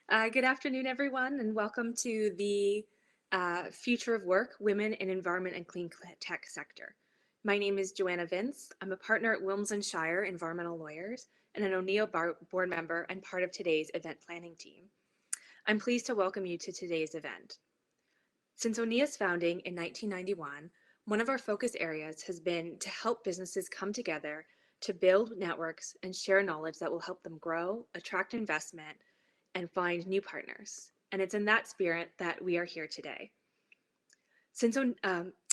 Good afternoon, everyone, and welcome to the Future of Work, Women in Environment and Clean Tech Sector. My name is Joanna Vince. I'm a partner at Wilms & Shire Environmental Lawyers and an ONEIA board member and part of today's event planning team. I'm pleased to welcome you to today's event. Since ONEIA's founding in 1991, one of our focus areas has been to help businesses come together to build networks and share knowledge that will help them grow, attract investment, and find new partners. And it's in that spirit that we are here today. Since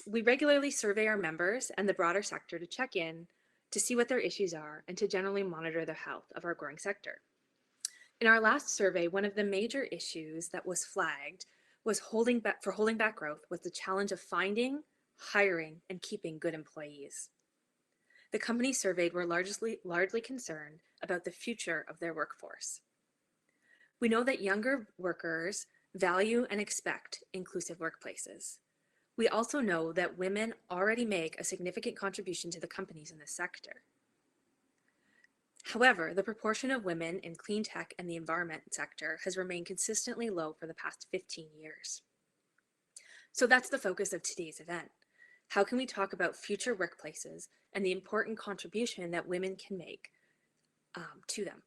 we regularly survey our members and the broader sector to check in, to see what their issues are, and to generally monitor the health of our growing sector. In our last survey, one of the major issues that was flagged was holding back growth was the challenge of finding, hiring, and keeping good employees. The companies surveyed were largely concerned about the future of their workforce. We know that younger workers value and expect inclusive workplaces. We also know that women already make a significant contribution to the companies in this sector. However, the proportion of women in clean tech and the environment sector has remained consistently low for the past 15 years. So that's the focus of today's event. How can we talk about future workplaces and the important contribution that women can make to them?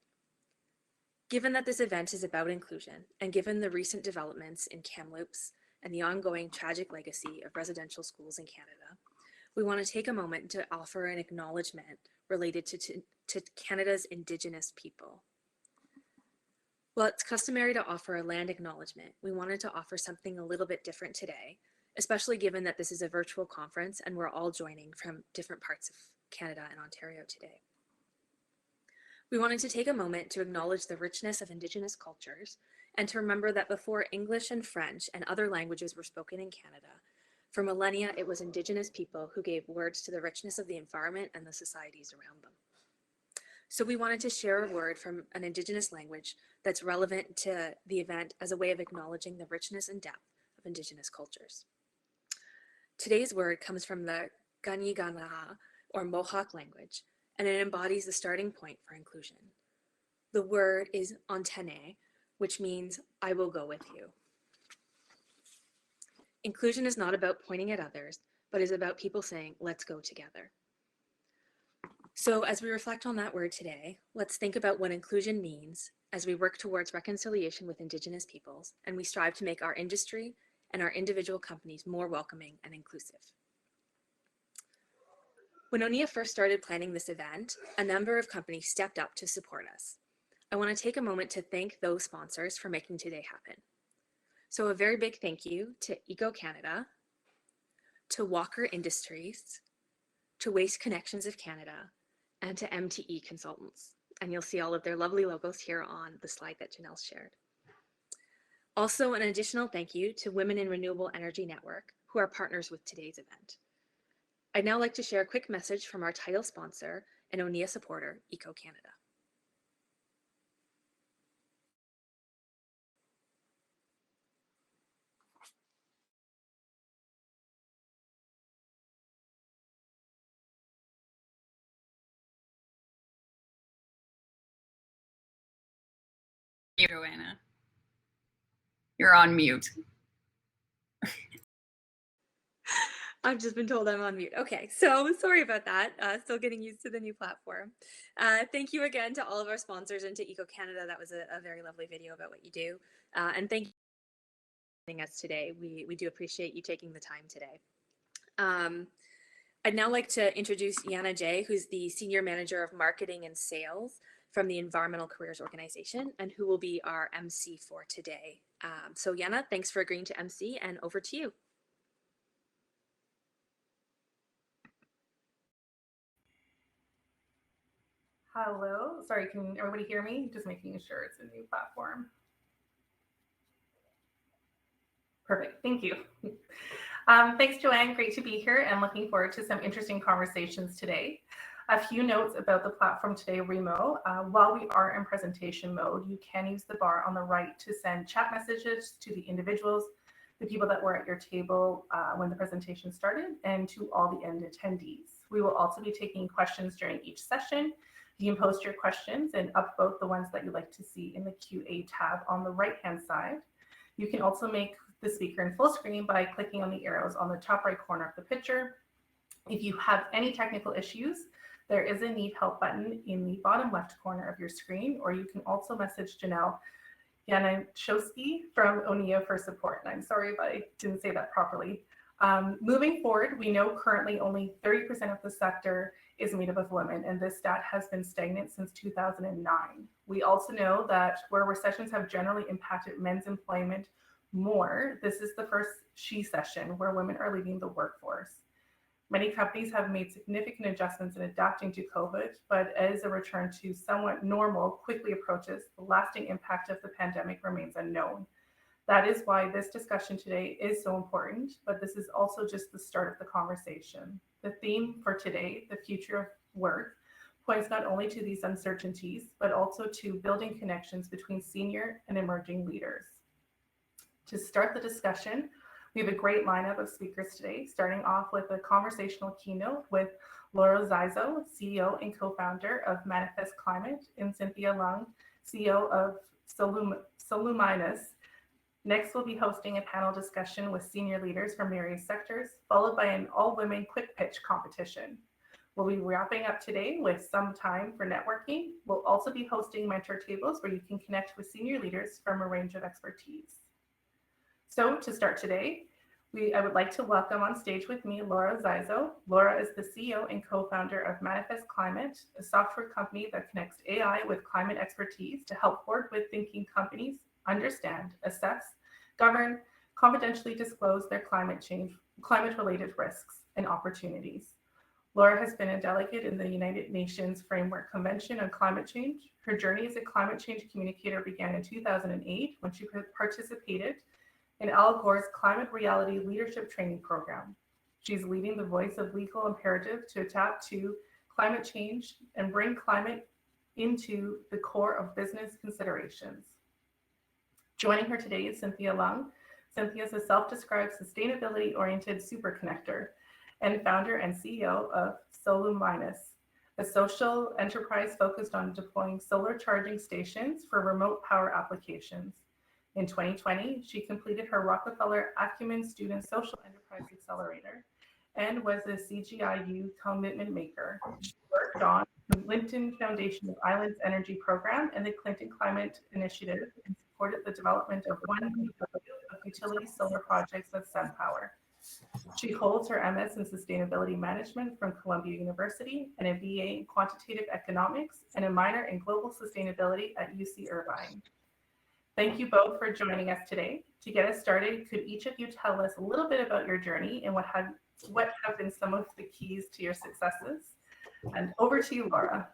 Given that this event is about inclusion, and given the recent developments in Kamloops and the ongoing tragic legacy of residential schools in Canada, we want to take a moment to offer an acknowledgement related to Canada's Indigenous people. While it's customary to offer a land acknowledgement, we wanted to offer something a little bit different today, especially given that this is a virtual conference and we're all joining from different parts of Canada and Ontario today. We wanted to take a moment to acknowledge the richness of Indigenous cultures and to remember that before English and French and other languages were spoken in Canada, for millennia it was Indigenous people who gave words to the richness of the environment and the societies around them. So we wanted to share a word from an Indigenous language that's relevant to the event as a way of acknowledging the richness and depth of Indigenous cultures. Today's word comes from the Kanien'kehá:ka, or Mohawk language, and it embodies the starting point for inclusion. The word is Antene, which means I will go with you. Inclusion is not about pointing at others, but is about people saying, let's go together. So as we reflect on that word today, let's think about what inclusion means as we work towards reconciliation with Indigenous peoples, and we strive to make our industry and our individual companies more welcoming and inclusive. When ONEIA first started planning this event, a number of companies stepped up to support us. I want to take a moment to thank those sponsors for making today happen. So a very big thank you to Eco Canada, to Walker Industries, to Waste Connections of Canada, and to MTE Consultants. And you'll see all of their lovely logos here on the slide that Janelle shared. Also, an additional thank you to Women in Renewable Energy Network, who are partners with today's event. I'd now like to share a quick message from our title sponsor and ONEIA supporter, Eco Canada. Joanna, you're on mute. I've just been told I'm on mute. Okay, so sorry about that. Still getting used to the new platform. Thank you again to all of our sponsors and to Eco Canada. That was a very lovely video about what you do. And thank you for joining us today. We do appreciate you taking the time today. I'd now like to introduce Yana Jay, who's the Senior Manager of Marketing and Sales from the Environmental Careers Organization, and who will be our MC for today. So Yana, thanks for agreeing to MC, and over to you. Hello, sorry, can everybody hear me? Just making sure it's a new platform. Perfect, thank you. Thanks, Joanne, great to be here and looking forward to some interesting conversations today. A few notes about the platform today, Remo. While we are in presentation mode, you can use the bar on the right to send chat messages to the individuals the people that were at your table when the presentation started, and to all the end attendees. We will also be taking questions during each session. You can post your questions and upvote the ones that you'd like to see in the QA tab on the right-hand side. You can also make the speaker in full screen by clicking on the arrows on the top right corner of the picture. If you have any technical issues, there is a need help button in the bottom left corner of your screen, or you can also message Janelle Yanachowski from ONEIA for support. And I'm sorry if I didn't say that properly. Moving forward, we know currently only 30% of the sector is made up of women, and this stat has been stagnant since 2009. We also know that where recessions have generally impacted men's employment more, this is the first she-session where women are leaving the workforce. Many companies have made significant adjustments in adapting to COVID, but as a return to somewhat normal quickly approaches, the lasting impact of the pandemic remains unknown. That is why this discussion today is so important, but this is also just the start of the conversation. The theme for today, the future of work, points not only to these uncertainties, but also to building connections between senior and emerging leaders. To start the discussion, we have a great lineup of speakers today, starting off with a conversational keynote with Laura Zizzo, CEO and co-founder of Manifest Climate, and Cynthia Leung, CEO of Soluminos. Next, we'll be hosting a panel discussion with senior leaders from various sectors, followed by an all-women QuickPitch competition. We'll be wrapping up today with some time for networking. We'll also be hosting mentor tables where you can connect with senior leaders from a range of expertise. So to start today, I would like to welcome on stage with me Laura Zizzo. Laura is the CEO and co-founder of Manifest Climate, a software company that connects AI with climate expertise to help forward-thinking companies understand, assess, govern, confidentially disclose their climate-related risks and opportunities. Laura has been a delegate in the United Nations Framework Convention on Climate Change. Her journey as a climate change communicator began in 2008 when she participated in Al Gore's Climate Reality Leadership Training Program. She's leading the voice of legal imperative to adapt to climate change and bring climate into the core of business considerations. Joining her today is Cynthia Leung. Cynthia is a self-described sustainability-oriented super connector and founder and CEO of Soluminos, a social enterprise focused on deploying solar charging stations for remote power applications. In 2020, she completed her Rockefeller Acumen Student Social Enterprise Accelerator and was a CGIU commitment maker. She worked on the Clinton Foundation of Islands Energy Program and the Clinton Climate Initiative and supported the development of 1 GW of utility solar projects with SunPower. She holds her MS in Sustainability Management from Columbia University and a BA in Quantitative Economics and a minor in Global Sustainability at UC Irvine. Thank you both for joining us today. To get us started, could each of you tell us a little bit about your journey and what have been some of the keys to your successes? And over to you, Laura.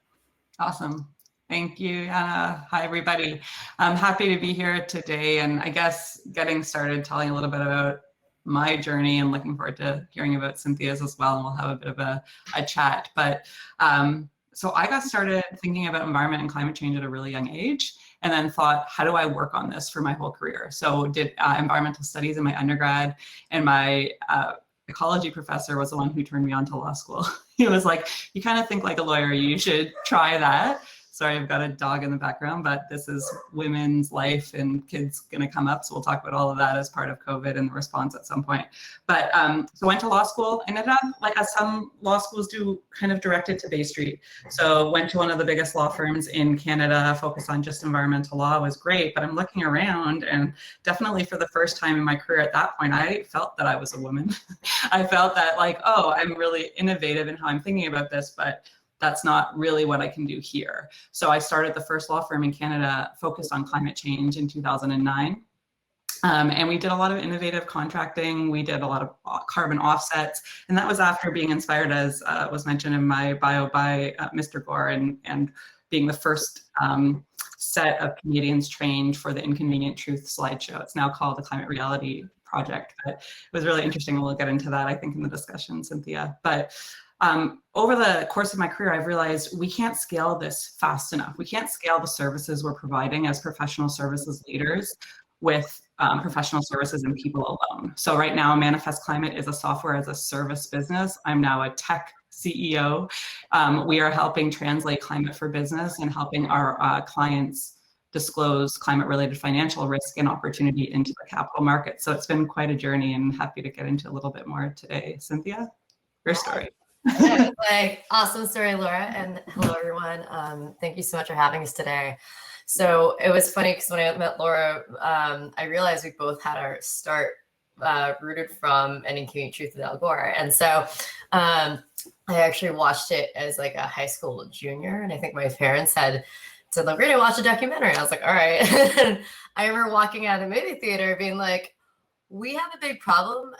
Awesome. Thank you, Anna. Hi, everybody. I'm happy to be here today, and I guess getting started telling a little bit about my journey and looking forward to hearing about Cynthia's as well, and we'll have a bit of a chat. But so I got started thinking about environment and climate change at a really young age, and then thought, how do I work on this for my whole career? So did environmental studies in my undergrad, and my ecology professor was the one who turned me on to law school. He was like, you kind of think like a lawyer, you should try that. Sorry, I've got a dog in the background, but this is women's life and kids gonna come up. So we'll talk about all of that as part of COVID and the response at some point. But so went to law school, ended up, like as some law schools do, kind of directed to Bay Street. So went to one of the biggest law firms in Canada, focused on just environmental law, was great. But I'm looking around, and definitely for the first time in my career at that point, I felt that I was a woman. I felt that like, oh, I'm really innovative in how I'm thinking about this, but that's not really what I can do here. So I started the first law firm in Canada focused on climate change in 2009. And we did a lot of innovative contracting. We did a lot of carbon offsets. And that was after being inspired, as was mentioned in my bio, by Mr. Gore, and being the first set of Canadians trained for the Inconvenient Truth slideshow. It's now called the Climate Reality Project. But it was really interesting. We'll get into that, I think, in the discussion, Cynthia. But over the course of my career, I've realized we can't scale this fast enough. We can't scale the services we're providing as professional services leaders with professional services and people alone. So right now, Manifest Climate is a software as a service business. I'm now a tech CEO. We are helping translate climate for business and helping our clients disclose climate-related financial risk and opportunity into the capital market. So it's been quite a journey, and happy to get into a little bit more today. Cynthia, your story. Yeah, like awesome story, Laura, and hello everyone. Thank you so much for having us today. So it was funny because when I met Laura, I realized we both had our start rooted from Ending Community Truth with Al Gore, and so I actually watched it as like a high school junior, and I think my parents had said, like, we're gonna watch a documentary. And I was like, all right. And I remember walking out of the movie theater being like, we have a big problem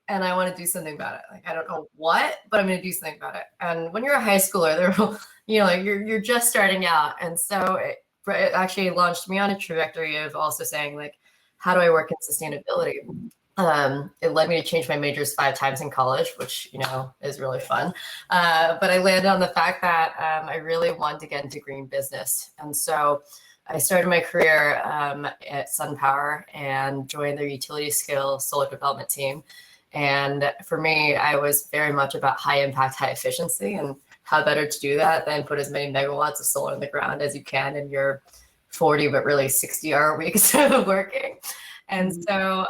and I want to do something about it. Like, I don't know what, but I'm going to do something about it. And when you're a high schooler, you're just starting out. And so it actually launched me on a trajectory of also saying, like, how do I work in sustainability? It led me to change my majors 5 times in college, which, is really fun. But I landed on the fact that I really wanted to get into green business. And so I started my career at SunPower and joined their utility scale solar development team. And for me, I was very much about high impact, high efficiency, and how better to do that than put as many megawatts of solar in the ground as you can in your 40, but really 60-hour weeks of working. And so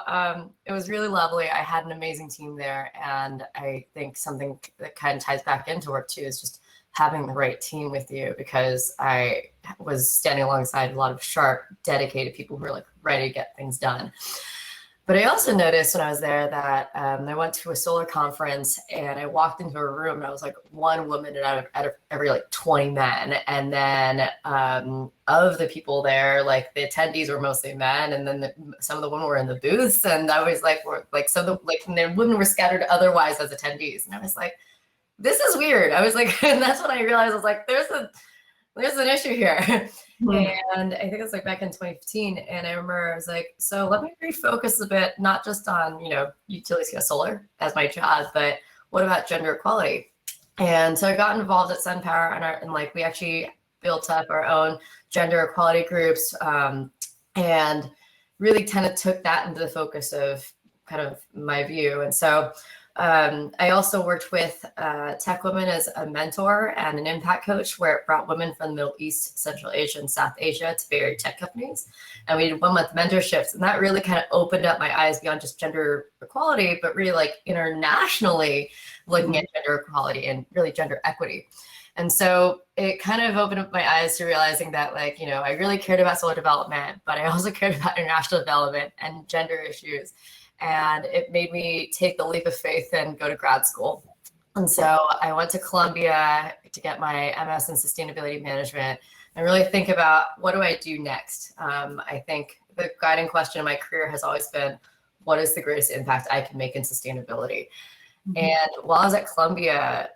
it was really lovely. I had an amazing team there. And I think something that kind of ties back into work too is just having the right team with you, because I was standing alongside a lot of sharp, dedicated people who were like ready to get things done. But I also noticed when I was there that I went to a solar conference and I walked into a room and I was like one woman out of every like 20 men. And then of the people there, like the attendees were mostly men, and then some of the women were in the booths, and I was like, and the women were scattered otherwise as attendees. And I was like, this is weird. I was like, and that's when I realized I was like, there's an issue here. And I think it was like back in 2015. And I remember I was like, so let me refocus a bit, not just on, utility scale solar as my job, but what about gender equality? And so I got involved at SunPower and we actually built up our own gender equality groups and really kind of took that into the focus of kind of my view. And so I also worked with Tech Women as a mentor and an impact coach, where it brought women from the Middle East, Central Asia, and South Asia to Bay Area tech companies. And we did 1-month mentorships. And that really kind of opened up my eyes beyond just gender equality, but really like internationally looking at gender equality and really gender equity. And so it kind of opened up my eyes to realizing that, like, I really cared about solar development, but I also cared about international development and gender issues. And it made me take the leap of faith and go to grad school. And so I went to Columbia to get my MS in sustainability management and really think about, what do I do next? I think the guiding question in my career has always been, what is the greatest impact I can make in sustainability? And while I was at Columbia,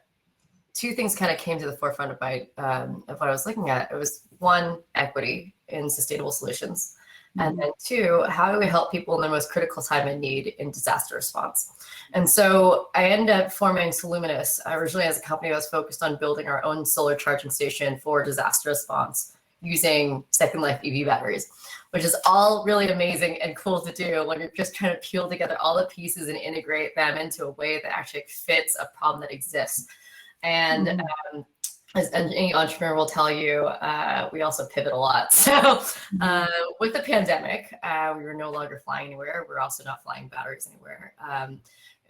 2 things kind of came to the forefront of what I was looking at. It was 1, equity in sustainable solutions. And then 2, how do we help people in their most critical time and need in disaster response? And so I ended up forming Soluminos. Originally, as a company, I was focused on building our own solar charging station for disaster response using second life EV batteries, which is all really amazing and cool to do when you're just trying to peel together all the pieces and integrate them into a way that actually fits a problem that exists. And as any entrepreneur will tell you, we also pivot a lot. So with the pandemic, we were no longer flying anywhere. We're also not flying batteries anywhere.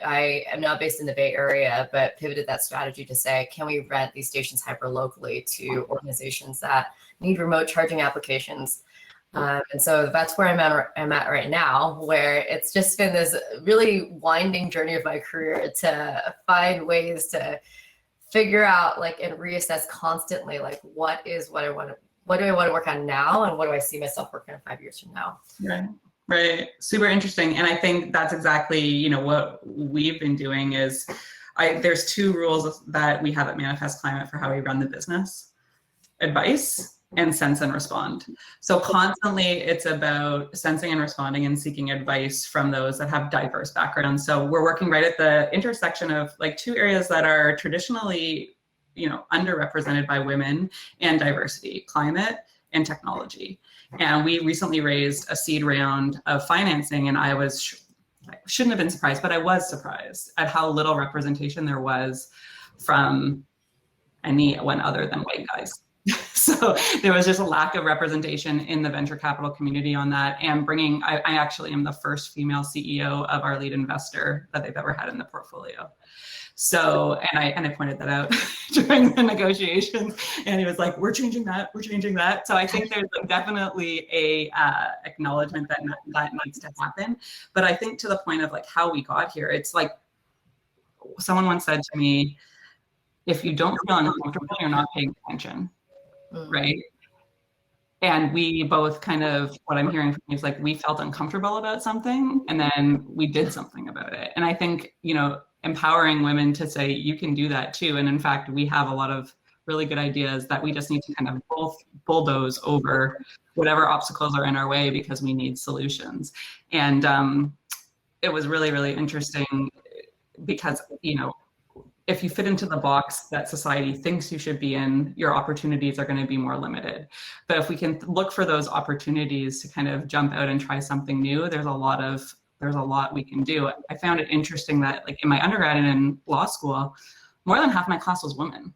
I am now based in the Bay Area, but pivoted that strategy to say, can we rent these stations hyper locally to organizations that need remote charging applications? And so that's where I'm at right now, where it's just been this really winding journey of my career to find ways to figure out, like, and reassess constantly, like, what do I want to work on now, and what do I see myself working on 5 years from now? Right. Super interesting. And I think that's exactly, what we've been doing is, there's 2 rules that we have at Manifest Climate for how we run the business: advice and sense and respond. So constantly it's about sensing and responding and seeking advice from those that have diverse backgrounds. So we're working right at the intersection of like 2 areas that are traditionally, underrepresented by women and diversity: climate and technology. And we recently raised a seed round of financing, and I shouldn't have been surprised, but I was surprised at how little representation there was from anyone other than white guys. So there was just a lack of representation in the venture capital community on that. And I actually am the first female CEO of our lead investor that they've ever had in the portfolio. So, and I pointed that out during the negotiations, and he was like, we're changing that. So I think there's definitely a acknowledgement that needs to happen. But I think to the point of like how we got here, it's like someone once said to me, if you don't feel uncomfortable, you're not paying attention, right? And we both kind of, what I'm hearing from you is like, we felt uncomfortable about something and then we did something about it. And I think, empowering women to say, you can do that too. And in fact, we have a lot of really good ideas that we just need to kind of both bulldoze over whatever obstacles are in our way because we need solutions. And it was really, really interesting because, if you fit into the box that society thinks you should be in, your opportunities are going to be more limited. But if we can look for those opportunities to kind of jump out and try something new, there's a lot we can do. I found it interesting that like in my undergrad and in law school, more than half my class was women,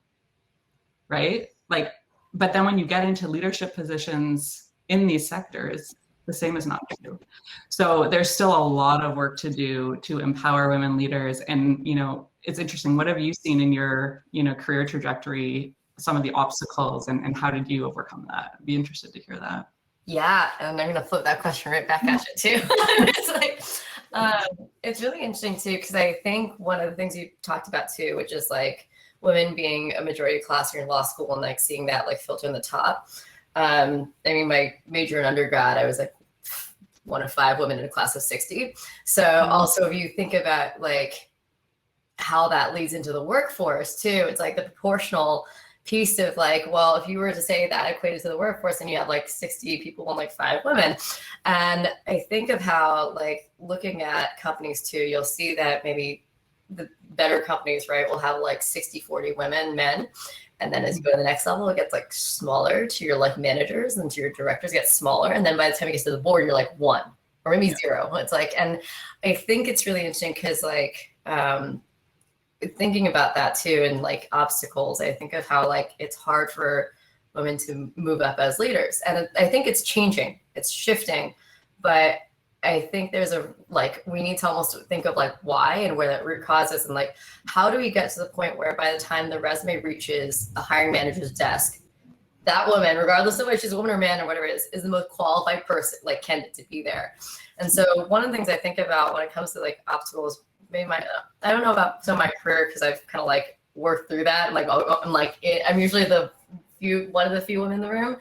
right? Like, but then when you get into leadership positions in these sectors, the same is not true. So there's still a lot of work to do to empower women leaders. And, it's interesting. What have you seen in your, career trajectory, some of the obstacles, and how did you overcome that? I'd be interested to hear that. Yeah, and I'm going to flip that question right back at you too. It's like, it's really interesting too, because I think one of the things you talked about too, which is like women being a majority class here in law school and like seeing that like filter in the top. I mean, my major in undergrad, I was like one of 5 women in a class of 60. So also if you think about like how that leads into the workforce too, it's like the proportional piece of like, well, if you were to say that equated to the workforce and you have like 60 people and like 5 women. And I think of how like looking at companies too, you'll see that maybe the better companies, right, will have like 60-40 women, men. And then as you go to the next level, it gets like smaller to your like managers and to your directors get smaller. And then by the time it gets to the board, you're like 1 or maybe 0. It's like, and I think it's really interesting because like, thinking about that too, and like obstacles, I think of how like it's hard for women to move up as leaders. And I think it's changing, it's shifting, but I think there's we need to almost think of like why and where that root cause is, and like, how do we get to the point where by the time the resume reaches a hiring manager's desk, that woman, regardless of whether she's a woman or man or whatever it is the most qualified person, like candidate to be there. And so one of the things I think about when it comes to like obstacles, maybe I don't know about some of my career because I've kind of like worked through that. Like I'm usually one of the few women in the room.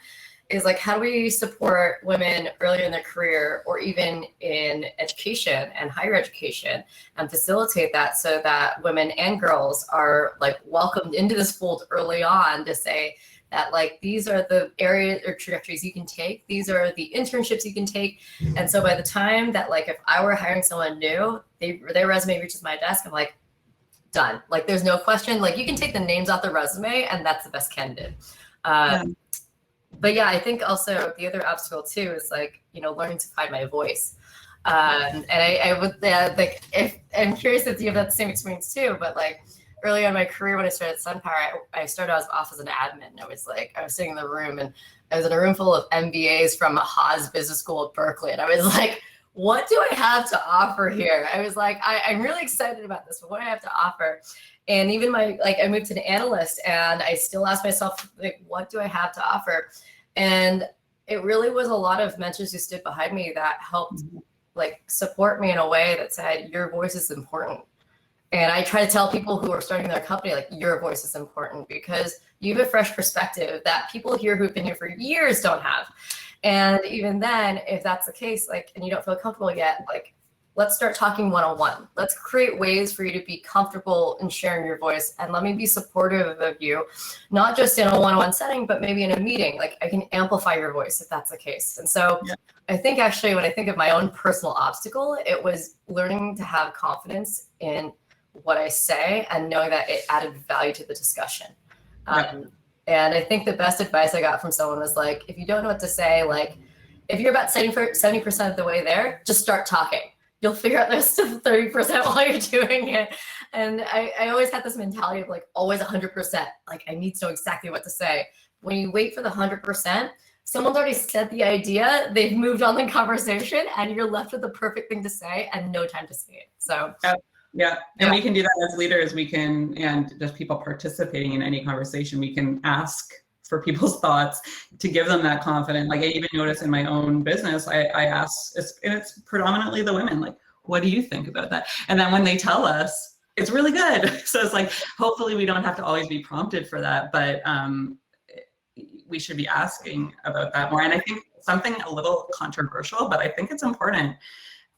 Is like, how do we support women earlier in their career or even in education and higher education and facilitate that so that women and girls are like welcomed into this fold early on to say that like, these are the areas or trajectories you can take. These are the internships you can take. And so by the time that like, if I were hiring someone new, their resume reaches my desk, I'm like, done. Like, there's no question. Like, you can take the names off the resume and that's the best candidate. But yeah, I think also the other obstacle too is like, learning to find my voice. And I would like, if I'm curious if you have that same experience too, but like early on in my career when I started at SunPower, I started off as an admin. I was sitting in the room and I was in a room full of MBAs from Haas Business School at Berkeley. And I was like, what do I have to offer here? I was like, I'm really excited about this, but what do I have to offer? And even I moved to an analyst and I still ask myself, like, what do I have to offer? And it really was a lot of mentors who stood behind me that helped like support me in a way that said, your voice is important. And I try to tell people who are starting their company, like, your voice is important because you have a fresh perspective that people here who've been here for years don't have. And even then, if that's the case, like, and you don't feel comfortable yet, like, let's start talking one-on-one. Let's create ways for you to be comfortable in sharing your voice. And let me be supportive of you, not just in a one-on-one setting, but maybe in a meeting. Like, I can amplify your voice if that's the case. And so I think actually when I think of my own personal obstacle, it was learning to have confidence in what I say and knowing that it added value to the discussion. And I think the best advice I got from someone was like, if you don't know what to say, like if you're about 70% of the way there, just start talking. You'll figure out there's still 30% while you're doing it. And I always had this mentality of like always 100%. Like I need to know exactly what to say. When you wait for the 100%, someone's already said the idea, they've moved on the conversation, and you're left with the perfect thing to say and no time to say it. So yeah, and we can do that as leaders. We can, and just people participating in any conversation, we can ask for people's thoughts to give them that confidence. Like I even notice in my own business, I ask, and it's predominantly the women, like, what do you think about that? And then when they tell us, it's really good. So it's like, hopefully we don't have to always be prompted for that, but we should be asking about that more. And I think something a little controversial, but I think it's important.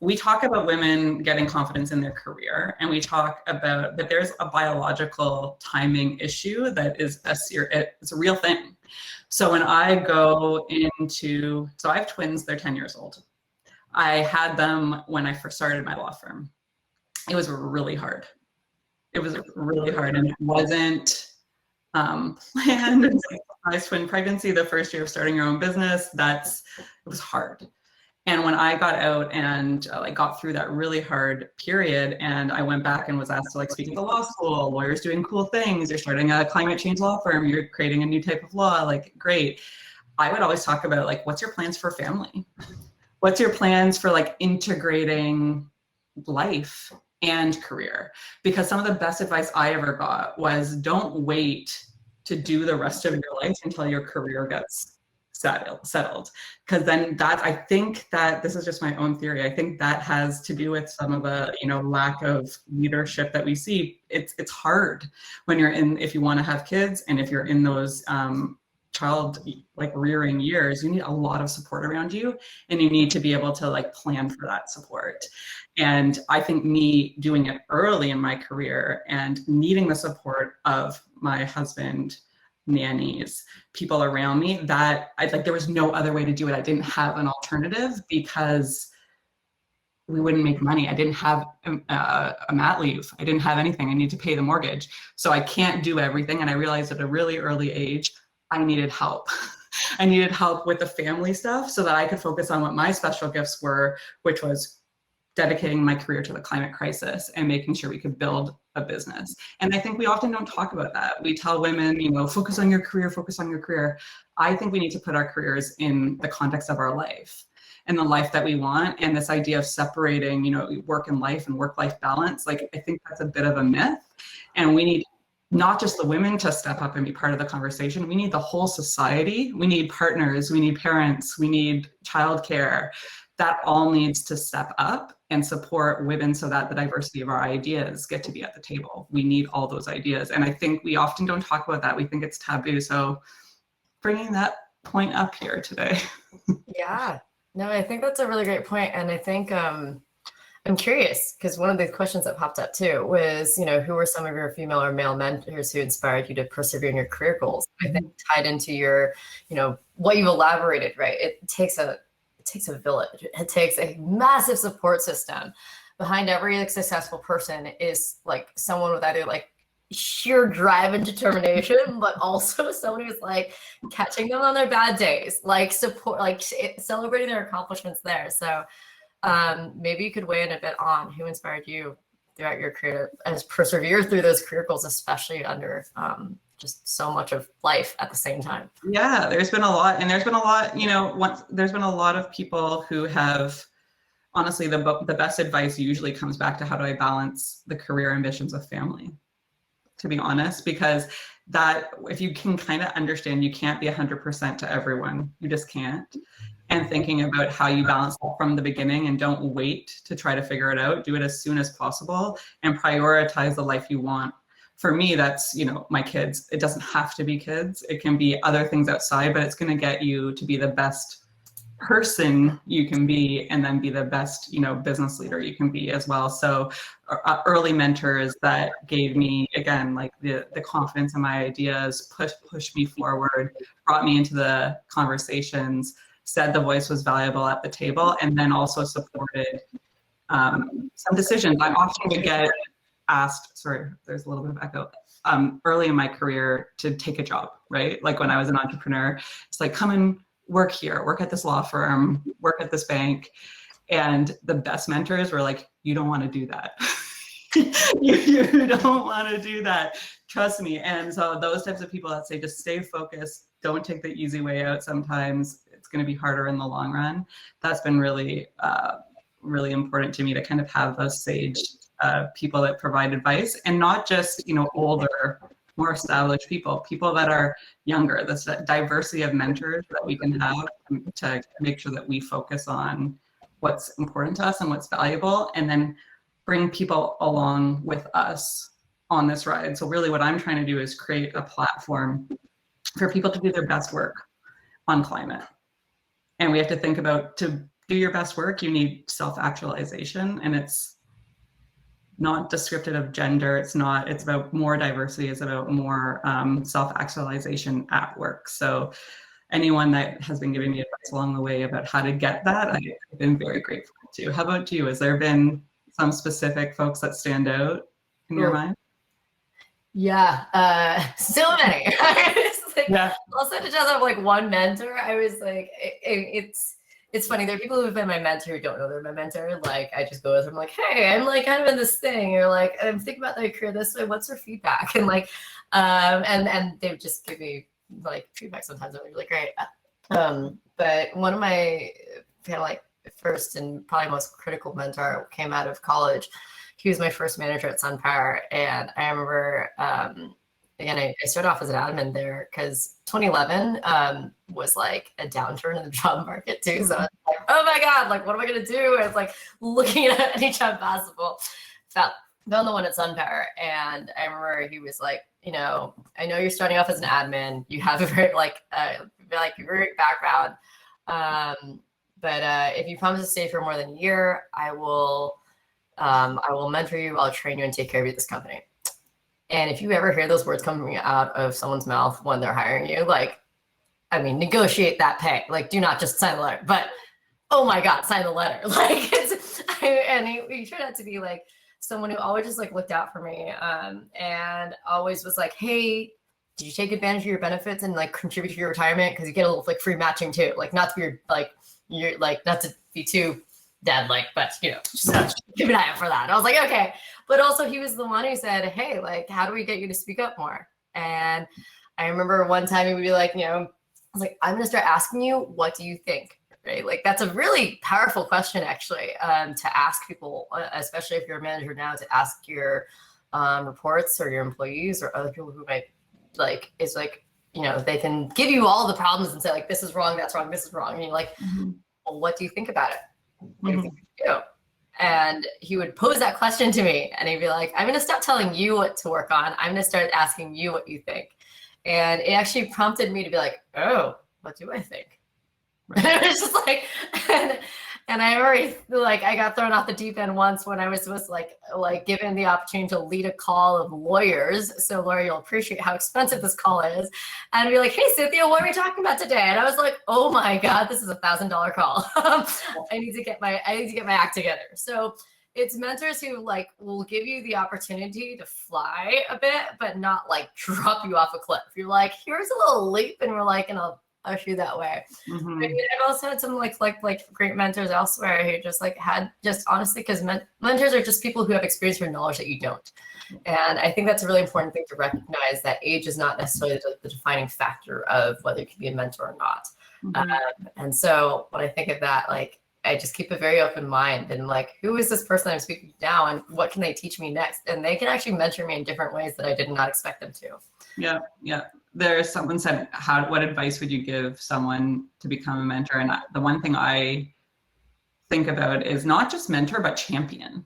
We talk about women getting confidence in their career, and we talk about, but there's a biological timing issue that is it's a real thing. So when I go into, so I have twins, they're 10 years old. I had them when I first started my law firm. It was really hard. It was really hard, and it wasn't planned. It's like my twin pregnancy, the first year of starting your own business, it was hard. And when I got out and like got through that really hard period, and I went back and was asked to like speak at the law school, lawyers doing cool things, you're starting a climate change law firm, you're creating a new type of law, like great. I would always talk about like, what's your plans for family? What's your plans for like integrating life and career? Because some of the best advice I ever got was don't wait to do the rest of your life until your career gets settled. Because then I think that this is just my own theory. I think that has to do with some of the, lack of leadership that we see. It's hard when you're if you want to have kids, and if you're in those child like rearing years, you need a lot of support around you, and you need to be able to like plan for that support. And I think me doing it early in my career and needing the support of my husband, nannies, people around me, that there was no other way to do it. I didn't have an alternative because we wouldn't make money. I didn't have a mat leave. I didn't have anything. I need to pay the mortgage. So I can't do everything. And I realized at a really early age, I needed help. I needed help with the family stuff so that I could focus on what my special gifts were, which was dedicating my career to the climate crisis and making sure we could build a business. And I think we often don't talk about that. We tell women, focus on your career, focus on your career. I think we need to put our careers in the context of our life and the life that we want. And this idea of separating, work and life and work-life balance, I think that's a bit of a myth. And we need not just the women to step up and be part of the conversation. We need the whole society. We need partners, we need parents, we need childcare. That all needs to step up and support women so that the diversity of our ideas get to be at the table. We need all those ideas. And I think we often don't talk about that. We think it's taboo. So bringing that point up here today. Yeah, no, I think that's a really great point. And I think I'm curious, because one of the questions that popped up too was, who were some of your female or male mentors who inspired you to persevere in your career goals? I think tied into your, what you've elaborated, right? It takes a village. It takes a massive support system. Behind every successful person is like someone with either like sheer drive and determination, but also someone who's like catching them on their bad days, like support, like celebrating their accomplishments there. So maybe you could weigh in a bit on who inspired you throughout your career and persevere through those career goals, especially under just so much of life at the same time. Yeah, there's been a lot, and there's been a lot, there's been a lot of people who have, honestly, the best advice usually comes back to how do I balance the career ambitions with family, to be honest, because that, if you can kind of understand, you can't be 100% to everyone, you just can't. And thinking about how you balance that from the beginning, and don't wait to try to figure it out, do it as soon as possible and prioritize the life you want. For me, that's, my kids. It doesn't have to be kids. It can be other things outside, but it's going to get you to be the best person you can be, and then be the best, business leader you can be as well. So early mentors that gave me, again, like the confidence in my ideas, pushed me forward, brought me into the conversations, said the voice was valuable at the table, and then also supported some decisions. I often would get asked, sorry, there's a little bit of echo. early in my career to take a job, right? Like when I was an entrepreneur, it's like, come and work here, work at this law firm, work at this bank. And the best mentors were like, you don't want to do that. you don't want to do that. Trust me. And so those types of people that say, just stay focused, don't take the easy way out. Sometimes it's going to be harder in the long run. That's been really, really important to me, to kind of have those sage people that provide advice, and not just, you know, older, more established people that are younger. This diversity of mentors that we can have to make sure that we focus on what's important to us and what's valuable, and then bring people along with us on this ride. So really what I'm trying to do is create a platform for people to do their best work on climate. And we have to think about, to do your best work, you need self-actualization, and it's not descriptive of gender. It's about more diversity. It's about more self-actualization at work. So anyone that has been giving me advice along the way about how to get that, I've been very grateful to. How about you? Has there been some specific folks that stand out in your mind? Yeah, so many. It's like, yeah. Also to just have like one mentor, I was like, it's funny. There are people who've been my mentor who don't know they're my mentor. Like I just go with them like, hey, I'm like kind of in this thing, or like I'm thinking about my career this way. What's your feedback? And like, and they would just give me like feedback sometimes. And it was really great. But one of my kind of like first and probably most critical mentor came out of college. He was my first manager at SunPower, and I remember, again, I started off as an admin there because 2011 was like a downturn in the job market too. So I was like, oh my God, like what am I gonna do? I was like looking at any job possible. Found the one at SunPower, and I remember he was like, you know, I know you're starting off as an admin. You have a very great background, but if you promise to stay for more than a year, I will mentor you, I'll train you and take care of you at this company. And if you ever hear those words coming out of someone's mouth when they're hiring you, like, I mean, negotiate that pay. Like, do not just sign the letter, but oh my God, sign the letter. Like, he turned out to be like someone who always just like looked out for me, and always was like, hey, did you take advantage of your benefits and like contribute to your retirement? Because you get a little like free matching too. Like, not to be not to be too dad-like, but you know, just keep an eye out for that. And I was like, okay. But also he was the one who said, hey, like, how do we get you to speak up more? And I remember one time he would be like, you know, I was like, I'm going to start asking you, what do you think? Right? Like, that's a really powerful question, actually, to ask people, especially if you're a manager now, to ask your reports or your employees or other people who might like, it's like, you know, they can give you all the problems and say like, this is wrong, that's wrong, this is wrong. And you're like, well, what do you think about it? What do you think you do? And he would pose that question to me, and he'd be like, I'm going to stop telling you what to work on. I'm going to start asking you what you think. And it actually prompted me to be like, oh, what do I think? Right. It was just like, and I already like, I got thrown off the deep end once when I was supposed to like given the opportunity to lead a call of lawyers. So Laura, you'll appreciate how expensive this call is. And I'd be like, hey, Cynthia, what are we talking about today? And I was like, oh my God, this is $1,000 call. I need to get my act together. So it's mentors who like will give you the opportunity to fly a bit, but not like drop you off a cliff. You're like, here's a little leap, and we're like, and I'll you that way. I mean, I've also had some like great mentors elsewhere who just like had just honestly, because mentors are just people who have experience or knowledge that you don't. And I think that's a really important thing to recognize, that age is not necessarily the defining factor of whether you can be a mentor or not. And so when I think of that, like, I just keep a very open mind and like, who is this person I'm speaking to now, and what can they teach me next? And they can actually mentor me in different ways that I did not expect them to. Yeah. There's someone said, what advice would you give someone to become a mentor? And the one thing I think about is not just mentor, but champion,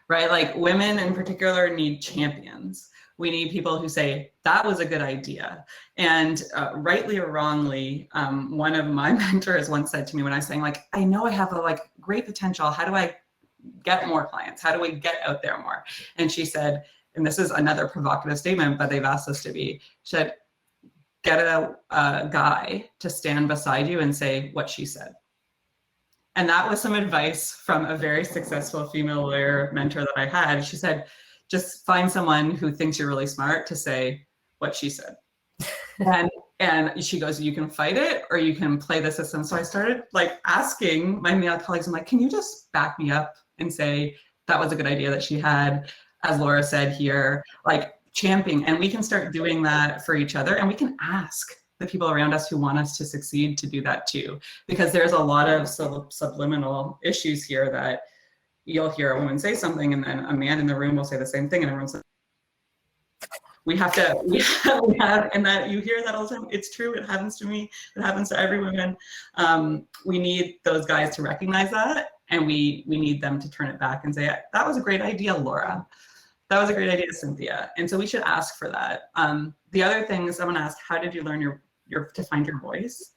right? Like, women in particular need champions. We need people who say, that was a good idea. And rightly or wrongly, one of my mentors once said to me when I was saying like, I know I have a great potential. How do I get more clients? How do we get out there more? And she said, and this is another provocative statement, but they've asked us to be, she said, get a guy to stand beside you and say what she said. And that was some advice from a very successful female lawyer mentor that I had. She said, just find someone who thinks you're really smart to say what she said. And she goes, you can fight it or you can play the system. So I started like asking my male colleagues, I'm like, can you just back me up and say that was a good idea that she had, as Laura said here, like championing. And we can start doing that for each other, and we can ask the people around us who want us to succeed to do that too, because there's a lot of subliminal issues here that you'll hear a woman say something and then a man in the room will say the same thing, and everyone's like, we have, and that you hear that all the time. It's true. It happens to me. It happens to every woman. We need those guys to recognize that, and we need them to turn it back and say, that was a great idea, Laura. That was a great idea, Cynthia. And so we should ask for that. The other thing is, someone asked, how did you learn to find your voice?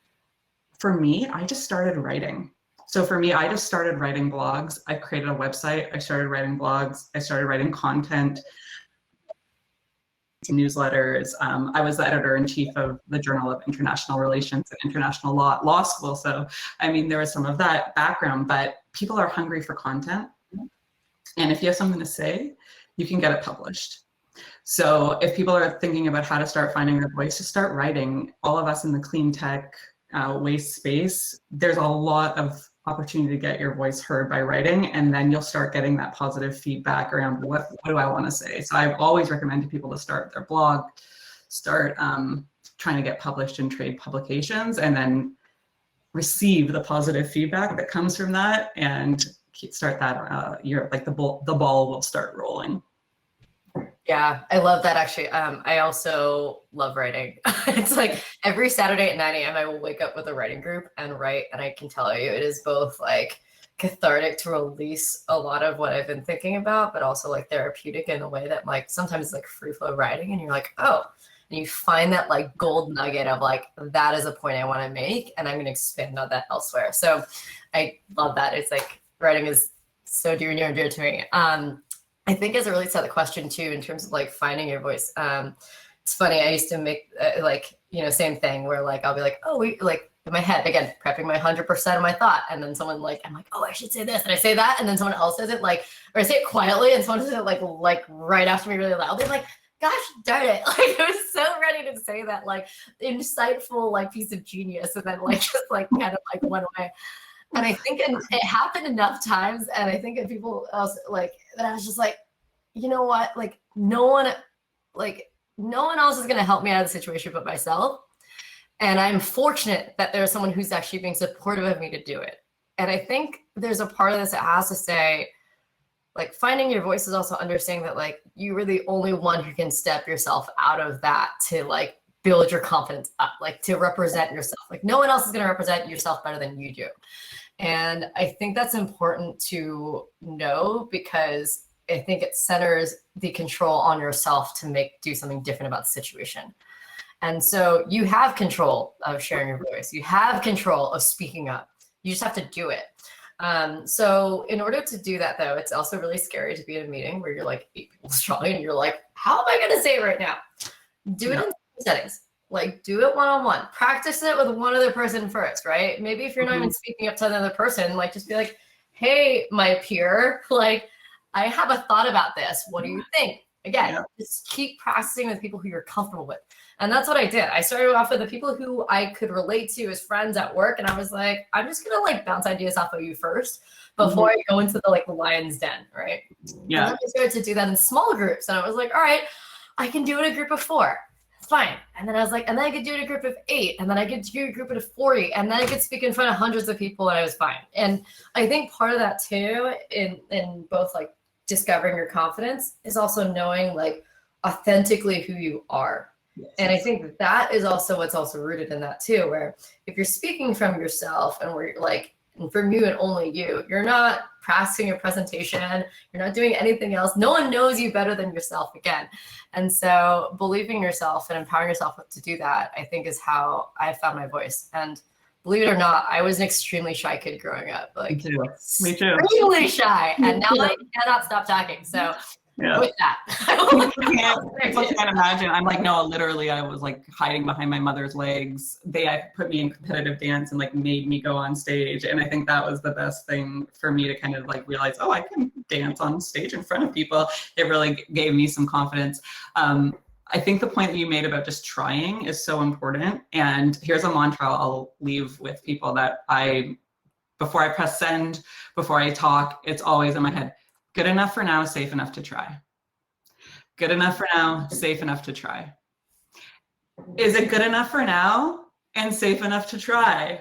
For me, I just started writing. So for me, I just started writing blogs. I created a website. I started writing blogs. I started writing content, newsletters. I was the editor-in-chief of the Journal of International Relations at International Law School. So, I mean, there was some of that background, but people are hungry for content. And if you have something to say, you can get it published. So if people are thinking about how to start finding their voice, just start writing. All of us in the clean tech waste space, there's a lot of opportunity to get your voice heard by writing, and then you'll start getting that positive feedback around what do I want to say. So I've always recommended people to start their blog, start trying to get published in trade publications, and then receive the positive feedback that comes from that, and start that. You're like the ball will start rolling. Yeah, I love that actually. I also love writing. It's like every Saturday at 9 a.m. I will wake up with a writing group and write. And I can tell you it is both like cathartic to release a lot of what I've been thinking about, but also like therapeutic in a way that like sometimes it's like free flow writing and you're like, oh, and you find that like gold nugget of like, that is a point I want to make and I'm going to expand on that elsewhere. So I love that. It's like writing is so near and dear to me. I think as it relates to the question too, in terms of like finding your voice, it's funny. I used to make like, you know, same thing where like, I'll be like, oh, we like in my head, again, prepping my 100% of my thought. And then someone like, I'm like, oh, I should say this. And I say that. And then someone else says it like, or I say it quietly and someone says it like right after me really loudly. I'm like, gosh darn it. Like I was so ready to say that like insightful like piece of genius. And then like, just like kind of like went away. And I think it happened enough times, and I think that people else like that. I was just like, you know what? Like no one else is gonna help me out of the situation but myself. And I'm fortunate that there's someone who's actually being supportive of me to do it. And I think there's a part of this that has to say, like finding your voice is also understanding that like you were the only one who can step yourself out of that to like build your confidence up, like to represent yourself. Like no one else is gonna represent yourself better than you do. And I think that's important to know because I think it centers the control on yourself to do something different about the situation. And so you have control of sharing your voice. You have control of speaking up. You just have to do it. So in order to do that though, it's also really scary to be in a meeting where you're like 8 people strong and you're like, how am I gonna say it right now? Do it in settings. Like do it one-on-one, practice it with one other person first, right? Maybe if you're not even speaking up to another person, like just be like, hey, my peer, like I have a thought about this. What do you think? Again, just keep practicing with people who you're comfortable with. And that's what I did. I started off with the people who I could relate to as friends at work. And I was like, I'm just gonna like bounce ideas off of you first before I go into the lion's den, right? Yeah. And then I started to do that in small groups. And I was like, all right, I can do it in a group of 4. Fine. And then I was like, and then I could do it in a group of 8, and then I could do a group of 40, and then I could speak in front of hundreds of people, and I was fine. And I think part of that too, in both like discovering your confidence, is also knowing like authentically who you are. Yes. And I think that is also what's also rooted in that too, where if you're speaking from yourself and where you're like, and from you and only you're not practicing your presentation, you're not doing anything else. No one knows you better than yourself again. And so believing yourself and empowering yourself to do that, I think is how I found my voice. And believe it or not, I was an extremely shy kid growing up. Like Me too. Extremely shy. And now I cannot stop talking. So Yeah. with that. People can't imagine. I'm like, no, literally, I was like hiding behind my mother's legs. They put me in competitive dance and like made me go on stage. And I think that was the best thing for me to kind of like realize, oh, I can dance on stage in front of people. It really gave me some confidence. I think the point that you made about just trying is so important. And here's a mantra I'll leave with people that before I press send, before I talk, it's always in my head. Good enough for now, safe enough to try. Good enough for now, safe enough to try. Is it good enough for now and safe enough to try,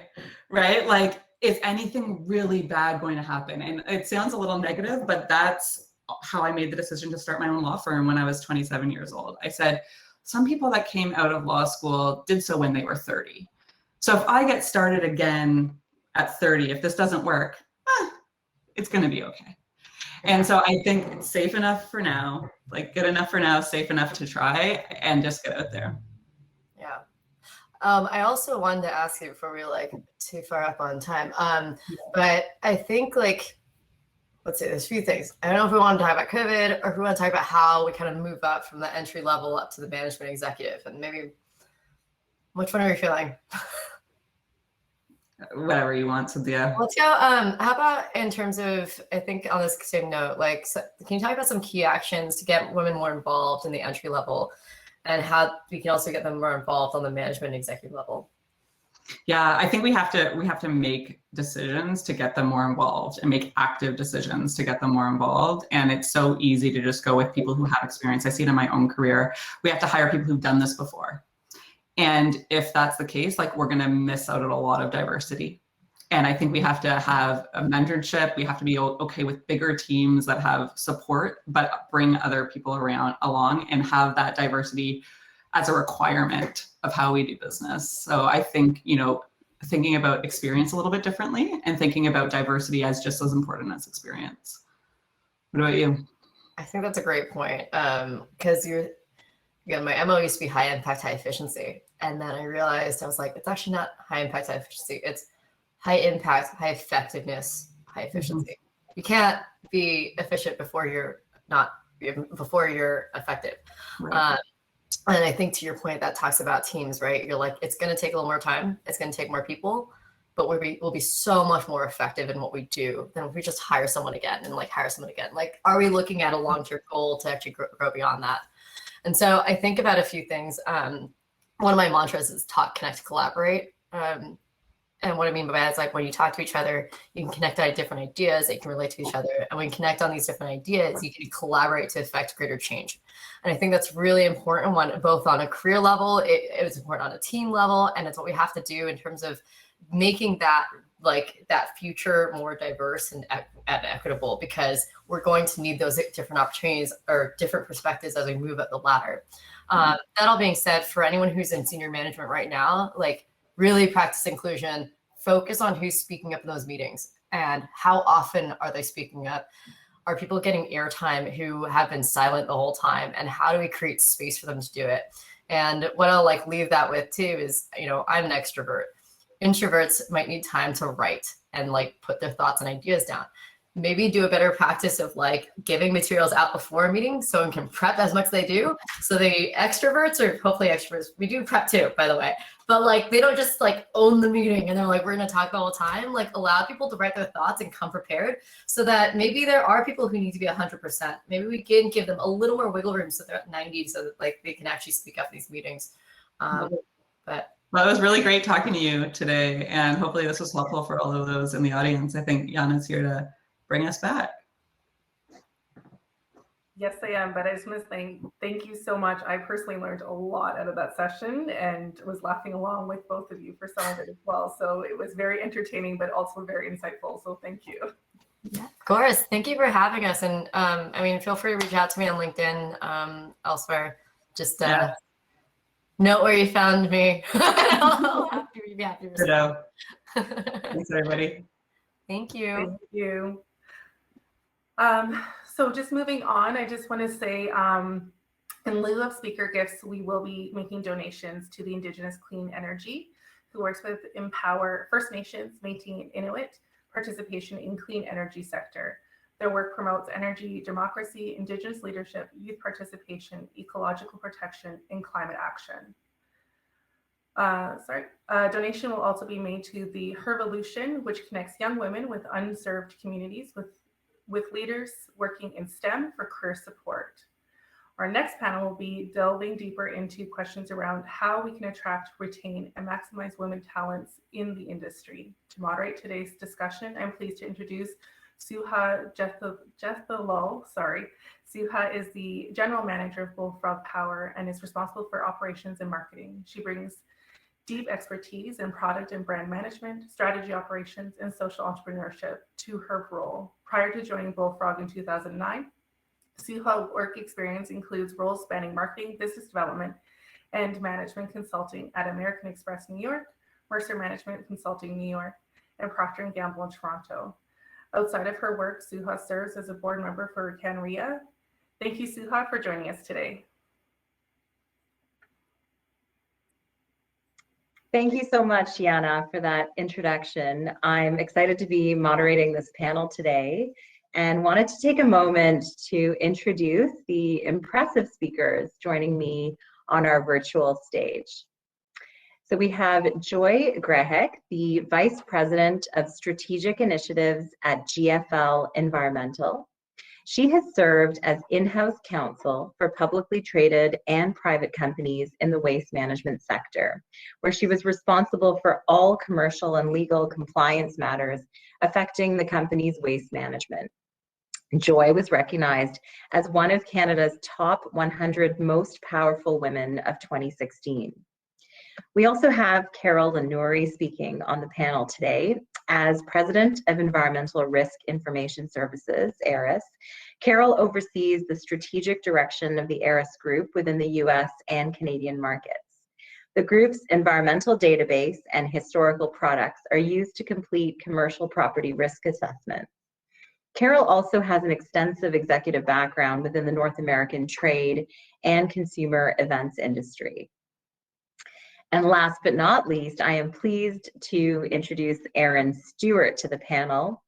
right? Like, is anything really bad going to happen? And it sounds a little negative, but that's how I made the decision to start my own law firm when I was 27 years old. I said, some people that came out of law school did so when they were 30. So if I get started again at 30, if this doesn't work, it's going to be okay. And so I think it's safe enough for now, like good enough for now, safe enough to try, and just get out there. Yeah. I also wanted to ask you before we're like too far up on time. But I think like, let's see, there's a few things. I don't know if we want to talk about COVID or if we want to talk about how we kind of move up from the entry level up to the management executive, and maybe which one are you feeling? Whatever you want, Cynthia. Let's go. How about in terms of, I think on this same note, like, so can you talk about some key actions to get women more involved in the entry level, and how we can also get them more involved on the management executive level? Yeah, I think we have to make decisions to get them more involved and make active decisions to get them more involved. And it's so easy to just go with people who have experience. I see it in my own career. We have to hire people who've done this before. And if that's the case, like, we're going to miss out on a lot of diversity. And I think we have to have a mentorship. We have to be okay with bigger teams that have support, but bring other people along and have that diversity as a requirement of how we do business. So I think, thinking about experience a little bit differently and thinking about diversity as just as important as experience. What about you? I think that's a great point. Because my MO used to be high impact, high efficiency. And then I realized, I was like, it's actually not high impact, high efficiency. It's high impact, high effectiveness, high efficiency. Mm-hmm. You can't be efficient before you're effective. Right. And I think to your point, that talks about teams, right? You're like, it's going to take a little more time. It's going to take more people, but we'll be so much more effective in what we do than if we just hire someone again and like hire someone again. Like, are we looking at a long-term goal to actually grow beyond that? And so I think about a few things. One of my mantras is talk, connect, collaborate. And what I mean by that is, like, when you talk to each other, you can connect on different ideas, they can relate to each other. And when you connect on these different ideas, you can collaborate to affect greater change. And I think that's really important, both on a career level, it was important on a team level, and it's what we have to do in terms of making that future more diverse and equitable, because we're going to need those different opportunities or different perspectives as we move up the ladder. That all being said, for anyone who's in senior management right now, like, really practice inclusion, focus on who's speaking up in those meetings and how often are they speaking up. Are people getting airtime who have been silent the whole time, and how do we create space for them to do it? And what I'll leave that with too is, I'm an extrovert. Introverts might need time to write and put their thoughts and ideas down. Maybe do a better practice of giving materials out before a meeting so one can prep as much as they do. So the extroverts, or hopefully extroverts, we do prep too, by the way, but they don't just own the meeting and they're we're going to talk the whole time. Allow people to write their thoughts and come prepared, so that maybe there are people who need to be 100%. Maybe we can give them a little more wiggle room so they're at 90, so that they can actually speak up in these meetings. Well, it was really great talking to you today, and hopefully this was helpful for all of those in the audience. I think Jana's here to bring us back. Yes, I am, but I just want to say thank you so much. I personally learned a lot out of that session and was laughing along with both of you for some of it as well. So it was very entertaining, but also very insightful. So thank you. Yeah, of course. Thank you for having us. And feel free to reach out to me on LinkedIn, elsewhere. Just note where you found me. I'll be happy to know. Thanks, everybody. Thank you. Thank you. So just moving on, I just want to say, in lieu of speaker gifts, we will be making donations to the Indigenous Clean Energy, who works with Empower First Nations, Métis, and Inuit participation in clean energy sector. Their work promotes energy, democracy, Indigenous leadership, youth participation, ecological protection, and climate action. Donation will also be made to the Hervolution, which connects young women with unserved communities with leaders working in STEM for career support. Our next panel will be delving deeper into questions around how we can attract, retain, and maximize women talents in the industry. To moderate today's discussion, I'm pleased to introduce Suha Jethalal. Suha is the General Manager of Bullfrog Power and is responsible for operations and marketing. She brings deep expertise in product and brand management, strategy operations, and social entrepreneurship to her role. Prior to joining Bullfrog in 2009, Suha work experience includes roles spanning marketing, business development, and management consulting at American Express New York, Mercer Management Consulting New York, and Procter & Gamble in Toronto. Outside of her work, Suha serves as a board member for ONEIA. Thank you, Suha, for joining us today. Thank you so much, Yana, for that introduction. I'm excited to be moderating this panel today and wanted to take a moment to introduce the impressive speakers joining me on our virtual stage. So we have Joy Grahek, the Vice President of Strategic Initiatives at GFL Environmental. She has served as in-house counsel for publicly traded and private companies in the waste management sector, where she was responsible for all commercial and legal compliance matters affecting the company's waste management. Joy was recognized as one of Canada's top 100 most powerful women of 2016. We also have Carol and Noury speaking on the panel today. As President of Environmental Risk Information Services, ERIS, Carol oversees the strategic direction of the ERIS group within the US and Canadian markets. The group's environmental database and historical products are used to complete commercial property risk assessments. Carol also has an extensive executive background within the North American trade and consumer events industry. And last but not least, I am pleased to introduce Eryn Stewart to the panel.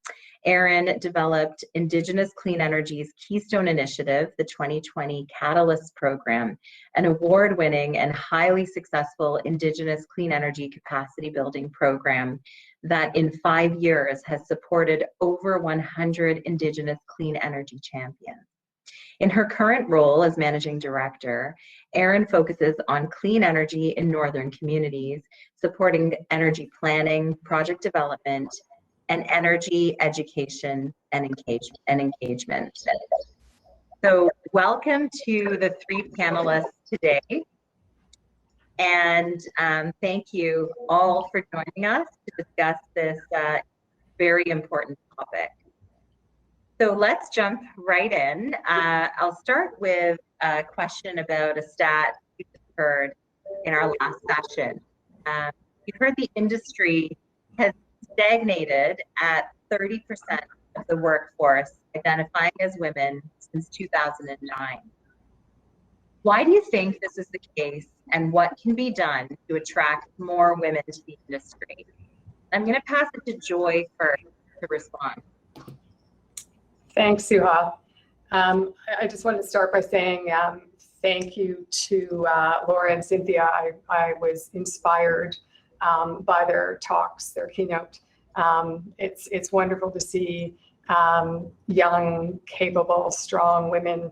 Eryn developed Indigenous Clean Energy's Keystone Initiative, the 2020 Catalyst Program, an award-winning and highly successful Indigenous clean energy capacity building program that in 5 years has supported over 100 Indigenous clean energy champions. In her current role as Managing Director, Eryn focuses on clean energy in northern communities, supporting energy planning, project development, and energy education and engagement. So welcome to the 3 panelists today. And thank you all for joining us to discuss this very important topic. So let's jump right in. I'll start with a question about a stat we just heard in our last session. You heard the industry has stagnated at 30% of the workforce identifying as women since 2009. Why do you think this is the case, and what can be done to attract more women to the industry? I'm going to pass it to Joy first to respond. Thanks, Suha. I just wanted to start by saying thank you to Laura and Cynthia. I was inspired by their talks, their keynote. It's wonderful to see young, capable, strong women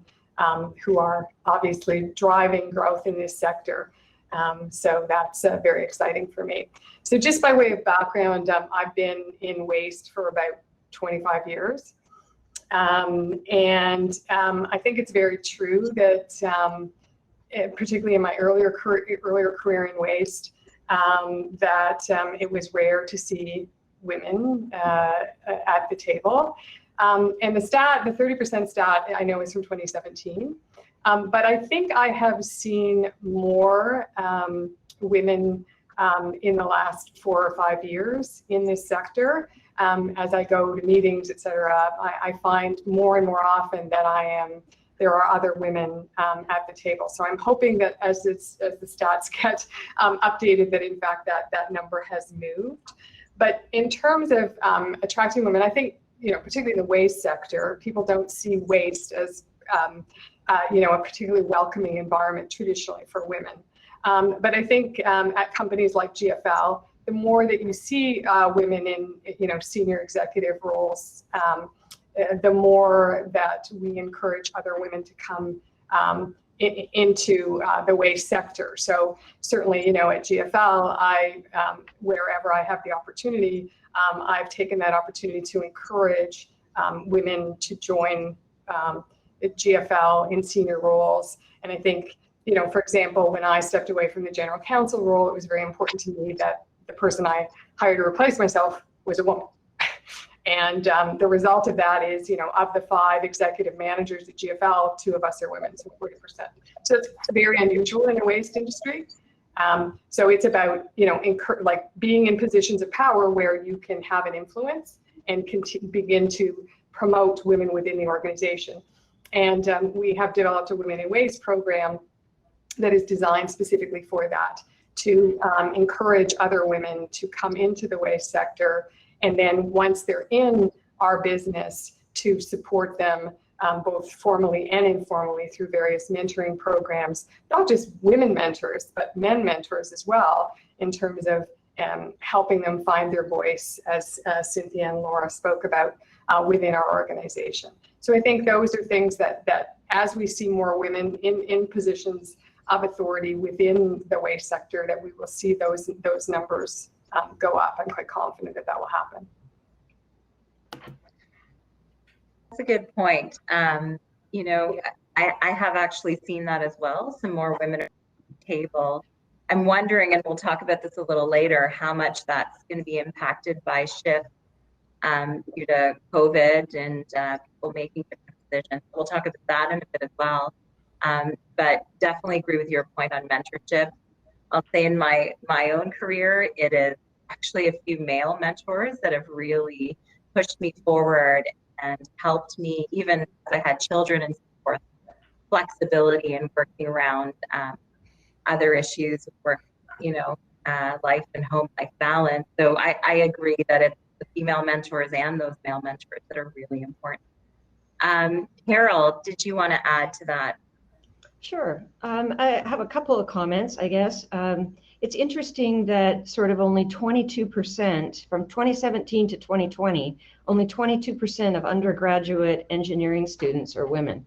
who are obviously driving growth in this sector. So that's very exciting for me. So just by way of background, I've been in waste for about 25 years. I think it's very true that, particularly in my earlier career in waste, that it was rare to see women at the table. And the 30% stat, I know is from 2017. But I think I have seen more women in the last 4 or 5 years in this sector. As I go to meetings, et cetera, I find more and more often that there are other women at the table. So I'm hoping that as the stats get updated, that in fact that number has moved. But in terms of attracting women, I think particularly in the waste sector, people don't see waste as, a particularly welcoming environment traditionally for women. But I think at companies like GFL, the more that you see women in, senior executive roles, the more that we encourage other women to come into the waste sector. So certainly, at GFL, wherever I have the opportunity, I've taken that opportunity to encourage women to join GFL in senior roles. And I think, for example, when I stepped away from the general counsel role, it was very important to me that the person I hired to replace myself was a woman. And the result of that is, of the 5 executive managers at GFL, 2 of us are women, so 40%. So it's very unusual in the waste industry. So it's about, being in positions of power where you can have an influence and begin to promote women within the organization. And we have developed a Women in Waste program that is designed specifically for that, to encourage other women to come into the waste sector. And then once they're in our business, to support them both formally and informally through various mentoring programs, not just women mentors, but men mentors as well, in terms of helping them find their voice, as Cynthia and Laura spoke about within our organization. So I think those are things that as we see more women in positions of authority within the waste sector, that we will see those numbers go up. I'm quite confident that will happen. That's a good point. I have actually seen that as well. Some more women at the table. I'm wondering, and we'll talk about this a little later, how much that's going to be impacted by shift due to COVID and people making different decisions. We'll talk about that in a bit as well. But definitely agree with your point on mentorship. I'll say in my own career, it is actually a few male mentors that have really pushed me forward and helped me, even as I had children and so forth, flexibility and working around other issues of work, life and home life balance. So I agree that it's the female mentors and those male mentors that are really important. Carol, did you want to add to that? Sure. I have a couple of comments, I guess. It's interesting that sort of only 22% from 2017 to 2020, only 22% of undergraduate engineering students are women.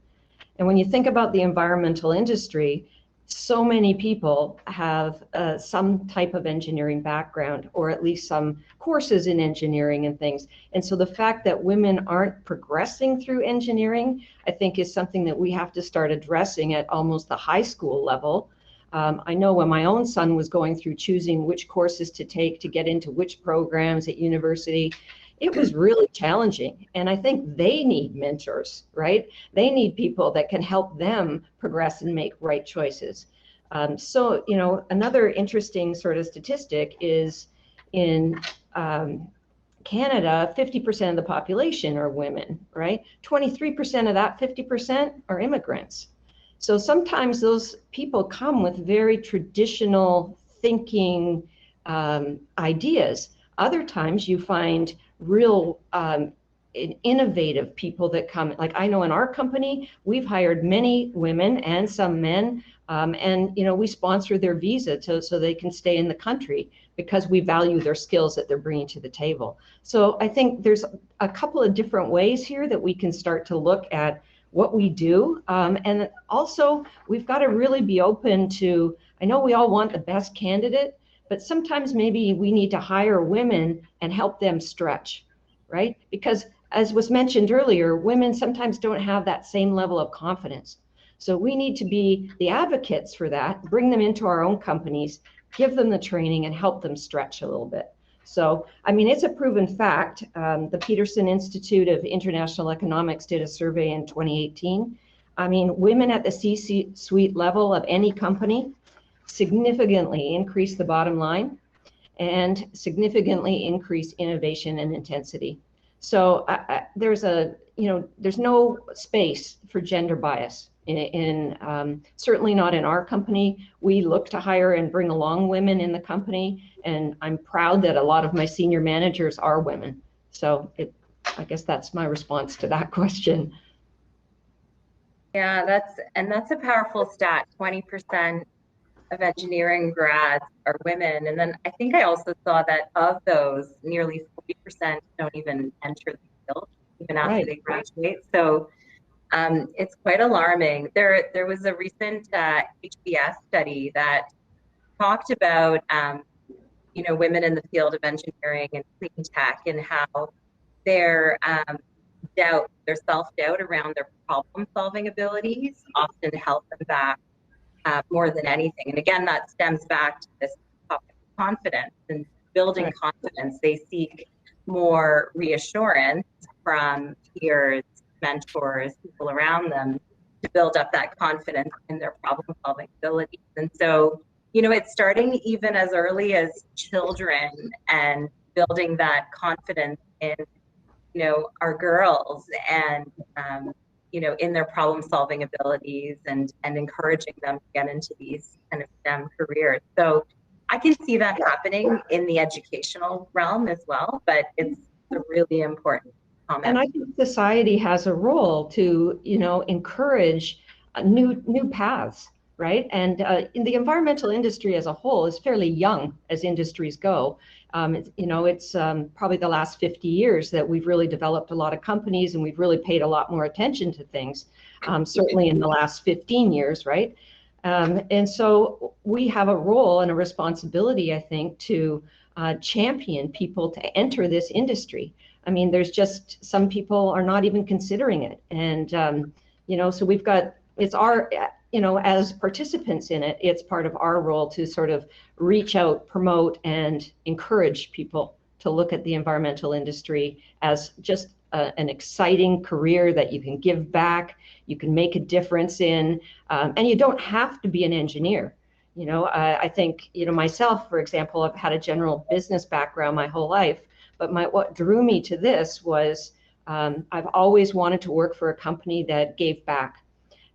And when you think about the environmental industry, so many people have some type of engineering background, or at least some courses in engineering and things. And so the fact that women aren't progressing through engineering, I think, is something that we have to start addressing at almost the high school level. I know when my own son was going through choosing which courses to take to get into which programs at university, it was really challenging. And I think they need mentors, right? They need people that can help them progress and make right choices. So, another interesting sort of statistic is in Canada, 50% of the population are women, right? 23% of that 50% are immigrants. So sometimes those people come with very traditional thinking ideas. Other times you find real innovative people that come. Like I know in our company, we've hired many women and some men, and we sponsor their visa so they can stay in the country because we value their skills that they're bringing to the table. So I think there's a couple of different ways here that we can start to look at what we do. And also we've got to really be open to, I know we all want the best candidate, but sometimes maybe we need to hire women and help them stretch, right? Because as was mentioned earlier, women sometimes don't have that same level of confidence. So we need to be the advocates for that, bring them into our own companies, give them the training and help them stretch a little bit. So, I mean, it's a proven fact. The Peterson Institute of International Economics did a survey in 2018. I mean, women at the C-suite level of any company significantly increase the bottom line and significantly increase innovation and intensity. So there's no space for gender bias in certainly not in our company. We look to hire and bring along women in the company, and I'm proud that a lot of my senior managers are women. So I guess that's my response to that question. Yeah, that's a powerful stat. 20% of engineering grads are women. And then I think I also saw that of those, nearly 40% don't even enter the field, even after they graduate. So it's quite alarming. There was a recent HBS study that talked about women in the field of engineering and clean tech, and how their self-doubt around their problem-solving abilities often held them back more than anything. And again, that stems back to this topic of confidence and building confidence. They seek more reassurance from peers, mentors, people around them to build up that confidence in their problem-solving abilities. And so, it's starting even as early as children and building that confidence in, our girls and, in their problem-solving abilities and encouraging them to get into these kind of STEM careers. So I can see that happening in the educational realm as well, but it's a really important comment. And I think society has a role to, encourage new paths, right? And in the environmental industry as a whole is fairly young as industries go. It's probably the last 50 years that we've really developed a lot of companies, and we've really paid a lot more attention to things, certainly in the last 15 years, right? And so we have a role and a responsibility, I think, to champion people to enter this industry. I mean, there's just some people are not even considering it. And, so we've got, it's our, as participants in it, it's part of our role to sort of reach out, promote, and encourage people to look at the environmental industry as just an exciting career that you can give back, you can make a difference in, and you don't have to be an engineer. I think, myself, for example, I've had a general business background my whole life, but what drew me to this was I've always wanted to work for a company that gave back,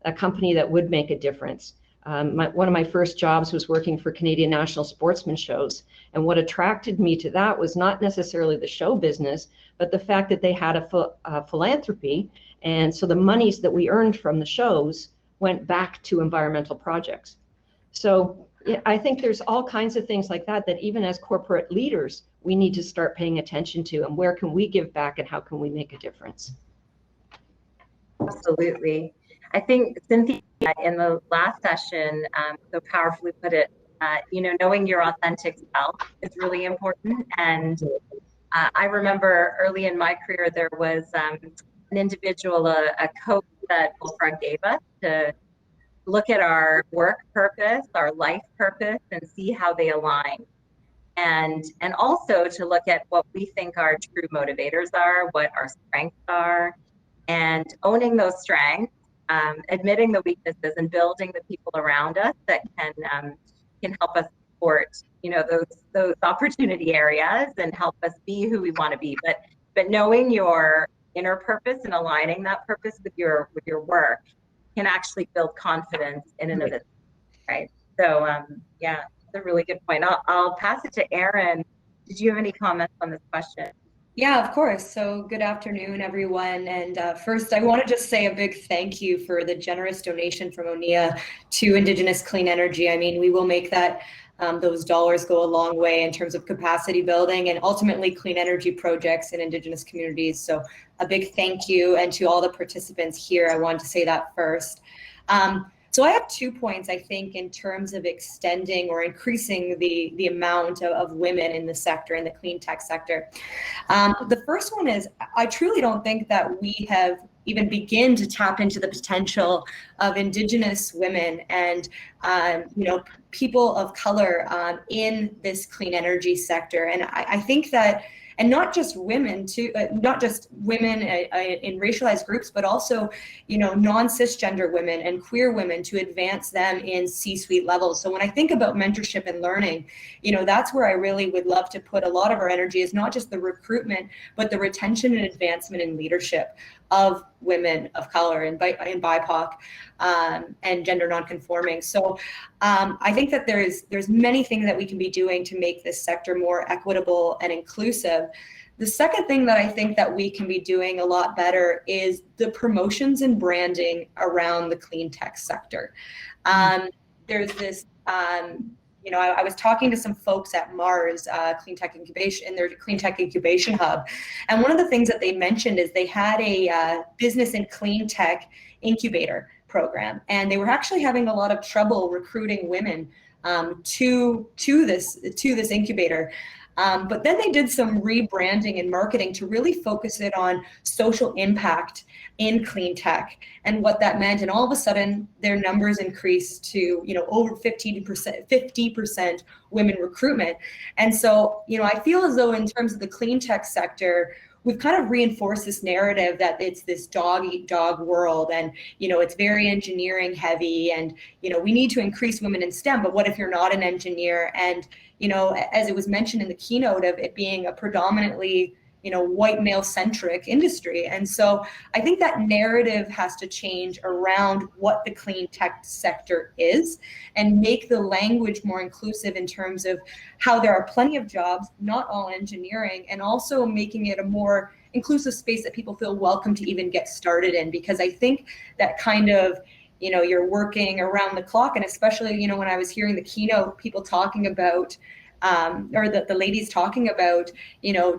a company that would make a difference. One of my first jobs was working for Canadian National Sportsman Shows. And what attracted me to that was not necessarily the show business, but the fact that they had a philanthropy. And so the monies that we earned from the shows went back to environmental projects. So I think there's all kinds of things like that, that even as corporate leaders, we need to start paying attention to, and where can we give back and how can we make a difference? Absolutely. I think Cynthia, in the last session, so powerfully put it, knowing your authentic self is really important. And I remember early in my career, there was an individual, a coach that Bullfrog gave us to look at our work purpose, our life purpose, and see how they align. And also to look at what we think our true motivators are, what our strengths are, and owning those strengths, admitting the weaknesses, and building the people around us that can help us support, those opportunity areas and help us be who we want to be. But knowing your inner purpose and aligning that purpose with your work can actually build confidence in and of itself, right? So yeah, that's a really good point. I'll pass it to Eryn. Did you have any comments on this question? Yeah, of course. So good afternoon, everyone. And first, I want to just say a big thank you for the generous donation from ONEIA to Indigenous Clean Energy. I mean, we will make that those dollars go a long way in terms of capacity building and ultimately clean energy projects in Indigenous communities. So a big thank you. And to all the participants here, I wanted to say that first. So I have 2 points, I think, in terms of extending or increasing the amount of women in the sector, in the clean tech sector. The first one is, I truly don't think that we have even begin to tap into the potential of Indigenous women and people of color in this clean energy sector. And I think that, and not just women too, not just women in racialized groups, but also, non-cisgender women and queer women, to advance them in C-suite levels. So when I think about mentorship and learning, that's where I really would love to put a lot of our energy, is not just the recruitment, but the retention and advancement in leadership of women of color and BIPOC. and gender nonconforming. So I think that there's many things that we can be doing to make this sector more equitable and inclusive. The second thing that I think that we can be doing a lot better is the promotions and branding around the clean tech sector. There's this, I was talking to some folks at Mars Clean Tech Incubation, in their Clean Tech Incubation Hub. And one of the things that they mentioned is they had a business and clean tech incubator program. And they were actually having a lot of trouble recruiting women to this incubator. But then they did some rebranding and marketing to really focus it on social impact in clean tech and what that meant. And all of a sudden, their numbers increased to, over 50% women recruitment. And so, I feel as though in terms of the clean tech sector, we've kind of reinforced this narrative that it's this dog eat dog world, and it's very engineering heavy, and we need to increase women in STEM. But what if you're not an engineer? And as it was mentioned in the keynote of it being a predominantly white male centric industry. And so I think that narrative has to change around what the clean tech sector is and make the language more inclusive in terms of how there are plenty of jobs, not all engineering, and also making it a more inclusive space that people feel welcome to even get started in. Because I think that kind of, you're working around the clock, and especially, when I was hearing the keynote, people talking about or the ladies talking about,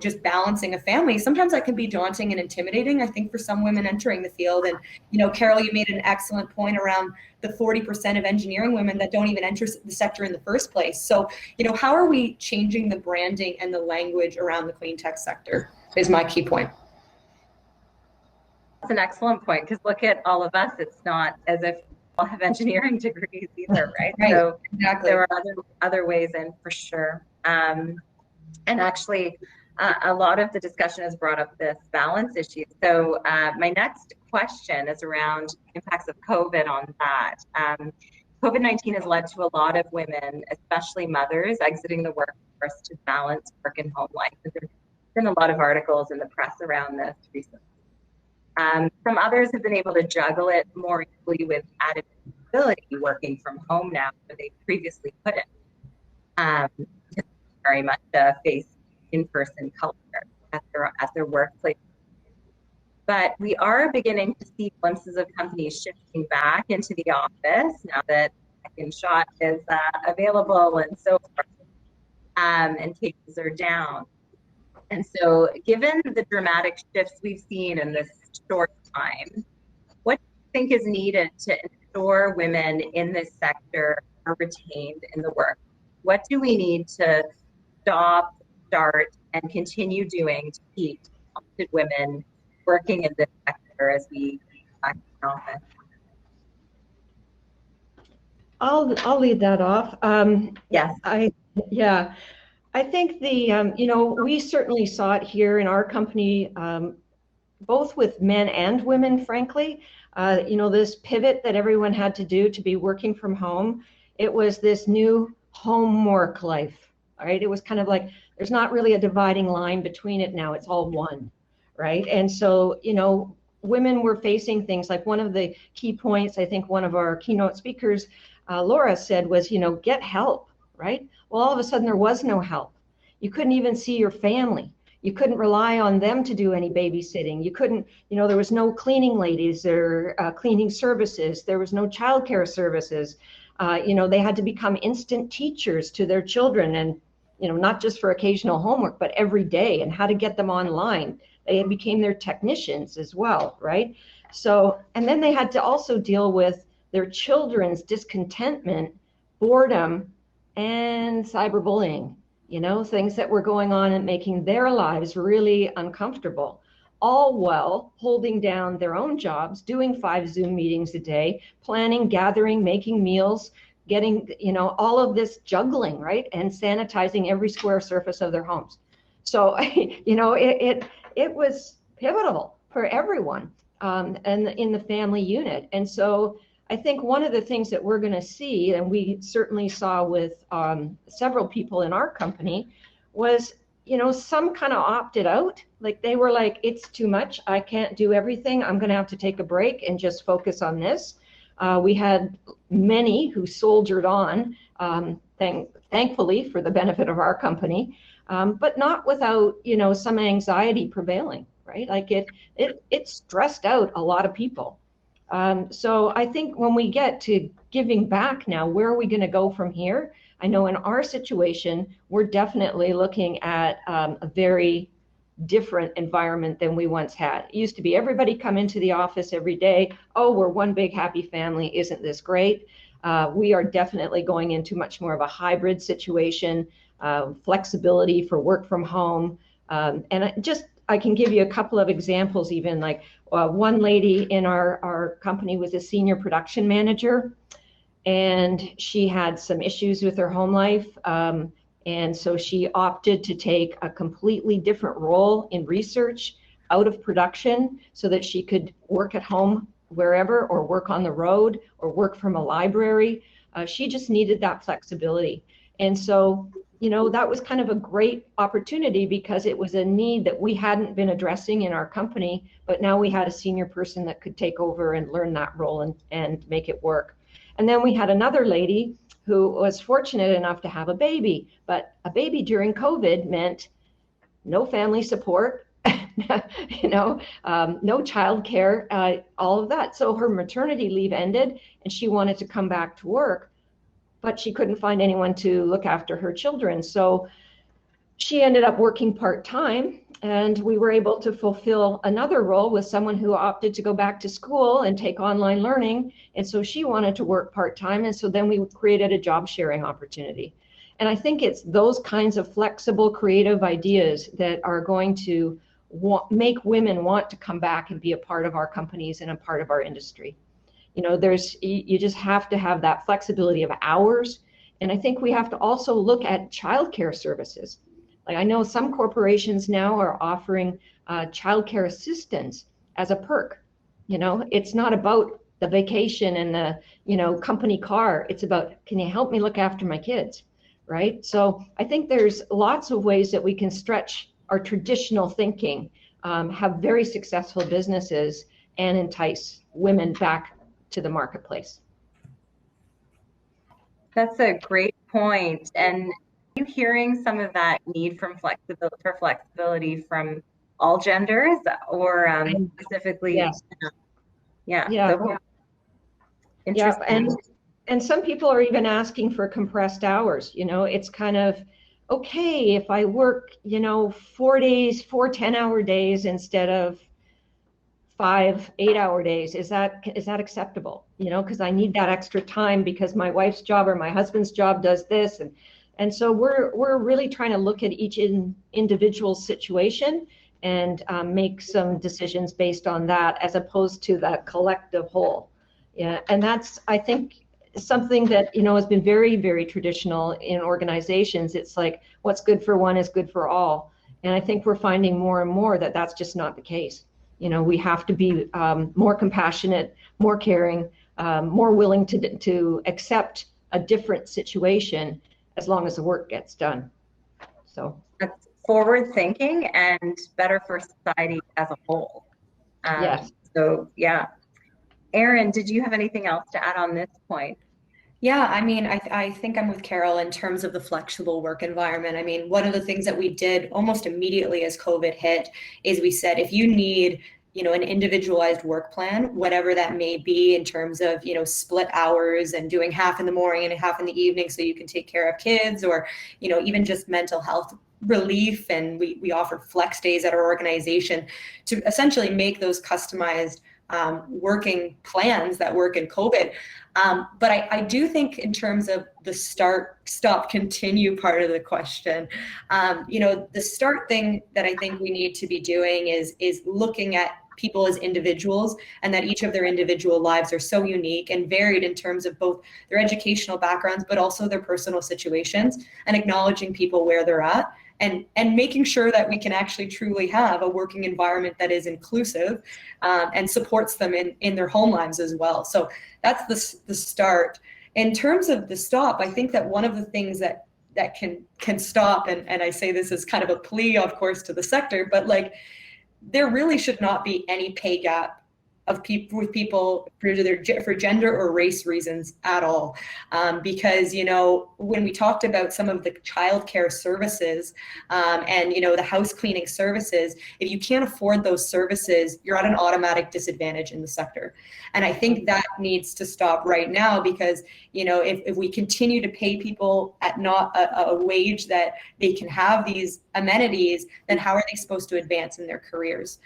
just balancing a family. Sometimes that can be daunting and intimidating, I think, for some women entering the field. And, Carol, you made an excellent point around the 40% of engineering women that don't even enter the sector in the first place. So, how are we changing the branding and the language around the clean tech sector is my key point. That's an excellent point, because look at all of us. It's not as if we all have engineering degrees either, right? Right, So exactly. there are other ways in, for sure. And actually, a lot of the discussion has brought up this balance issue. So my next question is around impacts of COVID on that. COVID-19 has led to a lot of women, especially mothers, exiting the workforce to balance work and home life. There's been a lot of articles in the press around this recently. Some others have been able to juggle it more easily with added flexibility working from home now, where they previously couldn't. Very much face in-person culture at their workplace. But we are beginning to see glimpses of companies shifting back into the office now that second shot is available and so forth, and cases are down. And so given the dramatic shifts we've seen in this short time, what do you think is needed to ensure women in this sector are retained in the work? What do we need to stop, start, and continue doing to keep talented women working in this sector as we back in office? I'll lead that off. Yes. I think we certainly saw it here in our company, both with men and women, frankly. This pivot that everyone had to do to be working from home, it was this new homework life, right? It was kind of like, there's not really a dividing line between it now, it's all one, right? And so, women were facing things like, one of the key points, I think one of our keynote speakers, Laura, said was, get help, right? Well, all of a sudden there was no help. You couldn't even see your family. You couldn't rely on them to do any babysitting. You couldn't, there was no cleaning ladies or cleaning services. There was no childcare services. They had to become instant teachers to their children, and, not just for occasional homework, but every day, and how to get them online. They became their technicians as well, right? So, and then they had to also deal with their children's discontentment, boredom, and cyberbullying, things that were going on and making their lives really uncomfortable, all while holding down their own jobs, doing 5 Zoom meetings a day, planning, gathering, making meals, getting, all of this juggling, right? And sanitizing every square surface of their homes. So, it was pivotal for everyone and in the family unit. And so I think one of the things that we're going to see, and we certainly saw with several people in our company, was, some kind of opted out. Like they were like, it's too much. I can't do everything. I'm going to have to take a break and just focus on this. We had many who soldiered on, thankfully for the benefit of our company, but not without, some anxiety prevailing, right? Like it stressed out a lot of people. So I think when we get to giving back now, where are we going to go from here? I know in our situation, we're definitely looking at a very different environment than we once had. It used to be everybody come into the office every day. Oh, we're one big happy family. Isn't this great? We are definitely going into much more of a hybrid situation, flexibility for work from home. And I can give you a couple of examples, even like one lady in our company was a senior production manager, and she had some issues with her home life. And so she opted to take a completely different role in research out of production so that she could work at home wherever, or work on the road, or work from a library. She just needed that flexibility. And so, that was kind of a great opportunity because it was a need that we hadn't been addressing in our company, but now we had a senior person that could take over and learn that role and make it work. And then we had another lady who was fortunate enough to have a baby, but a baby during COVID meant no family support, no childcare, all of that. So her maternity leave ended and she wanted to come back to work, but she couldn't find anyone to look after her children. So she ended up working part-time, and we were able to fulfill another role with someone who opted to go back to school and take online learning. And so she wanted to work part-time. And so then we created a job sharing opportunity. And I think it's those kinds of flexible, creative ideas that are going to make women want to come back and be a part of our companies and a part of our industry. You just have to have that flexibility of hours. And I think we have to also look at childcare services. Like, I know some corporations now are offering childcare assistance as a perk. It's not about the vacation and the, company car. It's about, can you help me look after my kids, right? So I think there's lots of ways that we can stretch our traditional thinking, have very successful businesses, and entice women back to the marketplace. That's a great point. And are you hearing some of that need for flexibility from all genders, or specifically? Yes. Yeah. Interesting. And some people are even asking for compressed hours. It's kind of okay if I work, 4 days, 4 10-hour days instead of 5 8-hour days. Is that acceptable? Because I need that extra time because my wife's job or my husband's job does this, and so we're really trying to look at each individual situation and make some decisions based on that, as opposed to that collective whole. Yeah, and that's, I think, something that has been very, very traditional in organizations. It's like what's good for one is good for all, and I think we're finding more and more that that's just not the case. We have to be more compassionate, more caring, more willing to accept a different situation as long as the work gets done. So that's forward thinking and better for society as a whole. Yes. So yeah. Eryn, did you have anything else to add on this point? Yeah, I think I'm with Carol in terms of the flexible work environment. One of the things that we did almost immediately as COVID hit is we said, if you need, an individualized work plan, whatever that may be in terms of, split hours and doing half in the morning and half in the evening so you can take care of kids, or, even just mental health relief. And we offered flex days at our organization to essentially make those customized working plans that work in COVID. But I do think in terms of the start, stop, continue part of the question, the start thing that I think we need to be doing is looking at people as individuals, and that each of their individual lives are so unique and varied in terms of both their educational backgrounds, but also their personal situations, and acknowledging people where they're at, and making sure that we can actually truly have a working environment that is inclusive and supports them in their home lives as well. So that's the start. In terms of the stop, I think that one of the things that can stop, and I say this as kind of a plea, of course, to the sector, but like, there really should not be any pay gap of people with people for gender or race reasons at all. Because, you know, when we talked about some of the childcare services and, you know, the house cleaning services, if you can't afford those services, you're at an automatic disadvantage in the sector. And I think that needs to stop right now, because, you know, if we continue to pay people at not a wage that they can have these amenities, then how are they supposed to advance in their careers?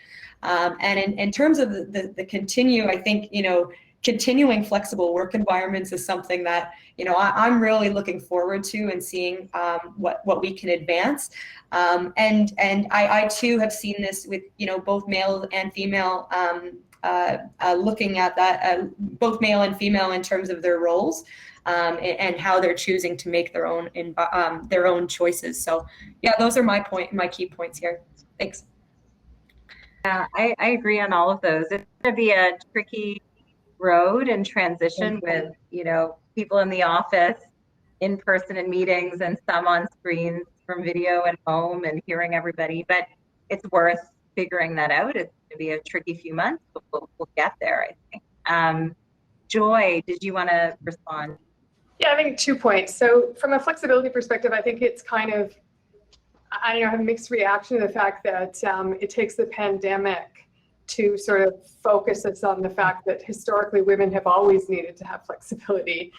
And in terms of the continue, I think, you know, continuing flexible work environments is something that, you know, I'm really looking forward to and seeing what we can advance. And I too have seen this with, you know, both male and female looking at that, both male and female in terms of their roles and how they're choosing to make their own choices. So yeah, those are my key points here. Thanks. Yeah, I agree on all of those. It's going to be a tricky road and transition with, you know, people in the office, in person in meetings, and some on screens from video at home and hearing everybody. But it's worth figuring that out. It's going to be a tricky few months, but we'll get there, I think. Joy, did you want to respond? Yeah, I think 2 points. So from a flexibility perspective, I think it's kind of, I don't know, have a mixed reaction to the fact that it takes the pandemic to sort of focus us on the fact that historically women have always needed to have flexibility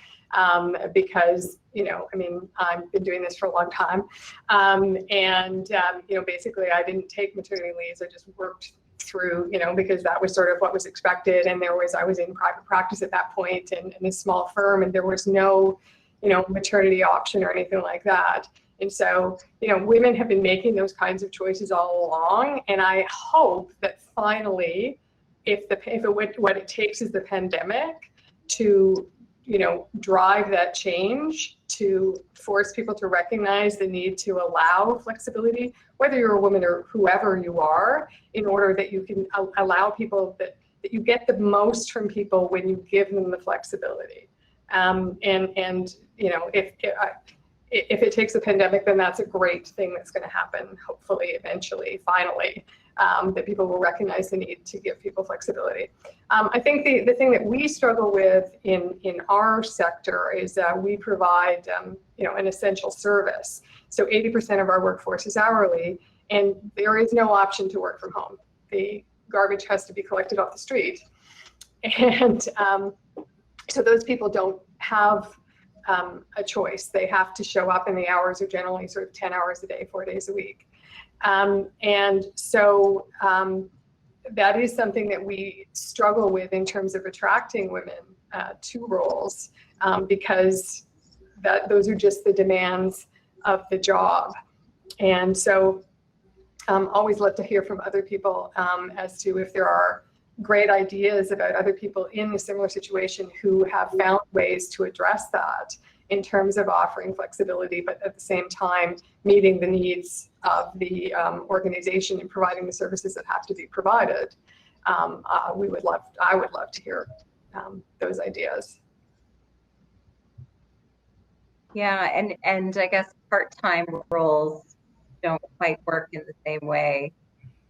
because, you know, I mean, I've been doing this for a long time. You know, basically I didn't take maternity leaves. I just worked through, you know, because that was sort of what was expected. And I was in private practice at that point and in a small firm, and there was no, you know, maternity option or anything like that. And so, you know, women have been making those kinds of choices all along. And I hope that finally, what it takes is the pandemic to, you know, drive that change, to force people to recognize the need to allow flexibility, whether you're a woman or whoever you are, in order that you can allow people that you get the most from people when you give them the flexibility. And you know, if it takes a pandemic, then that's a great thing that's going to happen, hopefully, eventually, finally, that people will recognize the need to give people flexibility. I think the thing that we struggle with in our sector is we provide, you know, an essential service. So 80% of our workforce is hourly, and there is no option to work from home. The garbage has to be collected off the street. And so those people don't have a choice. They have to show up, and the hours are generally sort of 10 hours a day, 4 days a week. And so that is something that we struggle with in terms of attracting women to roles because those are just the demands of the job. And so always love to hear from other people as to if there are great ideas about other people in a similar situation who have found ways to address that in terms of offering flexibility, but at the same time meeting the needs of the organization and providing the services that have to be provided. I would love to hear those ideas. Yeah, and I guess part-time roles don't quite work in the same way.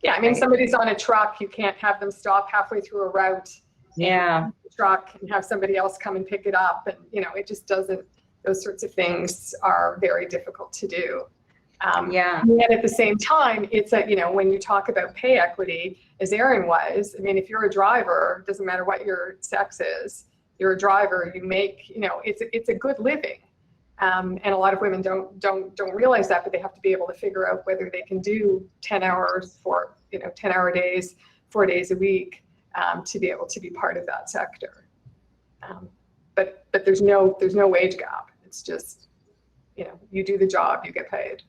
Yeah, I mean, somebody's on a truck, you can't have them stop halfway through a route. Yeah. The truck and have somebody else come and pick it up, and you know, it just doesn't. Those sorts of things are very difficult to do. Yeah. And yet at the same time, it's you know, when you talk about pay equity, as Eryn was, I mean, if you're a driver, doesn't matter what your sex is, you're a driver, you make, you know, it's a good living. And a lot of women don't realize that, but they have to be able to figure out whether they can do 10 hours for, you know, 10-hour days, 4 days a week to be able to be part of that sector. But there's no wage gap. It's just, you know, you do the job, you get paid.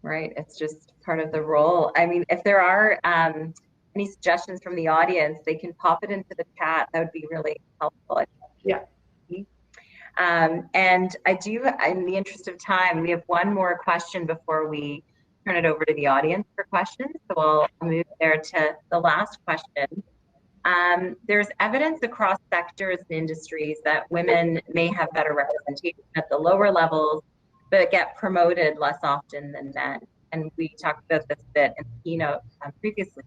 Right. It's just part of the role. I mean, if there are any suggestions from the audience, they can pop it into the chat. That would be really helpful. Yeah. And I do, in the interest of time, we have one more question before we turn it over to the audience for questions. So I'll move there to the last question. There's evidence across sectors and industries that women may have better representation at the lower levels, but get promoted less often than men. And we talked about this a bit in the keynote previously.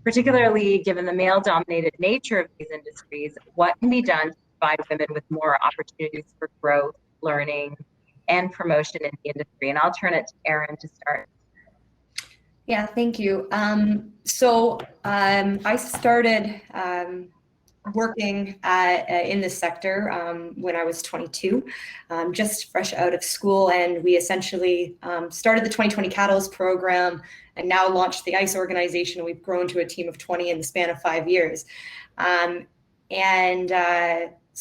particularly given the male-dominated nature of these industries, what can be done to provide women with more opportunities for growth, learning, and promotion in the industry? And I'll turn it to Eryn to start. Yeah, thank you. I started working in this sector when I was 22, just fresh out of school, and we essentially started the 2020 Catalyst program and now launched the ICE organization. We've grown to a team of 20 in the span of 5 years. So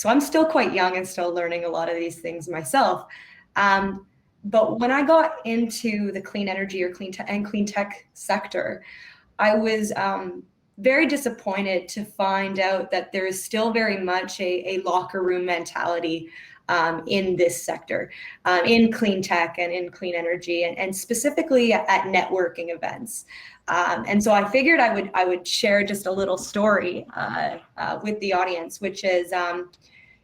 I'm still quite young and still learning a lot of these things myself. But when I got into the clean energy or clean tech sector, I was very disappointed to find out that there is still very much a locker room mentality in this sector, in clean tech and in clean energy, and specifically at networking events. And so I figured I would share just a little story with the audience, which is,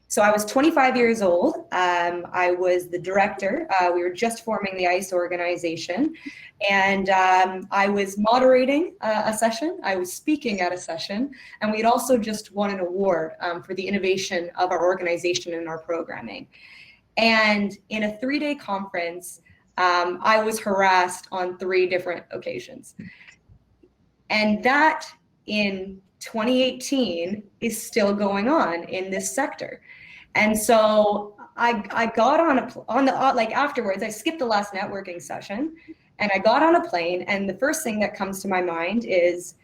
so I was 25 years old. I was the director. We were just forming the ICE organization, and I was moderating a session. I was speaking at a session, and we had also just won an award for the innovation of our organization and our programming. And in a 3-day conference, I was harassed on 3 different occasions. And that in 2018 is still going on in this sector. And so I got afterwards, I skipped the last networking session and I got on a plane, and the first thing that comes to my mind is,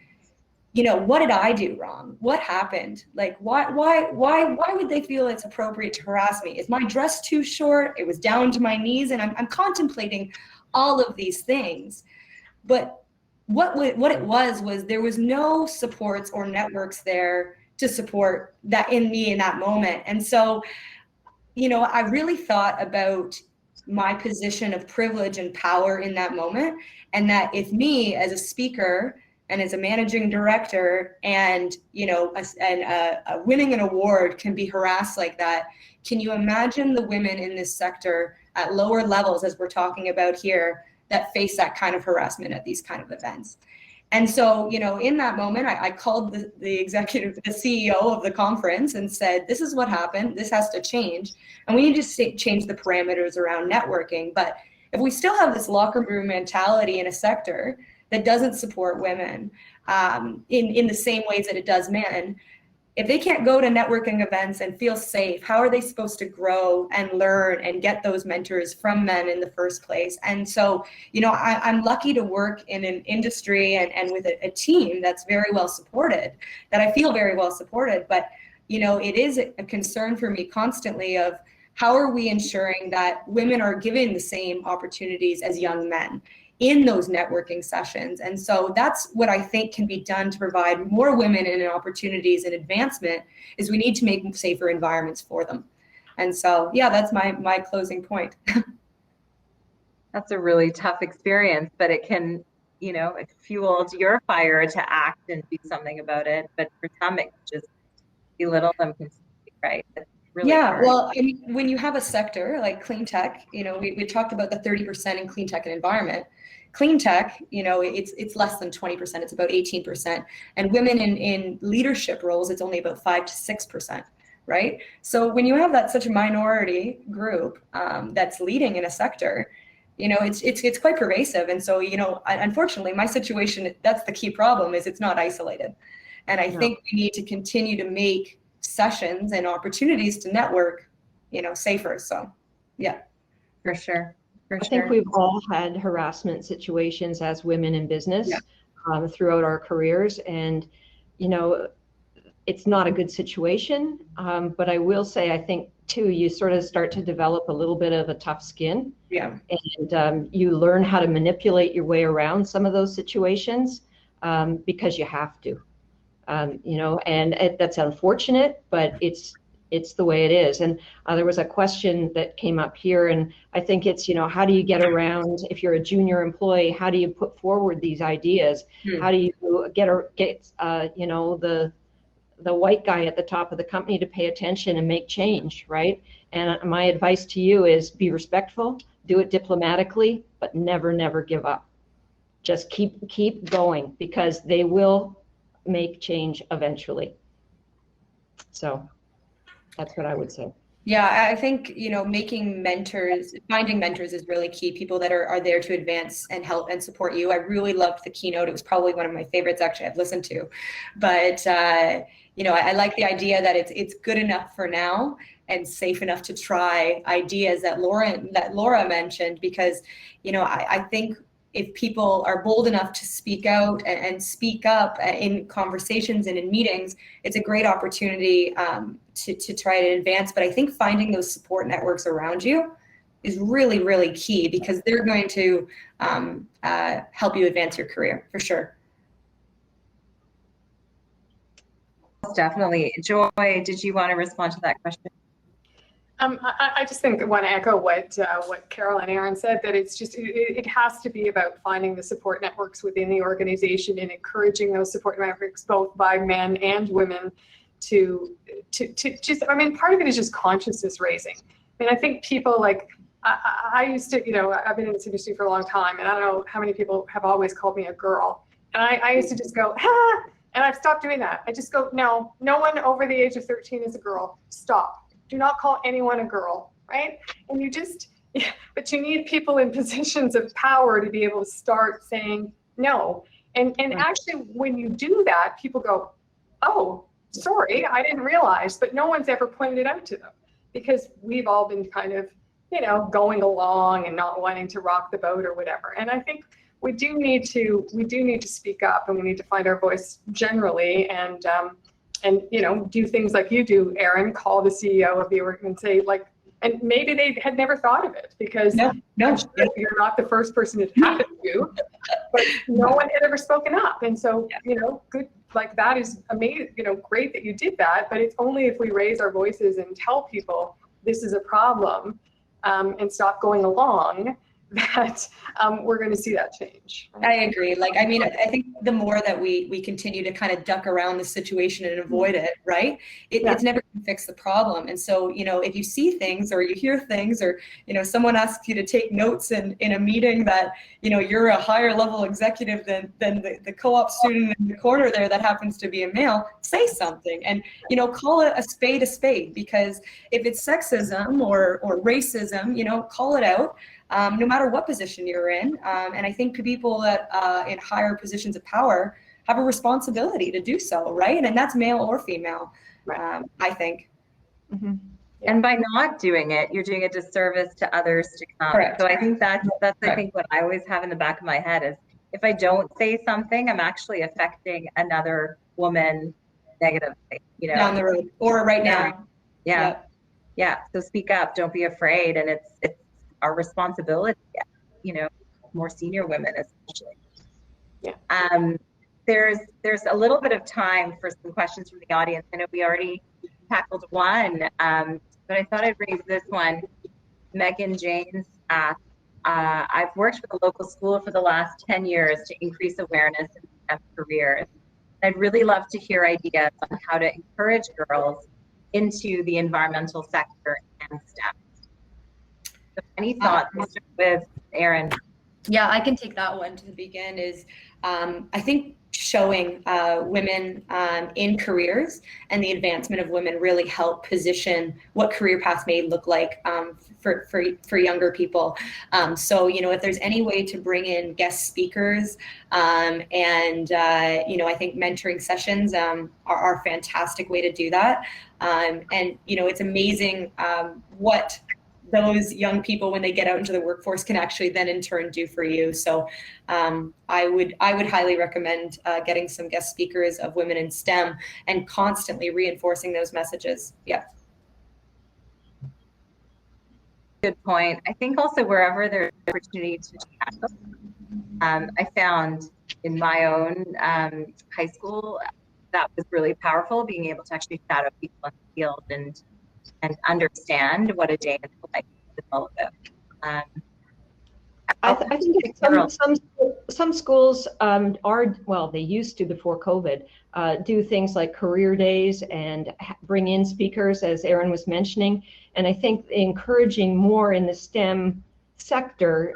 what did I do wrong? What happened? Like, why would they feel it's appropriate to harass me? Is my dress too short? It was down to my knees, and I'm contemplating all of these things. But what it was there was no supports or networks there to support that in me in that moment. And so, I really thought about my position of privilege and power in that moment, and that if me as a speaker and as a managing director and winning an award can be harassed like that, can you imagine the women in this sector at lower levels, as we're talking about here, that face that kind of harassment at these kind of events? And so, in that moment, I called the CEO of the conference and said, this is what happened. This has to change. And we need to change the parameters around networking. But if we still have this locker room mentality in a sector that doesn't support women in the same ways that it does men, if they can't go to networking events and feel safe, how are they supposed to grow and learn and get those mentors from men in the first place? And so, I'm lucky to work in an industry and with a team that's very well supported, that I feel very well supported. But, it is a concern for me constantly of how are we ensuring that women are given the same opportunities as young men in those networking sessions. And so that's what I think can be done to provide more women in opportunities and advancement, is we need to make safer environments for them. And so, yeah, that's my closing point. That's a really tough experience, but it can, it fueled your fire to act and do something about it. But for some, it just belittle them completely, right? It's really hard. Well, I mean, when you have a sector like clean tech, we talked about the 30% in clean tech and environment. Clean tech, it's less than 20%, it's about 18%. And women in leadership roles, it's only about 5 to 6%, right? So when you have such a minority group that's leading in a sector, it's quite pervasive. And so, unfortunately, my situation, that's the key problem, is it's not isolated. And I think we need to continue to make sessions and opportunities to network, safer. So, yeah. For sure. I think we've all had harassment situations as women in business throughout our careers. And, it's not a good situation. But I will say, I think, too, you sort of start to develop a little bit of a tough skin. Yeah. And you learn how to manipulate your way around some of those situations because you have to. That's unfortunate, but it's the way it is. And there was a question that came up here, and I think it's, how do you get around, if you're a junior employee, how do you put forward these ideas? How do you get the white guy at the top of the company to pay attention and make change, right? And my advice to you is be respectful, do it diplomatically, but never give up. Just keep going, because they will make change eventually. So that's what I would say. Yeah, I think, making mentors, finding mentors is really key. People that are there to advance and help and support you. I really loved the keynote. It was probably one of my favorites, actually, I've listened to. But, I like the idea that it's good enough for now and safe enough to try ideas that Laura mentioned, because, I think if people are bold enough to speak out and speak up in conversations and in meetings, it's a great opportunity to try to advance. But I think finding those support networks around you is really, really key, because they're going to help you advance your career, for sure. Definitely. Joy, did you want to respond to that question? I just think I want to echo what Carol and Eryn said, that it's just, it has to be about finding the support networks within the organization and encouraging those support networks, both by men and women, to just, part of it is just consciousness raising. I think people like, I used to, I've been in this industry for a long time, and I don't know how many people have always called me a girl. And I used to just go, ha! And I've stopped doing that. I just go, no one over the age of 13 is a girl. Stop. Do not call anyone a girl, right? And but you need people in positions of power to be able to start saying no. And actually, when you do that, people go, oh, sorry, I didn't realize, but no one's ever pointed it out to them, because we've all been kind of, going along and not wanting to rock the boat or whatever. And I think we do need to speak up, and we need to find our voice generally, and do things like you do, Eryn, call the CEO of the org and say, and maybe they had never thought of it, because no, you're not the first person it happened to, but no one had ever spoken up. And so, good, that is amazing, great that you did that, but it's only if we raise our voices and tell people this is a problem, and stop going along, that we're going to see that change. I agree. I think the more that we continue to kind of duck around the situation and avoid it, right? It's never going to fix the problem. And so, if you see things or you hear things, or, someone asks you to take notes in a meeting that, you're a higher level executive than the co-op student in the corner there that happens to be a male, say something and, call it a spade, because if it's sexism or racism, call it out. No matter what position you're in. And I think people that in higher positions of power have a responsibility to do so, right? And that's male or female, I think. Mm-hmm. And by not doing it, you're doing a disservice to others to come. Correct. So I think that's I think what I always have in the back of my head is, if I don't say something, I'm actually affecting another woman negatively, down the road or right now. Yeah. Yeah. So speak up, don't be afraid. And it's our responsibility, more senior women especially. Yeah. There's a little bit of time for some questions from the audience. I know we already tackled one, but I thought I'd raise this one. Megan James asked, I've worked with a local school for the last 10 years to increase awareness in STEM careers. I'd really love to hear ideas on how to encourage girls into the environmental sector and STEM. So any thoughts with Eryn? Yeah, I can take that one to begin. I think showing women in careers and the advancement of women really help position what career paths may look like for younger people. So, if there's any way to bring in guest speakers and I think mentoring sessions are a fantastic way to do that. And, it's amazing what those young people, when they get out into the workforce, can actually then in turn do for you. So I would highly recommend getting some guest speakers of women in STEM and constantly reinforcing those messages. Yeah. Good point. I think also wherever there's opportunity to chat, I found in my own high school, that was really powerful, being able to actually shadow people in the field and understand what a day in the life is all about. I think some schools they used to before COVID, do things like career days and bring in speakers, as Eryn was mentioning. And I think encouraging more in the STEM sector,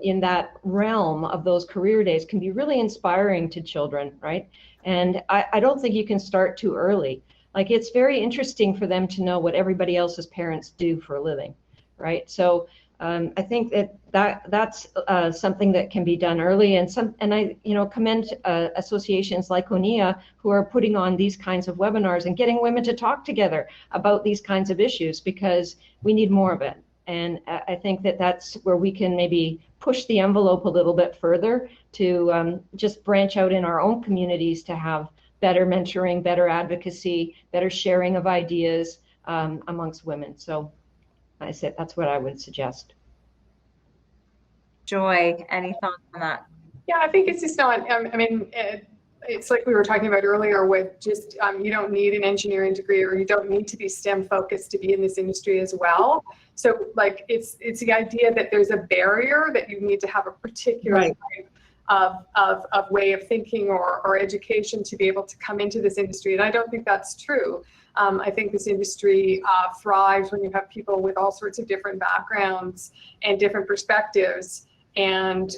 in that realm of those career days can be really inspiring to children, right? And I don't think you can start too early. Like, it's very interesting for them to know what everybody else's parents do for a living, right? So I think that's something that can be done early, and I commend associations like ONEIA who are putting on these kinds of webinars and getting women to talk together about these kinds of issues, because we need more of it. And I think that's where we can maybe push the envelope a little bit further to just branch out in our own communities to have better mentoring, better advocacy, better sharing of ideas amongst women. So I said that's what I would suggest. Joy, any thoughts on that? Yeah, I think it's just not, I mean, it's like we were talking about earlier with just, you don't need an engineering degree, or you don't need to be STEM focused to be in this industry as well. So like, it's the idea that there's a barrier, that you need to have a particular type of way of thinking or education to be able to come into this industry. And I don't think that's true. I think this industry thrives when you have people with all sorts of different backgrounds and different perspectives. And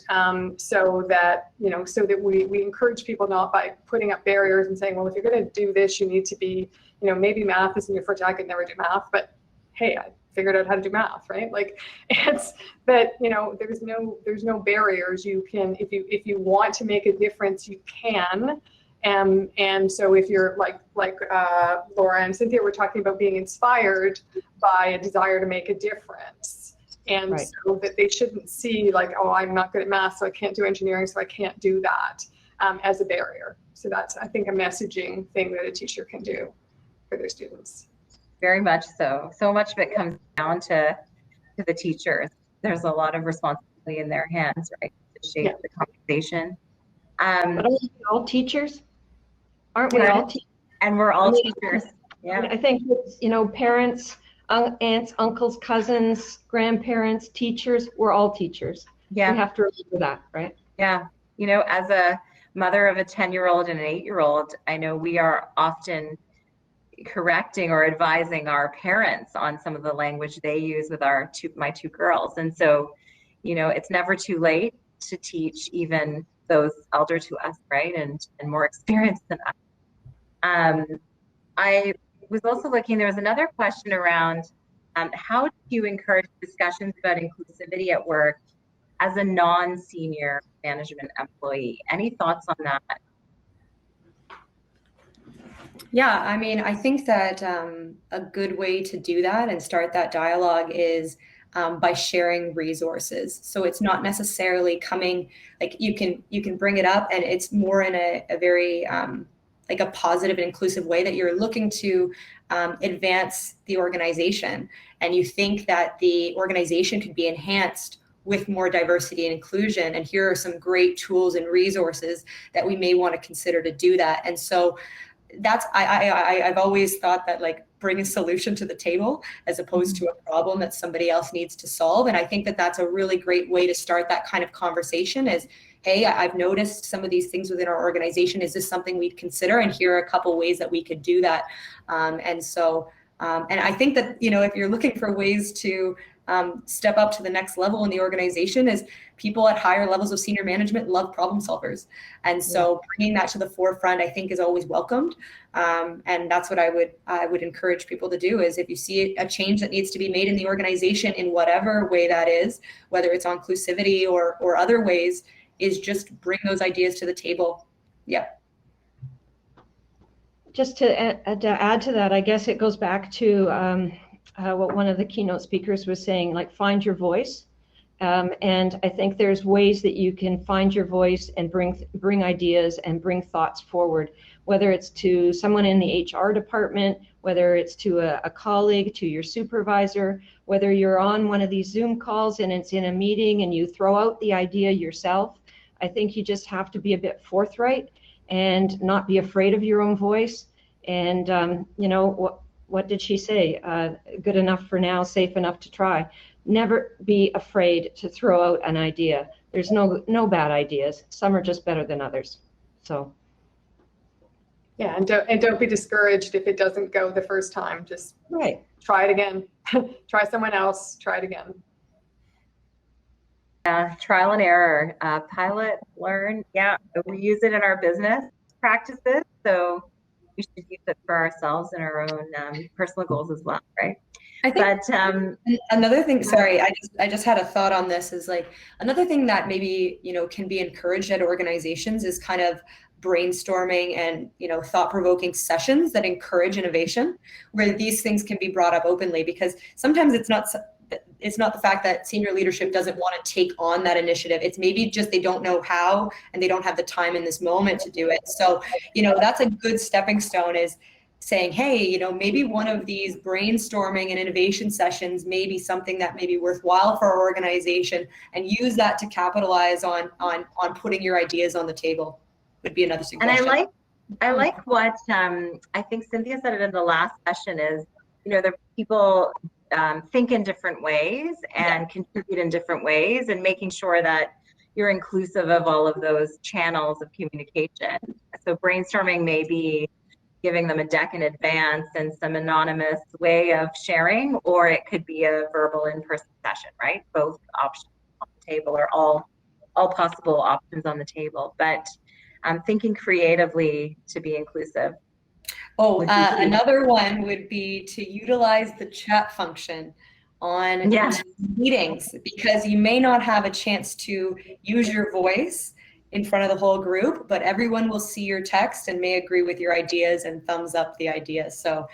so that we encourage people, not by putting up barriers and saying, well, if you're going to do this, you need to be, maybe math isn't your forte. I could never do math, but hey, I figured out how to do math, right? Like, it's that, there's no barriers. You can, if you want to make a difference, you can. And so if you're like Laura and Cynthia were talking about being inspired by a desire to make a difference. And so that they shouldn't see like, oh, I'm not good at math, so I can't do engineering, so I can't do that as a barrier. So that's, I think, a messaging thing that a teacher can do for their students. Very much so. So much of it comes down to the teachers. There's a lot of responsibility in their hands, right, to shape the conversation. But aren't we all teachers? Aren't we all teachers? And we're all teachers. Yeah. I think it's, parents, aunts, uncles, cousins, grandparents, teachers, we're all teachers. Yeah. We have to remember that, right? Yeah. As a mother of a 10-year-old and an 8-year-old, I know we are often correcting or advising our parents on some of the language they use with my two girls. And so, it's never too late to teach even those elder to us, right? And more experienced than us. I was also looking, there was another question around how do you encourage discussions about inclusivity at work as a non-senior management employee? Any thoughts on that? Yeah, I mean, I think that a good way to do that and start that dialogue is by sharing resources. So it's not necessarily coming, like you can bring it up, and it's more in a very like a positive and inclusive way that you're looking to advance the organization, and you think that the organization could be enhanced with more diversity and inclusion, and here are some great tools and resources that we may want to consider to do that. And so that's I've always thought that, like, bring a solution to the table as opposed to a problem that somebody else needs to solve. And I think that that's a really great way to start that kind of conversation is, hey, I've noticed some of these things within our organization. Is this something we'd consider? And here are a couple ways that we could do that. And I think that, if you're looking for ways to step up to the next level in the organization, is people at higher levels of senior management love problem solvers. And so bringing that to the forefront, I think, is always welcomed. And that's what I would encourage people to do, is if you see a change that needs to be made in the organization in whatever way that is, whether it's on inclusivity or other ways, is just bring those ideas to the table. Yeah. Just to add to that, I guess it goes back to what one of the keynote speakers was saying, like, find your voice. And I think there's ways that you can find your voice and bring ideas and bring thoughts forward, whether it's to someone in the HR department, whether it's to a colleague, to your supervisor, whether you're on one of these Zoom calls and it's in a meeting and you throw out the idea yourself. I think you just have to be a bit forthright and not be afraid of your own voice. And, what did she say? Good enough for now, safe enough to try. Never be afraid to throw out an idea. There's no bad ideas. Some are just better than others. So. Yeah, and don't be discouraged if it doesn't go the first time. Just try it again. Try someone else. Try it again. trial and error, pilot, learn. Yeah, we use it in our business practices, so we should use it for ourselves and our own personal goals as well, right? I think another thing, sorry, I just had a thought on this, is like another thing that maybe, you know, can be encouraged at organizations is kind of brainstorming and, you know, thought-provoking sessions that encourage innovation, where these things can be brought up openly, because sometimes it's not the fact that senior leadership doesn't want to take on that initiative. It's maybe just they don't know how, and they don't have the time in this moment to do it. So, you know, that's a good stepping stone, is saying, hey, you know, maybe one of these brainstorming and innovation sessions may be something that may be worthwhile for our organization, and use that to capitalize on putting your ideas on the table, would be another suggestion. And I like what I think Cynthia said it in the last session is, you know, the people think in different ways and contribute in different ways, and making sure that you're inclusive of all of those channels of communication. So brainstorming may be giving them a deck in advance and some anonymous way of sharing, or it could be a verbal in-person session, right? Both options on the table, or all possible options on the table. But I'm thinking creatively to be inclusive. Oh, another one would be to utilize the chat function on meetings, because you may not have a chance to use your voice in front of the whole group, but everyone will see your text and may agree with your ideas and thumbs up the ideas. So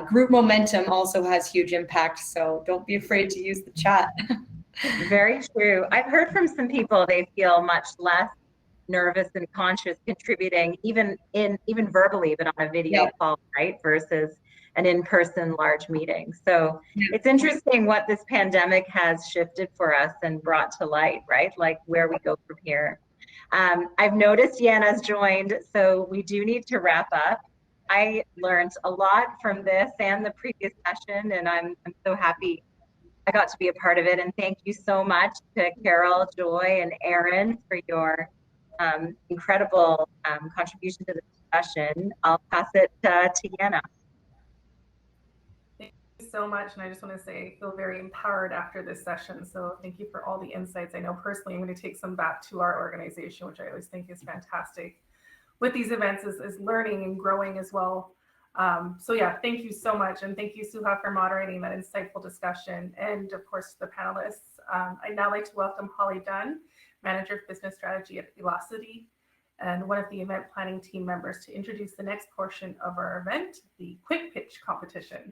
group momentum also has huge impact, so don't be afraid to use the chat. Very true. I've heard from some people they feel much less nervous and conscious contributing, even verbally, but on a video call, right, versus an in-person large meeting. So it's interesting what this pandemic has shifted for us and brought to light, right? Like where we go from here. I've noticed Yana's joined, so we do need to wrap up. I learned a lot from this and the previous session, and I'm so happy I got to be a part of it. And thank you so much to Carol, Joy, and Eryn for your incredible contribution to the discussion. I'll pass it to Yana. Thank you so much. And I just want to say I feel very empowered after this session. So thank you for all the insights. I know personally I'm going to take some back to our organization, which I always think is fantastic with these events, is learning and growing as well. So yeah, thank you so much. And thank you, Suha, for moderating that insightful discussion. And of course, the panelists. I'd now like to welcome Holly Dunn, Manager of Business Strategy at Velocity, and one of the event planning team members, to introduce the next portion of our event, the QuickPitch Competition.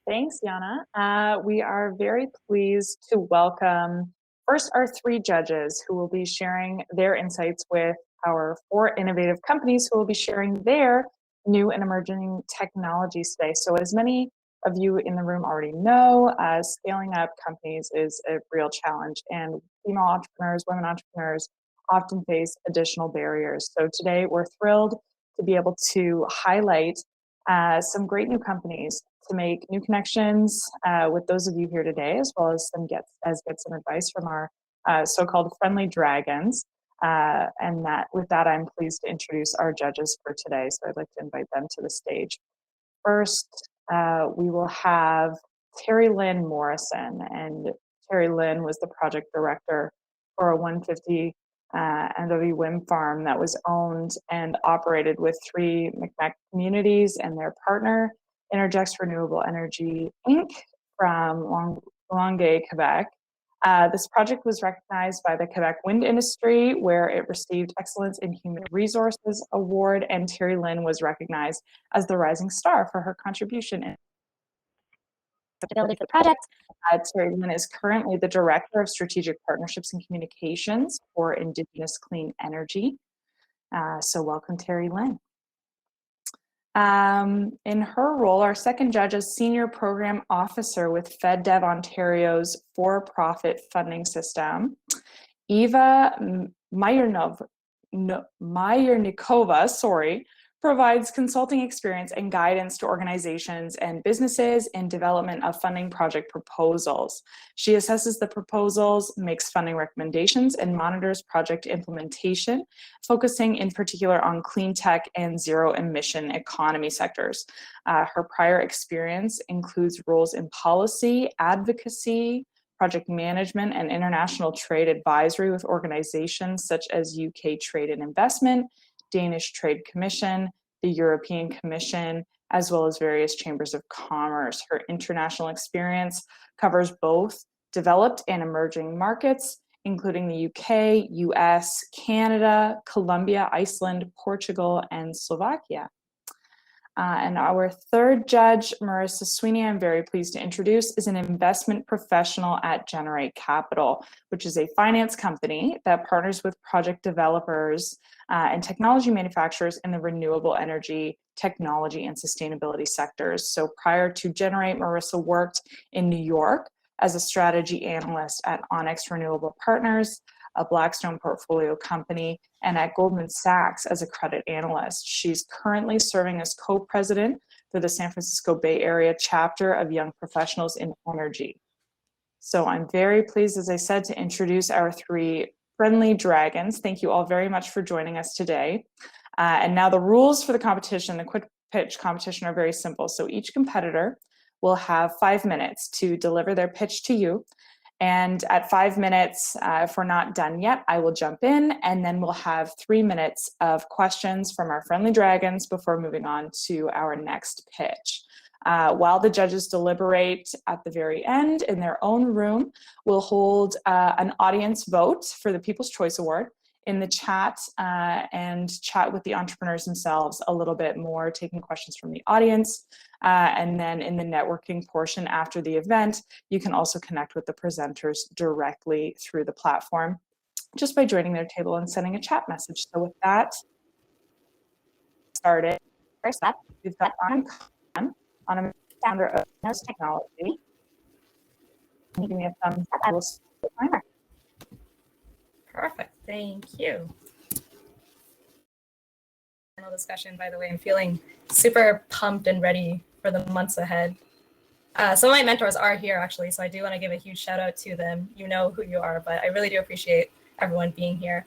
Thanks, Yana. We are very pleased to welcome first our 3 judges who will be sharing their insights with our 4 innovative companies who will be sharing their new and emerging technologies today. So as many of you in the room already know, scaling up companies is a real challenge, and female entrepreneurs, women entrepreneurs often face additional barriers. So today we're thrilled to be able to highlight some great new companies to make new connections with those of you here today, as well as get some advice from our so-called friendly dragons. And with that, I'm pleased to introduce our judges for today. So I'd like to invite them to the stage. First, we will have Terri Lynn Morrison, and Terri Lynn was the project director for a 150 MW wind farm that was owned and operated with 3 Micmac communities and their partner, Interjects Renewable Energy Inc. from Longueuil, Quebec. This project was recognized by the Quebec wind industry, where it received Excellence in Human Resources Award, and Terri Lynn was recognized as the Rising Star for her contribution in the project. Terri Lynn is currently the Director of Strategic Partnerships and Communications for Indigenous Clean Energy. So welcome, Terri Lynn. In her role, our second judge is Senior Program Officer with FedDev Ontario's for-profit funding system, Eva Majernikova, provides consulting experience and guidance to organizations and businesses in development of funding project proposals. She assesses the proposals, makes funding recommendations, and monitors project implementation, focusing in particular on clean tech and zero-emission economy sectors. Her prior experience includes roles in policy, advocacy, project management and international trade advisory with organizations such as UK Trade and Investment, Danish Trade Commission, the European Commission, as well as various chambers of commerce. Her international experience covers both developed and emerging markets, including the UK, US, Canada, Colombia, Iceland, Portugal, and Slovakia. And our third judge, Marisa Sweeney, I'm very pleased to introduce, is an investment professional at Generate Capital, which is a finance company that partners with project developers and technology manufacturers in the renewable energy, technology, and sustainability sectors. So prior to Generate, Marisa worked in New York as a strategy analyst at Onyx Renewable Partners, a Blackstone portfolio company, and at Goldman Sachs as a credit analyst. She's currently serving as co-president for the San Francisco Bay Area chapter of Young Professionals in Energy. So I'm very pleased, as I said, to introduce our three friendly dragons. Thank you all very much for joining us today. And now the rules for the competition, the QuickPitch competition, are very simple. So each competitor will have 5 minutes to deliver their pitch to you. And at 5 minutes, if we're not done yet, I will jump in, and then we'll have 3 minutes of questions from our friendly dragons before moving on to our next pitch. While the judges deliberate at the very end in their own room, we'll hold an audience vote for the People's Choice Award in the chat and chat with the entrepreneurs themselves a little bit more, taking questions from the audience. And then in the networking portion after the event, you can also connect with the presenters directly through the platform just by joining their table and sending a chat message. So with that started, first up, we've got Anna, founder of Indigenous Technology. Can you give me a thumbs up? I will start the timer. Perfect, thank you. Discussion, by the way, I'm feeling super pumped and ready for the months ahead. Some of my mentors are here actually, so I do want to give a huge shout out to them. You know who you are, but I really do appreciate everyone being here.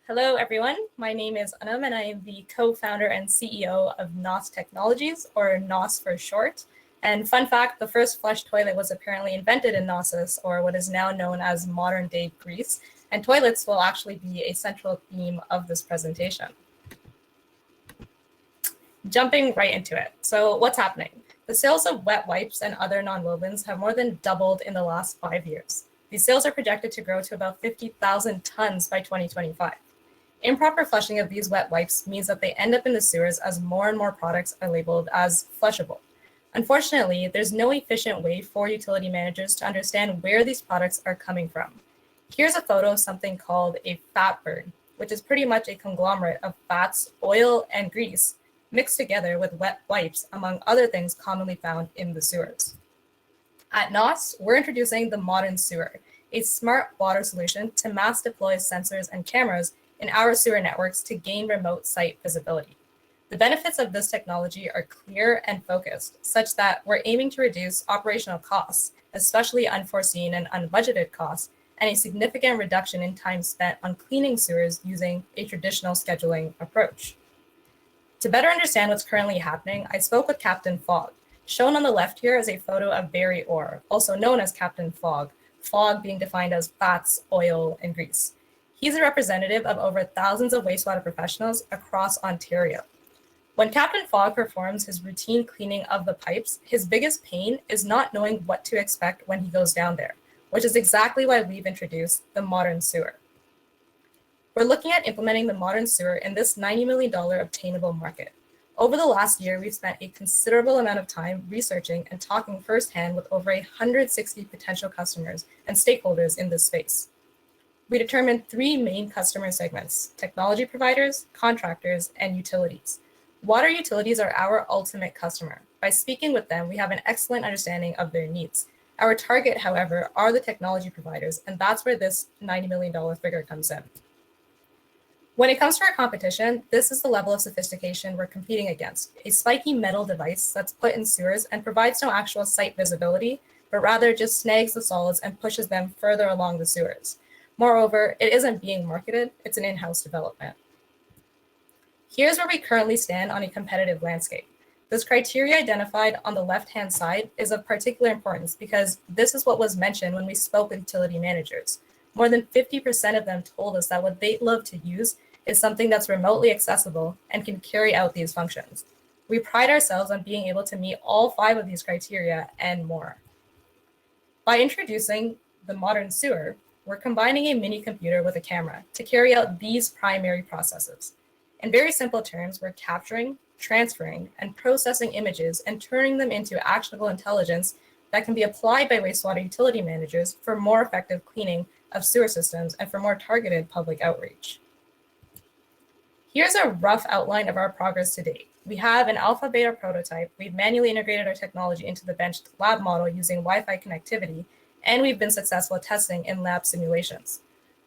Hello everyone, my name is Anam and I am the co-founder and CEO of NOS Technologies, or NOS for short. And fun fact, the first flush toilet was apparently invented in Knossos, or what is now known as modern day Greece, and toilets will actually be a central theme of this presentation. Jumping right into it. So what's happening? The sales of wet wipes and other nonwovens have more than doubled in the last 5 years. These sales are projected to grow to about 50,000 tons by 2025. Improper flushing of these wet wipes means that they end up in the sewers as more and more products are labeled as flushable. Unfortunately, there's no efficient way for utility managers to understand where these products are coming from. Here's a photo of something called a fat burn, which is pretty much a conglomerate of fats, oil, and grease mixed together with wet wipes, among other things commonly found in the sewers. At NOS, we're introducing the modern sewer, a smart water solution to mass deploy sensors and cameras in our sewer networks to gain remote site visibility. The benefits of this technology are clear and focused, such that we're aiming to reduce operational costs, especially unforeseen and unbudgeted costs, and a significant reduction in time spent on cleaning sewers using a traditional scheduling approach. To better understand what's currently happening, I spoke with Captain Fog. Shown on the left here is a photo of Barry Orr, also known as Captain Fog, fog being defined as fats, oil, and grease. He's a representative of over thousands of wastewater professionals across Ontario. When Captain Fog performs his routine cleaning of the pipes, his biggest pain is not knowing what to expect when he goes down there, which is exactly why we've introduced the modern sewer. We're looking at implementing the modern sewer in this $90 million obtainable market. Over the last year, we've spent a considerable amount of time researching and talking firsthand with over 160 potential customers and stakeholders in this space. We determined 3 main customer segments: technology providers, contractors, and utilities. Water utilities are our ultimate customer. By speaking with them, we have an excellent understanding of their needs. Our target, however, are the technology providers, and that's where this $90 million figure comes in. When it comes to our competition, this is the level of sophistication we're competing against: a spiky metal device that's put in sewers and provides no actual site visibility, but rather just snags the solids and pushes them further along the sewers. Moreover, it isn't being marketed, it's an in-house development. Here's where we currently stand on a competitive landscape. This criteria identified on the left-hand side is of particular importance because this is what was mentioned when we spoke with utility managers. More than 50% of them told us that what they'd love to use is something that's remotely accessible and can carry out these functions. We pride ourselves on being able to meet all 5 of these criteria and more. By introducing the modern sewer, we're combining a mini computer with a camera to carry out these primary processes. In very simple terms, we're capturing, transferring, and processing images and turning them into actionable intelligence that can be applied by wastewater utility managers for more effective cleaning of sewer systems and for more targeted public outreach. Here's a rough outline of our progress to date. We have an alpha beta prototype. We've manually integrated our technology into the bench lab model using Wi-Fi connectivity, and we've been successful at testing in lab simulations.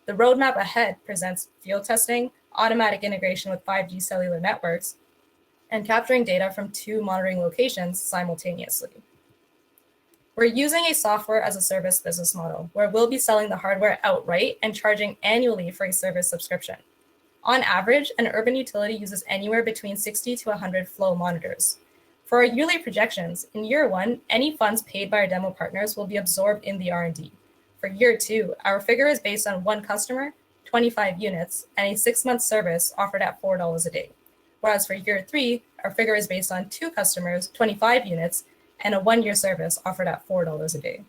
The roadmap ahead presents field testing, automatic integration with 5G cellular networks, and capturing data from 2 monitoring locations simultaneously. We're using a software as a service business model where we'll be selling the hardware outright and charging annually for a service subscription. On average, an urban utility uses anywhere between 60 to 100 flow monitors. For our yearly projections, in year 1, any funds paid by our demo partners will be absorbed in the R&D. For year 2, our figure is based on 1 customer, 25 units, and a 6-month service offered at $4 a day. Whereas for year 3, our figure is based on 2 customers, 25 units, and a 1-year service offered at $4 a day.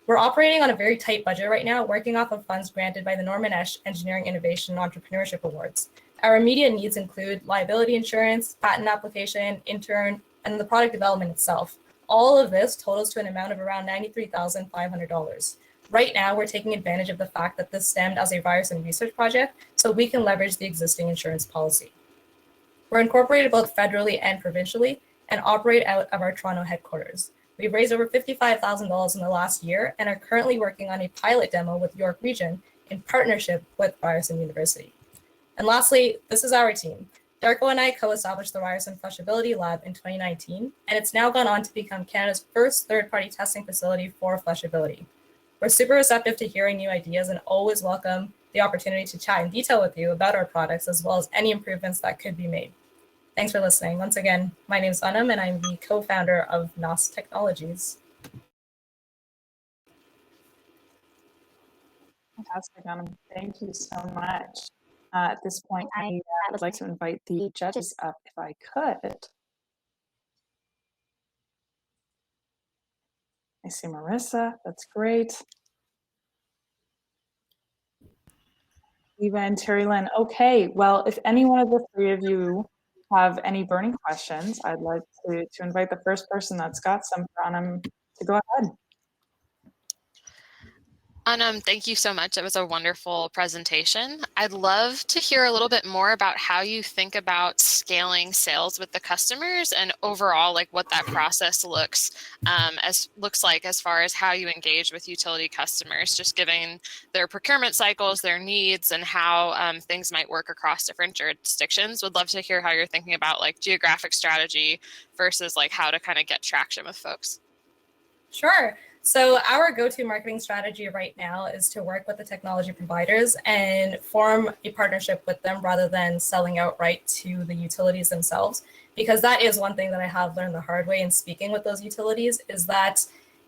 We're operating on a very tight budget right now, working off of funds granted by the Norman Esch Engineering Innovation and Entrepreneurship Awards. Our immediate needs include liability insurance, patent application, intern, and the product development itself. All of this totals to an amount of around $93,500. Right now, we're taking advantage of the fact that this stemmed as a virus and research project, so we can leverage the existing insurance policy. We're incorporated both federally and provincially and operate out of our Toronto headquarters. We've raised over $55,000 in the last year and are currently working on a pilot demo with York Region in partnership with Ryerson University. And lastly, this is our team. Darko and I co-established the Ryerson Flushability Lab in 2019, and it's now gone on to become Canada's first third-party testing facility for flushability. We're super receptive to hearing new ideas and always welcome the opportunity to chat in detail with you about our products as well as any improvements that could be made. Thanks for listening. Once again, my name is Anam and I'm the co-founder of NOS Technologies. Fantastic, Anam. Thank you so much. At this point, I would like to invite the judges up if I could. I see Marisa, that's great. Eva and Terri Lynn. Okay, well, if any one of the 3 of you have any burning questions, I'd like to invite the first person that's got some for Anam to go ahead. Anam, thank you so much. It was a wonderful presentation. I'd love to hear a little bit more about how you think about scaling sales with the customers and overall like what that process looks like as far as how you engage with utility customers, just given their procurement cycles, their needs, and how things might work across different jurisdictions. Would love to hear how you're thinking about like geographic strategy versus like how to kind of get traction with folks. Sure. So our go-to marketing strategy right now is to work with the technology providers and form a partnership with them rather than selling outright to the utilities themselves. Because that is one thing that I have learned the hard way in speaking with those utilities is that,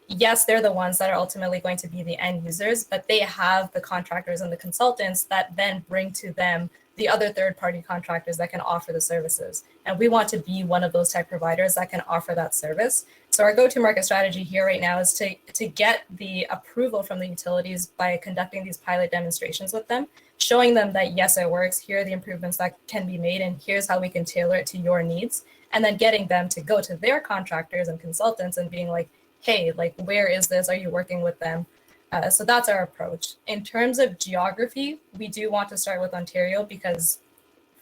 yes, they're the ones that are ultimately going to be the end users, but they have the contractors and the consultants that then bring to them the other third-party contractors that can offer the services. And we want to be one of those tech providers that can offer that service. So our go-to-market strategy here right now is to get the approval from the utilities by conducting these pilot demonstrations with them, showing them that, yes, it works, here are the improvements that can be made, and here's how we can tailor it to your needs, and then getting them to go to their contractors and consultants and being like, hey, like, where is this? Are you working with them? So that's our approach. In terms of geography, we do want to start with Ontario because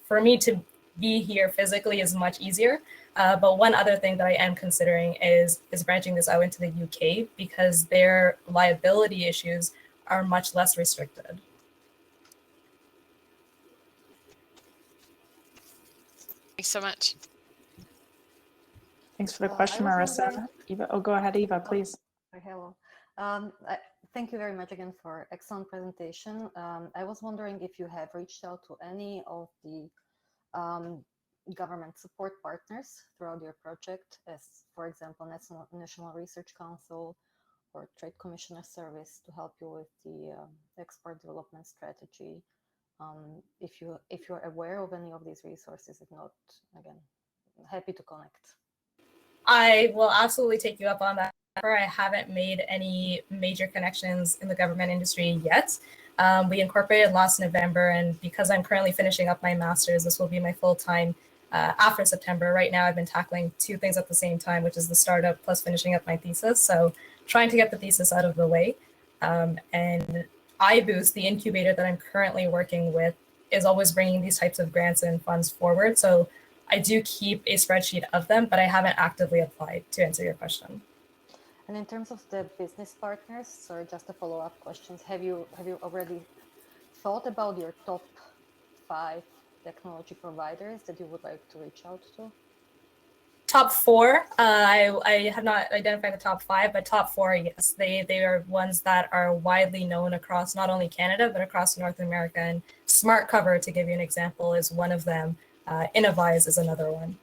for me to be here physically is much easier. But one other thing that I am considering is branching this out into the UK because their liability issues are much less restricted. Thanks so much. Thanks for the question, Marisa. Eva, oh, go ahead, Eva, please. Hello. Thank you very much again for excellent presentation. I was wondering if you have reached out to any of the government support partners throughout your project, as for example, National Research Council or Trade Commissioner Service to help you with the export development strategy. If you're aware of any of these resources, if not, again, happy to connect. I will absolutely take you up on that. I haven't made any major connections in the government industry yet. We incorporated last November, and because I'm currently finishing up my master's, this will be my full-time after September. Right now, I've been tackling two things at the same time, which is the startup plus finishing up my thesis. So trying to get the thesis out of the way. And iBoost, the incubator that I'm currently working with, is always bringing these types of grants and funds forward. So I do keep a spreadsheet of them, but I haven't actively applied, to answer your question. And in terms of the business partners, sorry, just a follow-up questions. Have you already thought about your top 5 technology providers that you would like to reach out to? Top 4, I have not identified the top 5, but top 4, yes. They are ones that are widely known across not only Canada, but across North America. And SmartCover, to give you an example, is one of them. Innovise is another one.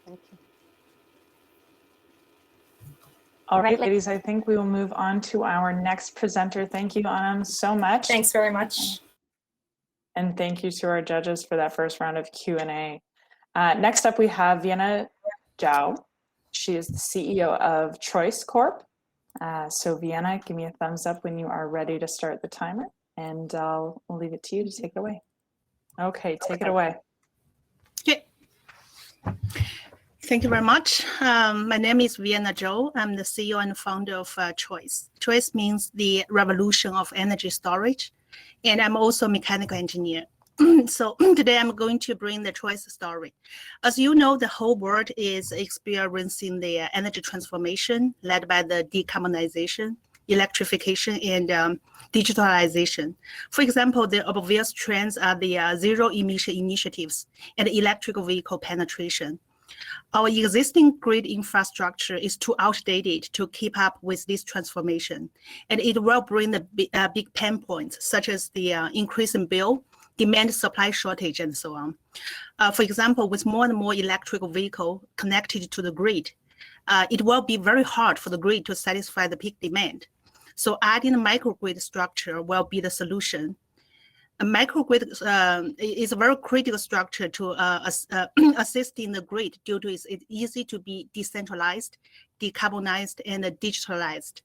Thank you. All right, ladies, I think we will move on to our next presenter. Thank you, Anam, so much. Thanks very much. And thank you to our judges for that first round of Q&A. Next up, we have Vienna Zhao. She is the CEO of Choice Corp. So Vienna, give me a thumbs up when you are ready to start the timer, and I'll leave it to you to take it away. Okay, take it away. Okay. Thank you very much. My name is Vienna Zhou. I'm the CEO and founder of Choice. Choice means the revolution of energy storage, and I'm also a mechanical engineer. So today I'm going to bring the Choice story. As you know, the whole world is experiencing the energy transformation led by the decarbonization, electrification, and digitalization. For example, the obvious trends are the zero emission initiatives and electric vehicle penetration. Our existing grid infrastructure is too outdated to keep up with this transformation, and it will bring the big pain points, such as the increase in bill, demand supply shortage, and so on. For example, with more and more electric vehicle connected to the grid, it will be very hard for the grid to satisfy the peak demand. So adding a microgrid structure will be the solution. A microgrid is a very critical structure to assist in the grid due to its easy to be decentralized, decarbonized, and digitalized.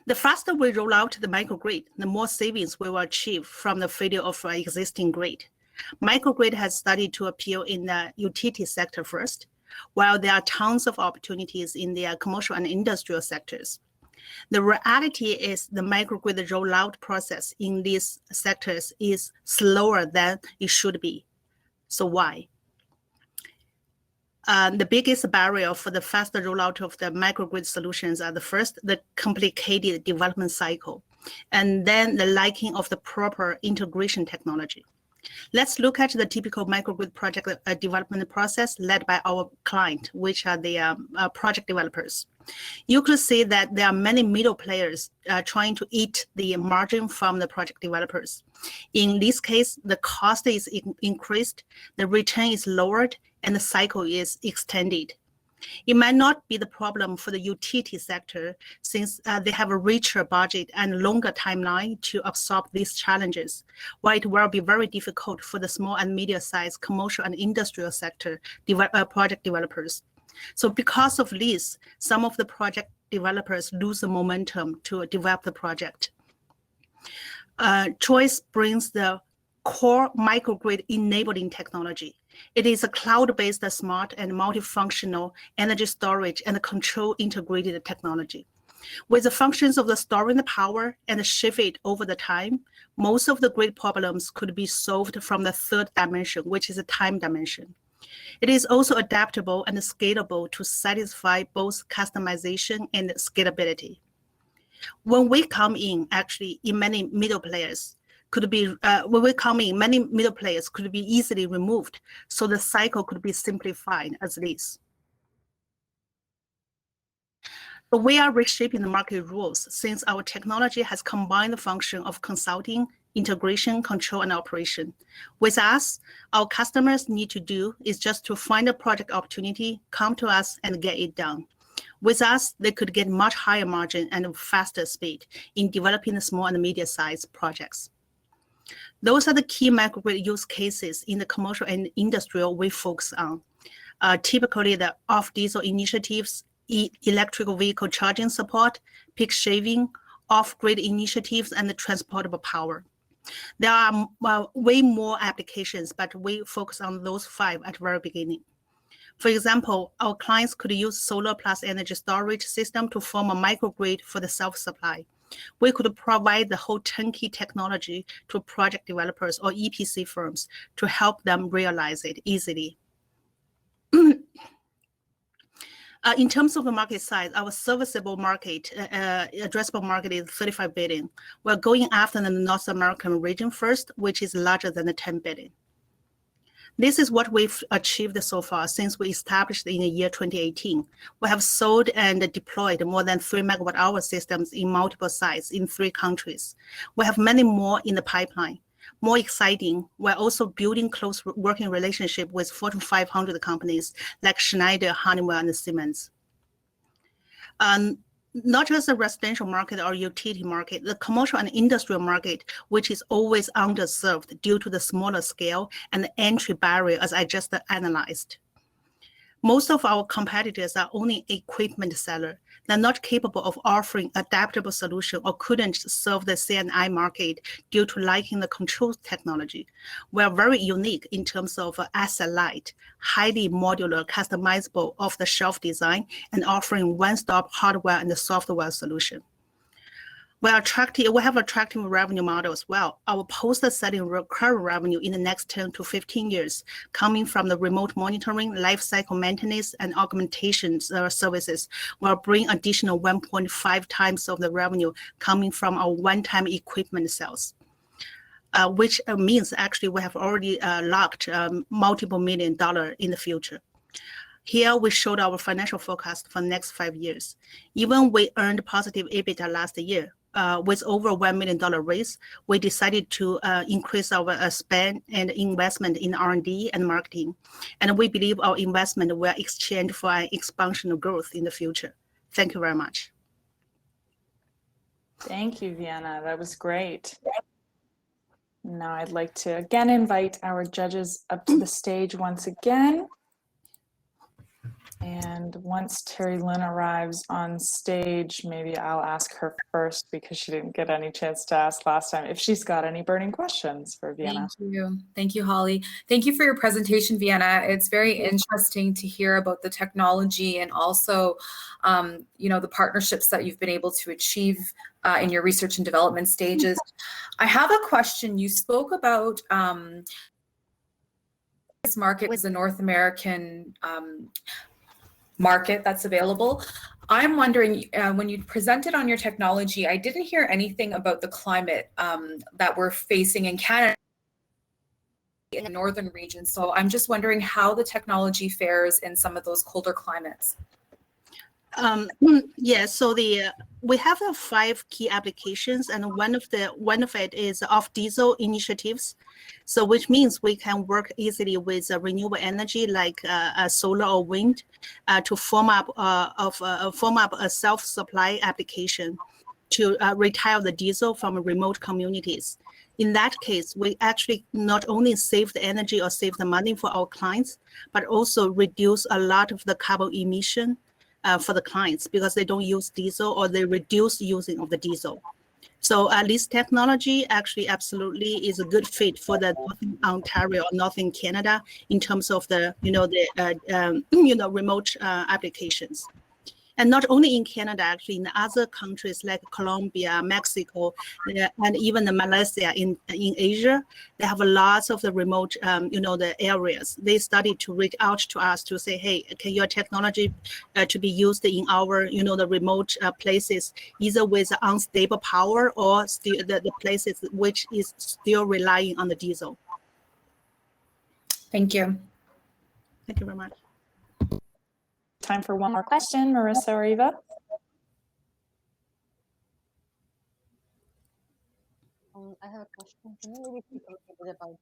The faster we roll out the microgrid, the more savings we will achieve from the failure of our existing grid. Microgrid has started to appear in the utility sector first, while there are tons of opportunities in the commercial and industrial sectors. The reality is the microgrid rollout process in these sectors is slower than it should be. So why? The biggest barrier for the faster rollout of the microgrid solutions are the complicated development cycle, and then the lacking of the proper integration technology. Let's look at the typical microgrid project development process led by our client, which are the project developers. You could see that there are many middle players trying to eat the margin from the project developers. In this case, the cost is increased, the return is lowered, and the cycle is extended. It might not be the problem for the utility sector, since they have a richer budget and longer timeline to absorb these challenges, while it will be very difficult for the small and medium-sized commercial and industrial sector project developers. So because of this, some of the project developers lose the momentum to develop the project. Choice brings the core microgrid enabling technology. It is a cloud-based smart and multifunctional energy storage and control integrated technology. With the functions of the storing the power and shift it over the time, most of the grid problems could be solved from the third dimension, which is a time dimension. It is also adaptable and scalable to satisfy both customization and scalability. When we come in, actually, in many middle players, many middle players could be easily removed, so the cycle could be simplified as this. But we are reshaping the market rules since our technology has combined the function of consulting integration, control, and operation. With us, our customers need to do is just to find a project opportunity, come to us, and get it done. With us, they could get much higher margin and faster speed in developing the small and medium-sized projects. Those are the key microgrid use cases in the commercial and industrial we focus on. Typically, the off-diesel initiatives, electrical vehicle charging support, peak shaving, off-grid initiatives, and the transportable power. There are way more applications, but we focus on those 5 at the very beginning. For example, our clients could use solar plus energy storage system to form a microgrid for the self-supply. We could provide the whole turnkey technology to project developers or EPC firms to help them realize it easily. In terms of the market size, our serviceable market, addressable market is 35 billion. We're going after the North American region first, which is larger than the 10 billion. This is what we've achieved so far since we established in the year 2018. We have sold and deployed more than 3 megawatt-hour systems in multiple sites in 3 countries. We have many more in the pipeline. More exciting, we're also building close working relationship with Fortune 500 companies like Schneider, Honeywell, and Siemens. Not just the residential market or utility market, the commercial and industrial market, which is always underserved due to the smaller scale and the entry barrier, as I just analyzed. Most of our competitors are only equipment seller. They're not capable of offering adaptable solution or couldn't serve the C&I market due to lacking the control technology. We're very unique in terms of asset light, highly modular, customizable off-the-shelf design, and one-stop hardware and software solution. We have attractive revenue model as well. Our post-selling recurring revenue in the next 10 to 15 years coming from the remote monitoring, life cycle maintenance, and augmentation services will bring additional 1.5 times of the revenue coming from our one-time equipment sales, which means actually we have already locked multiple $1 million in the future. Here we showed our financial forecast for the next 5 years. Even we earned positive EBITDA last year, with over $1 million raise, we decided to increase our spend and investment in R&D and marketing. And we believe our investment will exchange for an expansion of growth in the future. Thank you very much. Thank you, Vienna. That was great. Now I'd like to again invite our judges up to the stage once again. And once Terri Lynn arrives on stage, maybe I'll ask her first because she didn't get any chance to ask last time if she's got any burning questions for Vienna. Thank you. Thank you, Holly. Thank you for your presentation, Vienna. It's very interesting to hear about the technology and also, the partnerships that you've been able to achieve in your research and development stages. I have a question. You spoke about this market was a North American market that's available. I'm wondering, when you presented on your technology, I didn't hear anything about the climate that we're facing in Canada in the northern region. So I'm just wondering how the technology fares in some of those colder climates. Yeah, so we have 5 key applications, and one of it is off-diesel initiatives. So which means we can work easily with renewable energy like solar or wind to form up a self-supply application to retire the diesel from remote communities. In that case, we actually not only save the energy or save the money for our clients, but also reduce a lot of the carbon emission for the clients because they don't use diesel or they reduce using of the diesel. So this technology actually absolutely is a good fit for the Northern Ontario or Northern Canada in terms of the remote applications. And not only in Canada, actually in other countries like Colombia, Mexico, and even Malaysia in Asia, they have lots of the remote, the areas. They started to reach out to us to say, hey, can your technology to be used in our, the remote places, either with unstable power or still the places which is still relying on the diesel. Thank you. Thank you very much. Time for one more question, Marisa or Eva. I have a question. Can you maybe speak a little bit about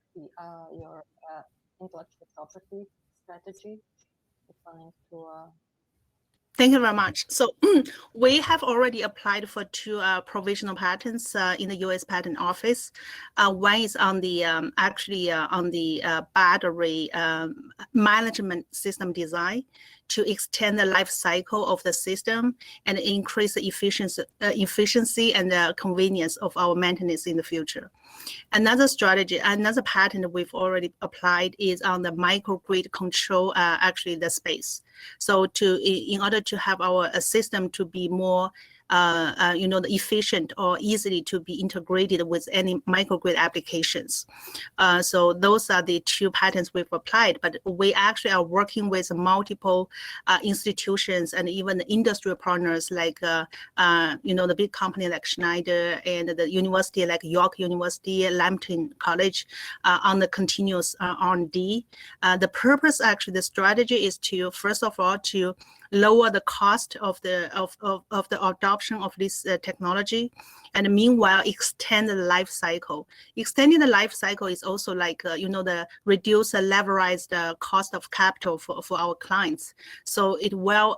your intellectual property strategy? You're planning to Thank you very much. So we have already applied for 2 provisional patents in the U.S. Patent Office. One is on the on the battery management system design to extend the life cycle of the system and increase the efficiency and the convenience of our maintenance in the future. Another strategy, another patent we've already applied is on the microgrid control, the space. So in order to have our system to be more efficient or easily to be integrated with any microgrid applications. So those are the 2 patents we've applied, but we actually are working with multiple institutions and even the industrial partners like, the big company like Schneider and the university like York University, Lambton College on the continuous R&D. The purpose, actually, the strategy is to, first of all, to lower the cost of the adoption of this technology, and meanwhile extend the life cycle. Extending the life cycle is also like the reduce the leveraged cost of capital for our clients. So it will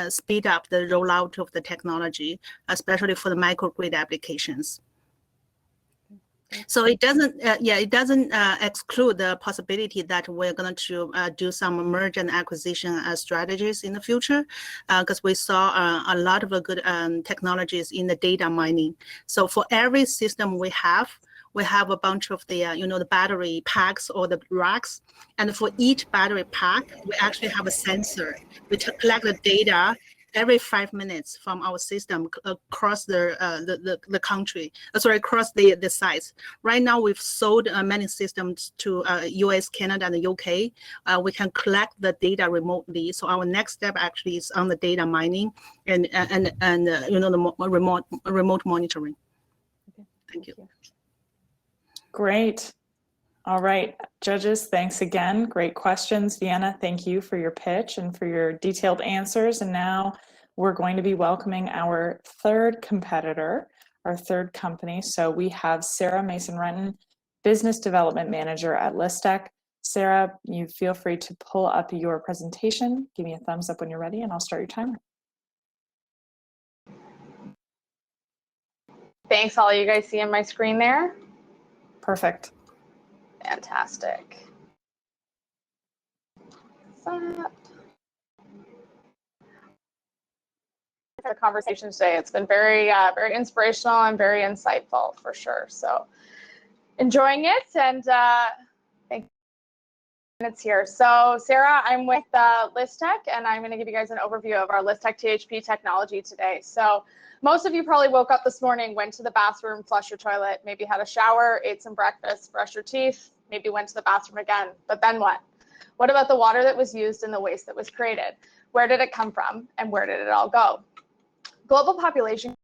speed up the rollout of the technology, especially for the microgrid applications. So it doesn't, exclude the possibility that we're going to do some merger and acquisition strategies in the future, because we saw a lot of good technologies in the data mining. So for every system we have a bunch of the, the battery packs or the racks, and for each battery pack, we actually have a sensor. We collect the data every 5 minutes from our system across the country, across the sites. Right now, we've sold many systems to US, Canada, and the UK. We can collect the data remotely. So our next step actually is on the data mining and the remote monitoring. Okay. Thank you. Great. All right, judges, thanks again. Great questions. Vienna, thank you for your pitch and for your detailed answers. And now we're going to be welcoming our 3rd competitor, our 3rd company. So we have Sarah Mason-Renton, Business Development Manager at Listech. Sarah, you feel free to pull up your presentation. Give me a thumbs up when you're ready and I'll start your timer. Thanks, all. You guys seeing my screen there? Perfect. Fantastic. The conversation today, it's been very very inspirational and very insightful for sure. So enjoying it, and thank you. It's here. So Sarah, I'm with Listech, and I'm going to give you guys an overview of our Listech THP technology today. So most of you probably woke up this morning, went to the bathroom, flushed your toilet, maybe had a shower, ate some breakfast, brushed your teeth, maybe went to the bathroom again. But then what? What about the water that was used and the waste that was created? Where did it come from, and where did it all go? Global population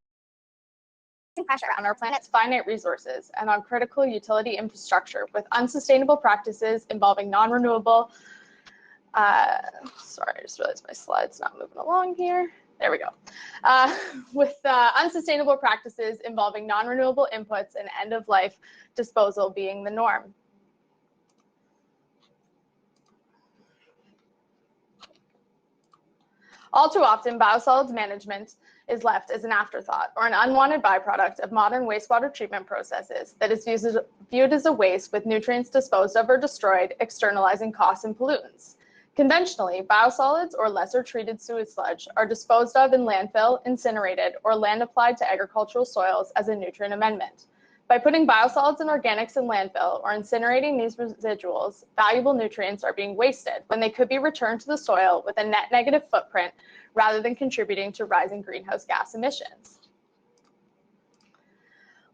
pressure on our planet's finite resources and on critical utility infrastructure with unsustainable practices involving non-renewable, sorry, I just realized my slide's not moving along here. There we go. With unsustainable practices involving non-renewable inputs and end-of-life disposal being the norm. All too often, biosolids management is left as an afterthought or an unwanted byproduct of modern wastewater treatment processes that is viewed as a waste with nutrients disposed of or destroyed, externalizing costs and pollutants. Conventionally, biosolids or lesser treated sewage sludge are disposed of in landfill, incinerated, or land applied to agricultural soils as a nutrient amendment. By putting biosolids and organics in landfill or incinerating these residuals, valuable nutrients are being wasted when they could be returned to the soil with a net negative footprint rather than contributing to rising greenhouse gas emissions.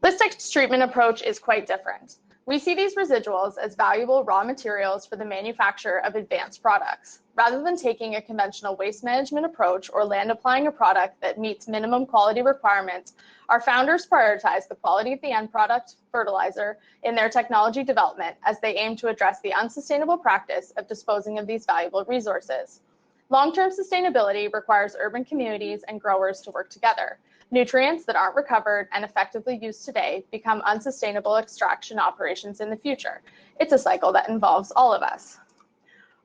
Listech's treatment approach is quite different. We see these residuals as valuable raw materials for the manufacture of advanced products. Rather than taking a conventional waste management approach or land applying a product that meets minimum quality requirements, our founders prioritize the quality of the end product, fertilizer, in their technology development as they aim to address the unsustainable practice of disposing of these valuable resources. Long-term sustainability requires urban communities and growers to work together. Nutrients that aren't recovered and effectively used today become unsustainable extraction operations in the future. It's a cycle that involves all of us.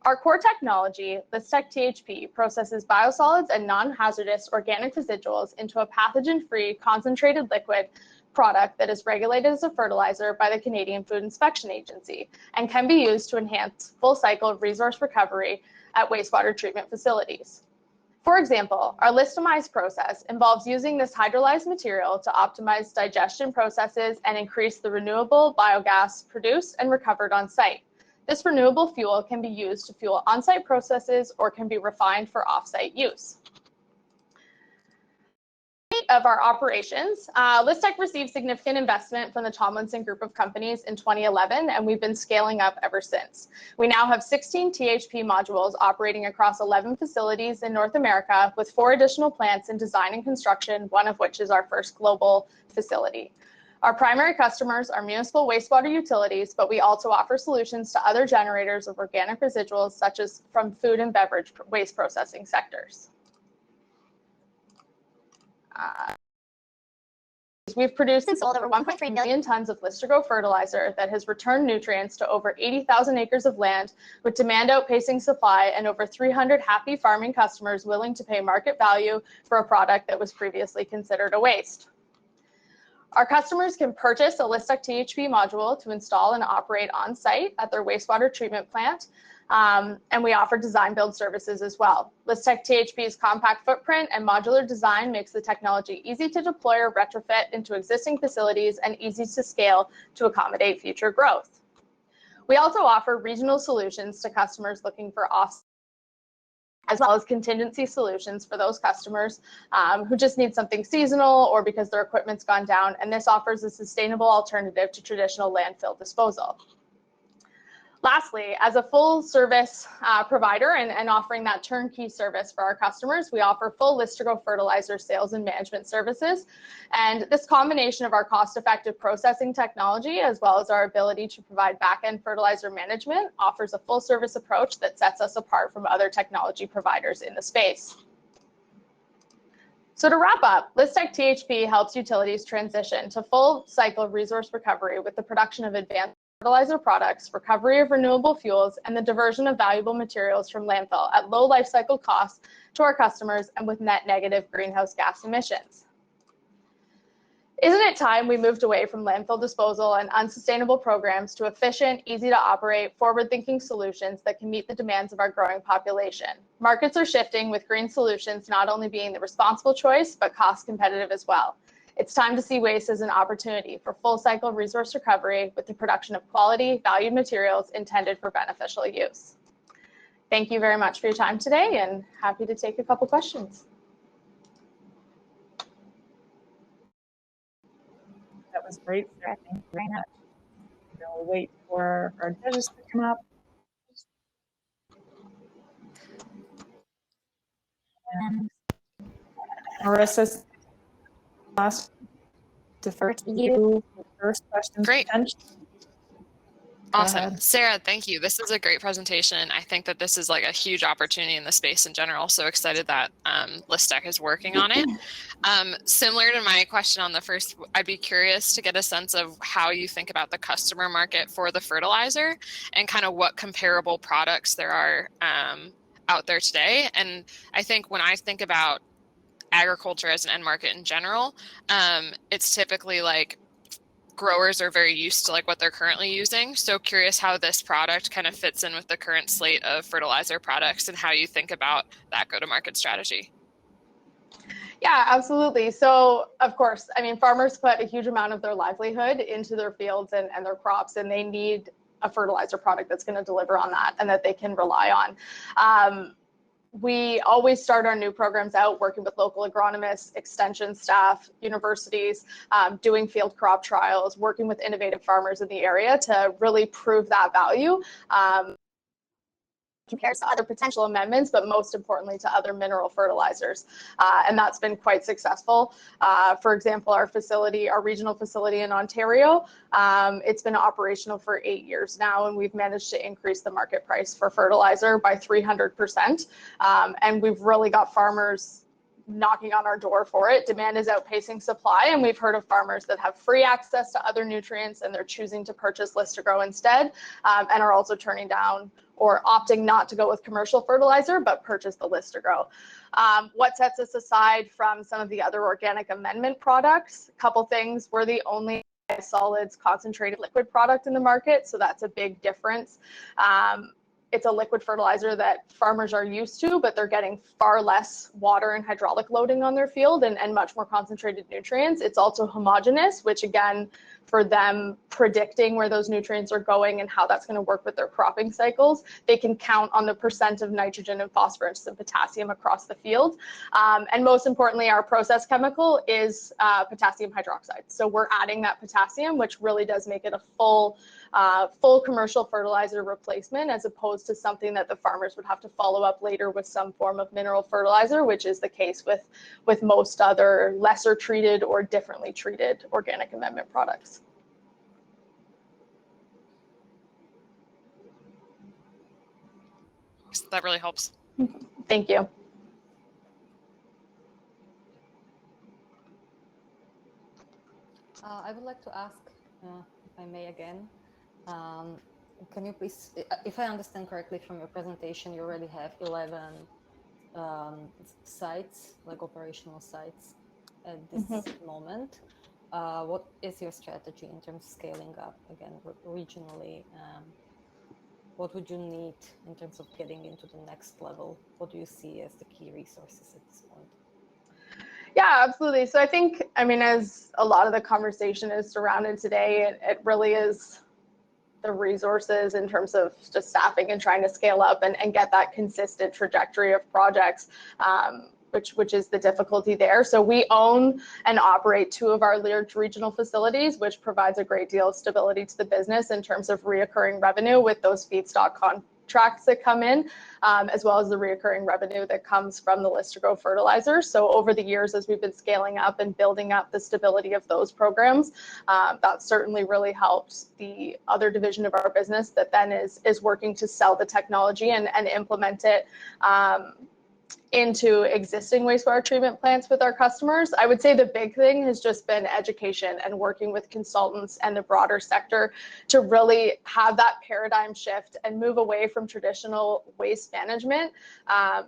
Our core technology, ListTech THP, processes biosolids and non-hazardous organic residuals into a pathogen-free concentrated liquid product that is regulated as a fertilizer by the Canadian Food Inspection Agency and can be used to enhance full cycle resource recovery at wastewater treatment facilities. For example, our Listomize process involves using this hydrolyzed material to optimize digestion processes and increase the renewable biogas produced and recovered on site. This renewable fuel can be used to fuel on-site processes or can be refined for off-site use. Of our operations, ListTech received significant investment from the Tomlinson Group of companies in 2011, and we've been scaling up ever since. We now have 16 THP modules operating across 11 facilities in North America, with 4 additional plants in design and construction, one of which is our first global facility. Our primary customers are municipal wastewater utilities, but we also offer solutions to other generators of organic residuals, such as from food and beverage waste processing sectors. We've produced and sold over 1.3 million tons of Listergo fertilizer that has returned nutrients to over 80,000 acres of land, with demand outpacing supply and over 300 happy farming customers willing to pay market value for a product that was previously considered a waste. Our customers can purchase a ListTech THP module to install and operate on site at their wastewater treatment plant. And we offer design build services as well. ListTech THP's compact footprint and modular design makes the technology easy to deploy or retrofit into existing facilities and easy to scale to accommodate future growth. We also offer regional solutions to customers looking for off, as well as contingency solutions for those customers who just need something seasonal or because their equipment's gone down, and this offers a sustainable alternative to traditional landfill disposal. Lastly, as a full service provider and offering that turnkey service for our customers, we offer full Listergo fertilizer sales and management services. And this combination of our cost-effective processing technology, as well as our ability to provide back-end fertilizer management, offers a full service approach that sets us apart from other technology providers in the space. So to wrap up, ListTech THP helps utilities transition to full cycle resource recovery with the production of advanced fertilizer products, recovery of renewable fuels, and the diversion of valuable materials from landfill at low life cycle costs to our customers and with net negative greenhouse gas emissions. Isn't it time we moved away from landfill disposal and unsustainable programs to efficient, easy to operate, forward-thinking solutions that can meet the demands of our growing population? Markets are shifting, with green solutions not only being the responsible choice, but cost competitive as well. It's time to see waste as an opportunity for full cycle resource recovery with the production of quality, valued materials intended for beneficial use. Thank you very much for your time today, and happy to take a couple questions. That was great, Sarah. Thank you very much. We'll wait for our judges to come up. And Marisa, last defer to you for first question. Great. Awesome. ahead. Sarah, thank you. This is a great presentation. I think that this is like a huge opportunity in the space in general. So excited that ListTech is working on it. Similar to my question on the first, I'd be curious to get a sense of how you think about the customer market for the fertilizer and kind of what comparable products there are out there today. And I think when I think about agriculture as an end market in general, it's typically like growers are very used to like what they're currently using. So curious how this product kind of fits in with the current slate of fertilizer products and how you think about that go-to-market strategy. Yeah, absolutely. So of course, I mean, farmers put a huge amount of their livelihood into their fields and their crops, and they need a fertilizer product that's going to deliver on that and that they can rely on. We always start our new programs out working with local agronomists, extension staff, universities, doing field crop trials, working with innovative farmers in the area to really prove that value. Compared to other potential amendments, but most importantly to other mineral fertilizers. And that's been quite successful. For example, our facility, our regional facility in Ontario, it's been operational for 8 years now, and we've managed to increase the market price for fertilizer by 300%. And we've really got farmers knocking on our door for it. Demand is outpacing supply, and we've heard of farmers that have free access to other nutrients and they're choosing to purchase List2Grow instead, and are also turning down or opting not to go with commercial fertilizer, but purchase the List2Grow. What sets us aside from some of the other organic amendment products? A couple things. We're the only solids concentrated liquid product in the market, so that's a big difference. It's a liquid fertilizer that farmers are used to, but they're getting far less water and hydraulic loading on their field and much more concentrated nutrients. It's also homogeneous, which again, for them predicting where those nutrients are going and how that's going to work with their cropping cycles, they can count on the percent of nitrogen and phosphorus and potassium across the field. And most importantly, our process chemical is potassium hydroxide. So we're adding that potassium, which really does make it a full commercial fertilizer replacement, as opposed to something that the farmers would have to follow up later with some form of mineral fertilizer, which is the case with most other lesser treated or differently treated organic amendment products. That really helps. Thank you. I would like to ask, if I may again, can you please, if I understand correctly from your presentation, you already have 11 sites, like operational sites at this moment. What is your strategy in terms of scaling up, again, regionally? What would you need in terms of getting into the next level? What do you see as the key resources at this point? Yeah, absolutely. So I think, I mean, as a lot of the conversation is surrounded today, it really is the resources in terms of just staffing and trying to scale up and get that consistent trajectory of projects, which is the difficulty there. So we own and operate 2 of our large regional facilities, which provides a great deal of stability to the business in terms of reoccurring revenue with those feedstock contracts that come in, as well as the reoccurring revenue that comes from the List2Grow fertilizer. So over the years, as we've been scaling up and building up the stability of those programs, that certainly really helped the other division of our business that then is working to sell the technology and implement it into existing wastewater treatment plants with our customers. I would say the big thing has just been education and working with consultants and the broader sector to really have that paradigm shift and move away from traditional waste management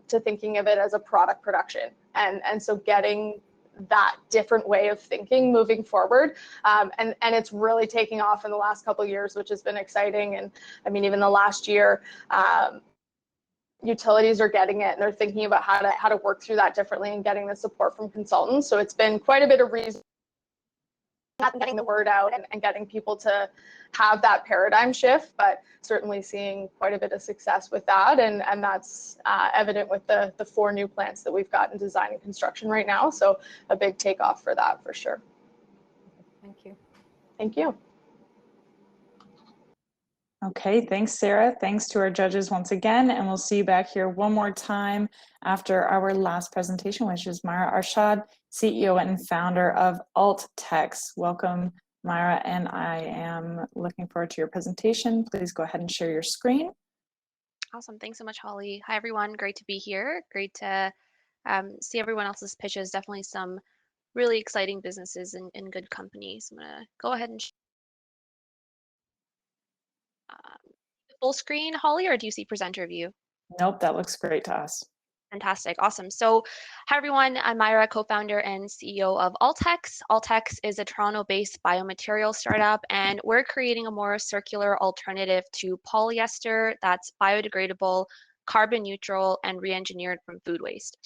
to thinking of it as a product production. And so getting that different way of thinking moving forward. And it's really taking off in the last couple of years, which has been exciting. And I mean, even the last year, utilities are getting it and they're thinking about how to work through that differently and getting the support from consultants. So it's been quite a bit of reason getting the word out and getting people to have that paradigm shift, but certainly seeing quite a bit of success with that. And that's evident with the 4 new plants that we've got in design and construction right now. So a big takeoff for that for sure. Thank you. Thank you. Okay, thanks, Sarah. Thanks to our judges once again, and we'll see you back here one more time after our last presentation, which is Myra Arshad, CEO and founder of AltTex. Welcome, Myra, and I am looking forward to your presentation. Please go ahead and share your screen. Awesome. Thanks so much, Holly. Hi, everyone. Great to be here. Great to see everyone else's pitches. Definitely some really exciting businesses and good companies. I'm going to go ahead and full screen, Holly, or do you see presenter view? Nope, that looks great to us. Fantastic. Awesome. So hi, everyone. I'm Myra, co-founder and CEO of AltTex. AltTex is a Toronto-based biomaterial startup, and we're creating a more circular alternative to polyester that's biodegradable, carbon neutral, and re-engineered from food waste.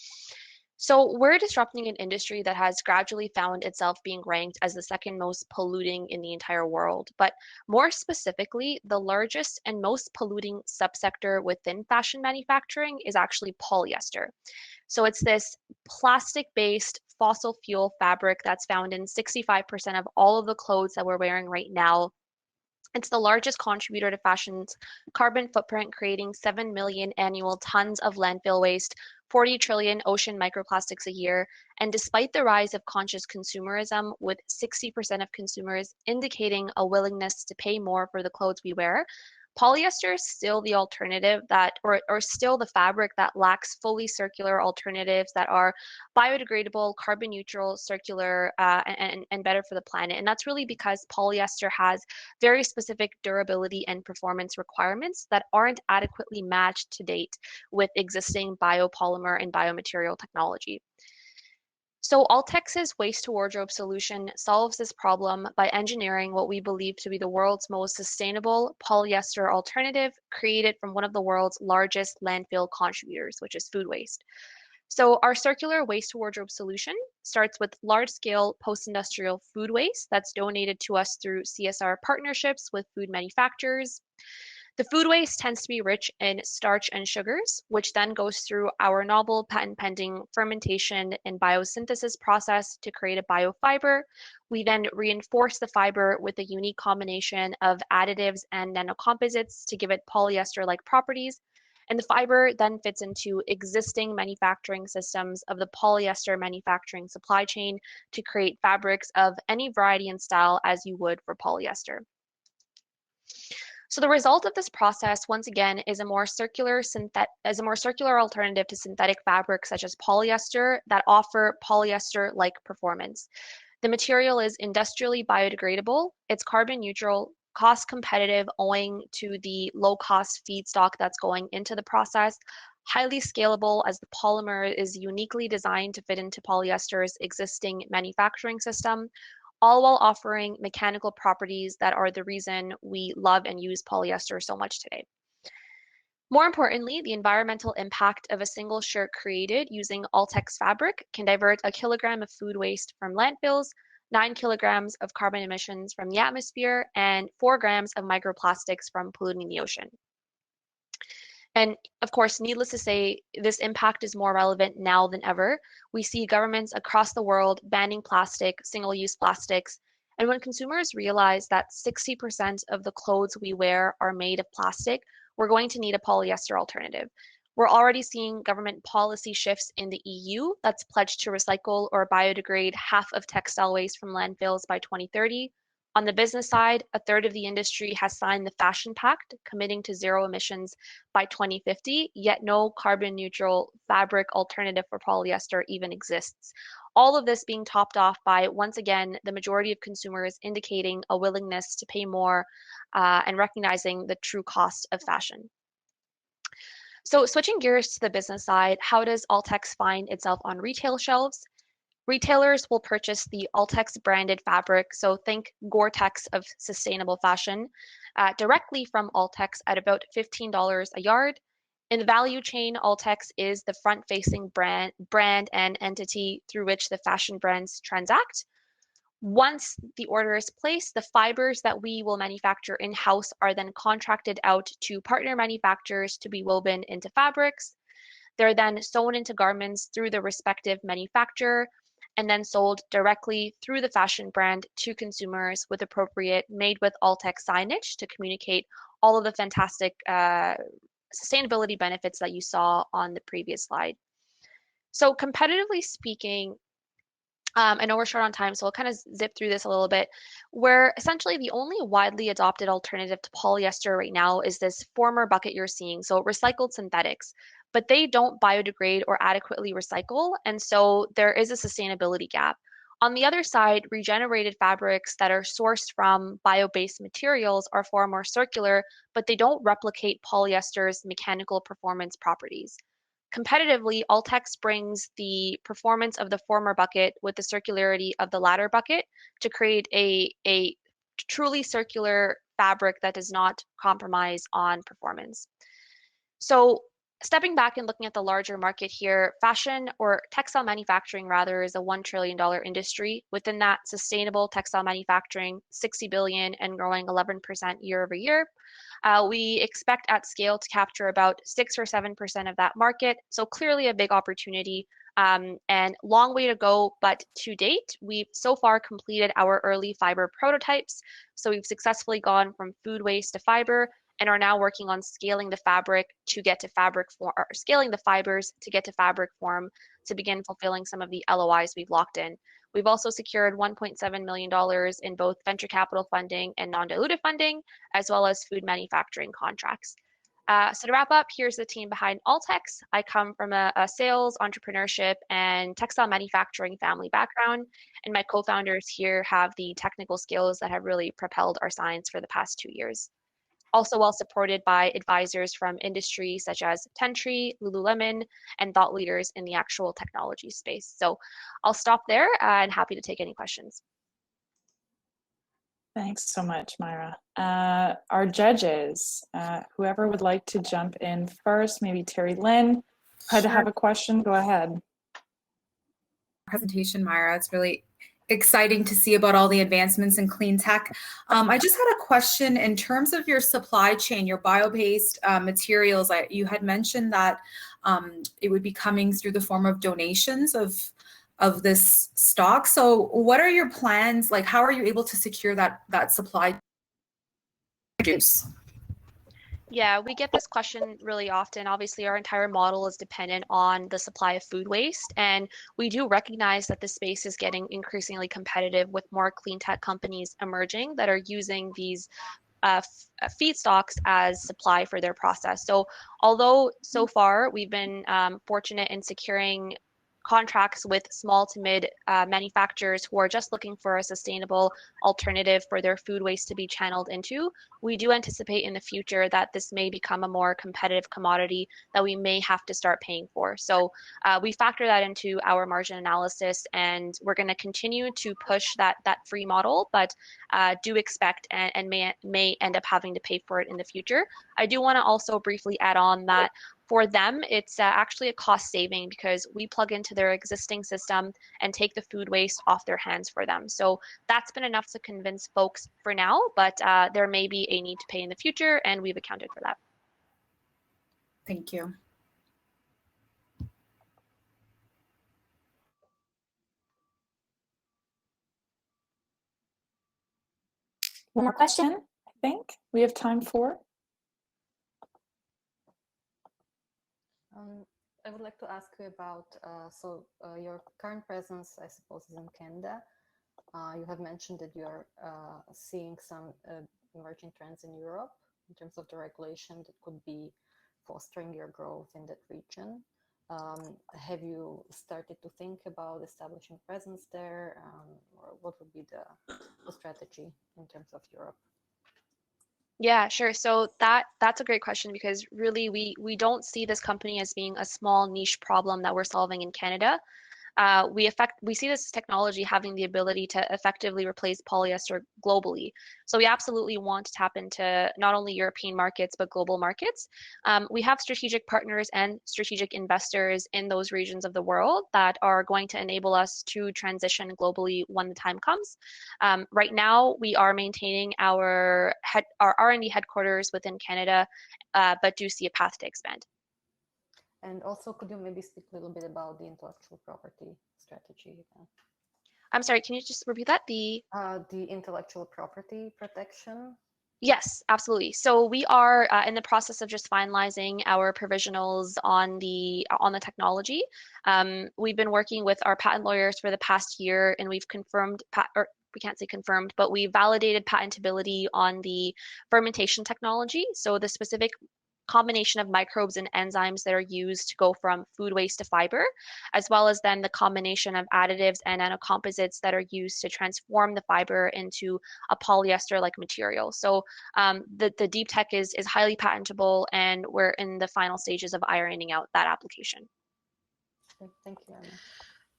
So we're disrupting an industry that has gradually found itself being ranked as the 2nd most polluting in the entire world. But more specifically, the largest and most polluting subsector within fashion manufacturing is actually polyester. So it's this plastic-based fossil fuel fabric that's found in 65% of all of the clothes that we're wearing right now. It's the largest contributor to fashion's carbon footprint, creating 7 million annual tons of landfill waste, 40 trillion ocean microplastics a year. And despite the rise of conscious consumerism, with 60% of consumers indicating a willingness to pay more for the clothes we wear, Polyester is still the alternative or still the fabric that lacks fully circular alternatives that are biodegradable, carbon neutral, circular, and better for the planet. And that's really because polyester has very specific durability and performance requirements that aren't adequately matched to date with existing biopolymer and biomaterial technology. So Altex's waste-to-wardrobe solution solves this problem by engineering what we believe to be the world's most sustainable polyester alternative created from one of the world's largest landfill contributors, which is food waste. So our circular waste-to-wardrobe solution starts with large-scale post-industrial food waste that's donated to us through CSR partnerships with food manufacturers. The food waste tends to be rich in starch and sugars, which then goes through our novel patent-pending fermentation and biosynthesis process to create a biofiber. We then reinforce the fiber with a unique combination of additives and nanocomposites to give it polyester-like properties. And the fiber then fits into existing manufacturing systems of the polyester manufacturing supply chain to create fabrics of any variety and style as you would for polyester. So the result of this process, once again, is a more circular alternative to synthetic fabrics such as polyester that offer polyester-like performance. The material is industrially biodegradable, it's carbon neutral, cost competitive owing to the low-cost feedstock that's going into the process, highly scalable as the polymer is uniquely designed to fit into polyester's existing manufacturing system, all while offering mechanical properties that are the reason we love and use polyester so much today. More importantly, the environmental impact of a single shirt created using Altex fabric can divert 1 kilogram of food waste from landfills, 9 kilograms of carbon emissions from the atmosphere, and 4 grams of microplastics from polluting the ocean. And of course, needless to say, this impact is more relevant now than ever. We see governments across the world banning plastic, single-use plastics, and when consumers realize that 60% of the clothes we wear are made of plastic, we're going to need a polyester alternative. We're already seeing government policy shifts in the EU that's pledged to recycle or biodegrade half of textile waste from landfills by 2030. On the business side, a third of the industry has signed the Fashion Pact, committing to zero emissions by 2050, yet no carbon neutral fabric alternative for polyester even exists. All of this being topped off by, once again, the majority of consumers indicating a willingness to pay more and recognizing the true cost of fashion. So switching gears to the business side, how does Altex find itself on retail shelves? Retailers will purchase the Altex branded fabric, so think Gore-Tex of sustainable fashion, directly from Altex at about $15 a yard. In the value chain, Altex is the front-facing brand and entity through which the fashion brands transact. Once the order is placed, the fibers that we will manufacture in-house are then contracted out to partner manufacturers to be woven into fabrics. They're then sewn into garments through the respective manufacturer and then sold directly through the fashion brand to consumers with appropriate made with Altex signage to communicate all of the fantastic sustainability benefits that you saw on the previous slide. So competitively speaking, I know we're short on time, so I'll kind of zip through this a little bit. Where essentially the only widely adopted alternative to polyester right now is this former bucket you're seeing, so recycled synthetics, but they don't biodegrade or adequately recycle, and so there is a sustainability gap. On the other side, regenerated fabrics that are sourced from bio-based materials are far more circular, but they don't replicate polyester's mechanical performance properties. Competitively, Altex brings the performance of the former bucket with the circularity of the latter bucket to create a truly circular fabric that does not compromise on performance. So stepping back and looking at the larger market here, fashion or textile manufacturing rather is a $1 trillion industry. Within that, sustainable textile manufacturing, $60 billion and growing 11% year over year. We expect at scale to capture about 6 or 7% of that market. So clearly a big opportunity and long way to go, but to date, we've so far completed our early fiber prototypes. So we've successfully gone from food waste to fiber and are now working on scaling the fabric to get to fabric form, or scaling the fibers to get to fabric form to begin fulfilling some of the LOIs we've locked in, We've also secured $1.7 million in both venture capital funding and non-dilutive funding, as well as food manufacturing contracts. So to wrap up, here's the team behind Altex. I come from a sales, entrepreneurship, and textile manufacturing family background, and my co-founders here have the technical skills that have really propelled our science for the past 2 years. Also well supported by advisors from industry such as Tentree, Lululemon, and thought leaders in the actual technology space. So I'll stop there and happy to take any questions. Thanks so much, Myra. Our judges, whoever would like to jump in first, maybe Terri Lynn, had to have a question, go ahead. Presentation, Myra. It's really exciting to see about all the advancements in clean tech. I just had a question in terms of your supply chain, your bio-based materials. You had mentioned that it would be coming through the form of donations of this stock. So what are your plans? Like, how are you able to secure that supply? Yeah, we get this question really often. Obviously, our entire model is dependent on the supply of food waste, and we do recognize that the space is getting increasingly competitive with more clean tech companies emerging that are using these feedstocks as supply for their process. So although so far we've been fortunate in securing contracts with small to mid manufacturers who are just looking for a sustainable alternative for their food waste to be channeled into, we do anticipate in the future that this may become a more competitive commodity that we may have to start paying for. So we factor that into our margin analysis, and we're going to continue to push that free model, but do expect and may end up having to pay for it in the future. I do want to also briefly add on that for them, it's actually a cost saving because we plug into their existing system and take the food waste off their hands for them. So that's been enough to convince folks for now, but there may be a need to pay in the future, and we've accounted for that. Thank you. One more question, I think we have time for. I would like to ask you about, your current presence, I suppose, is in Canada. You have mentioned that you're seeing some emerging trends in Europe in terms of the regulation that could be fostering your growth in that region. Have you started to think about establishing presence there, or what would be the strategy in terms of Europe? Yeah, sure. So that's a great question because really we don't see this company as being a small niche problem that we're solving in Canada. We see this technology having the ability to effectively replace polyester globally. So we absolutely want to tap into not only European markets, but global markets. We have strategic partners and strategic investors in those regions of the world that are going to enable us to transition globally when the time comes. Right now, we are maintaining our R&D headquarters within Canada, but do see a path to expand. And also, could you maybe speak a little bit about the intellectual property strategy? I'm sorry, can you just repeat that? The intellectual property protection? Yes, absolutely. So we are in the process of just finalizing our provisionals on the technology. We've been working with our patent lawyers for the past year, and we've confirmed, or we can't say confirmed, but we validated patentability on the fermentation technology. So the specific combination of microbes and enzymes that are used to go from food waste to fiber, as well as then the combination of additives and nanocomposites that are used to transform the fiber into a polyester-like material. So the deep tech is highly patentable, and we're in the final stages of ironing out that application. Thank you, Anna.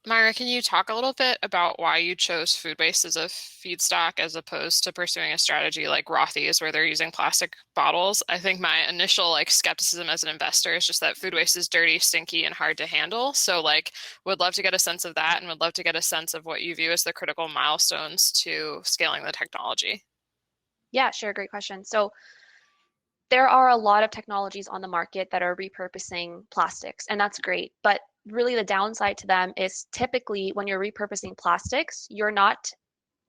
Myra, can you talk a little bit about why you chose food waste as a feedstock as opposed to pursuing a strategy like Rothy's where they're using plastic bottles? I think my initial skepticism as an investor is just that food waste is dirty, stinky, and hard to handle. So would love to get a sense of that, and would love to get a sense of what you view as the critical milestones to scaling the technology. Yeah, sure. Great question. So there are a lot of technologies on the market that are repurposing plastics, and that's great. But really the downside to them is typically when you're repurposing plastics, you're not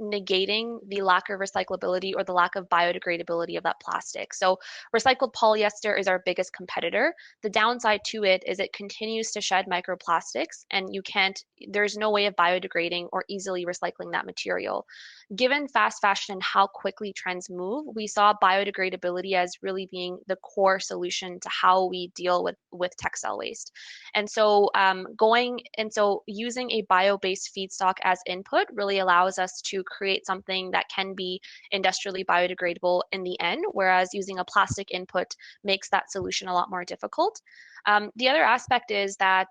negating the lack of recyclability or the lack of biodegradability of that plastic. So recycled polyester is our biggest competitor. The downside to it is it continues to shed microplastics, and there's no way of biodegrading or easily recycling that material. Given fast fashion and how quickly trends move, we saw biodegradability as really being the core solution to how we deal with textile waste. And so using a bio-based feedstock as input really allows us to create something that can be industrially biodegradable in the end, whereas using a plastic input makes that solution a lot more difficult. The other aspect is that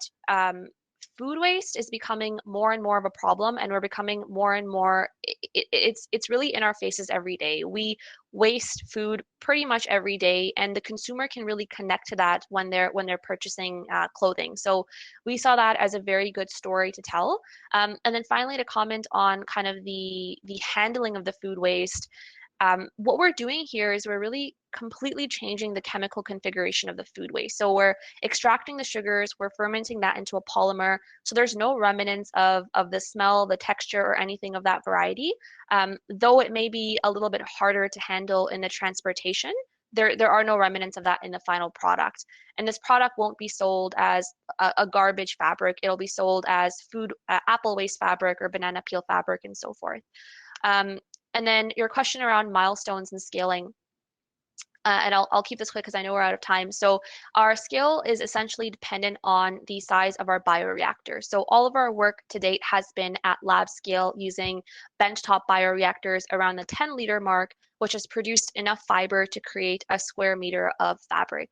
food waste is becoming more and more of a problem, and we're becoming more and more, it's really in our faces every day. We waste food pretty much every day, and the consumer can really connect to that when they're purchasing clothing. So we saw that as a very good story to tell. And then finally, to comment on kind of the handling of the food waste. What we're doing here is we're really completely changing the chemical configuration of the food waste. So we're extracting the sugars, we're fermenting that into a polymer, so there's no remnants of the smell, the texture, or anything of that variety. Though it may be a little bit harder to handle in the transportation, there are no remnants of that in the final product. And this product won't be sold as a garbage fabric. It'll be sold as food, apple waste fabric or banana peel fabric, and so forth. And then your question around milestones and scaling, and I'll keep this quick because I know we're out of time. So our scale is essentially dependent on the size of our bioreactor. So all of our work to date has been at lab scale using benchtop bioreactors around the 10-liter mark, which has produced enough fiber to create a square meter of fabric.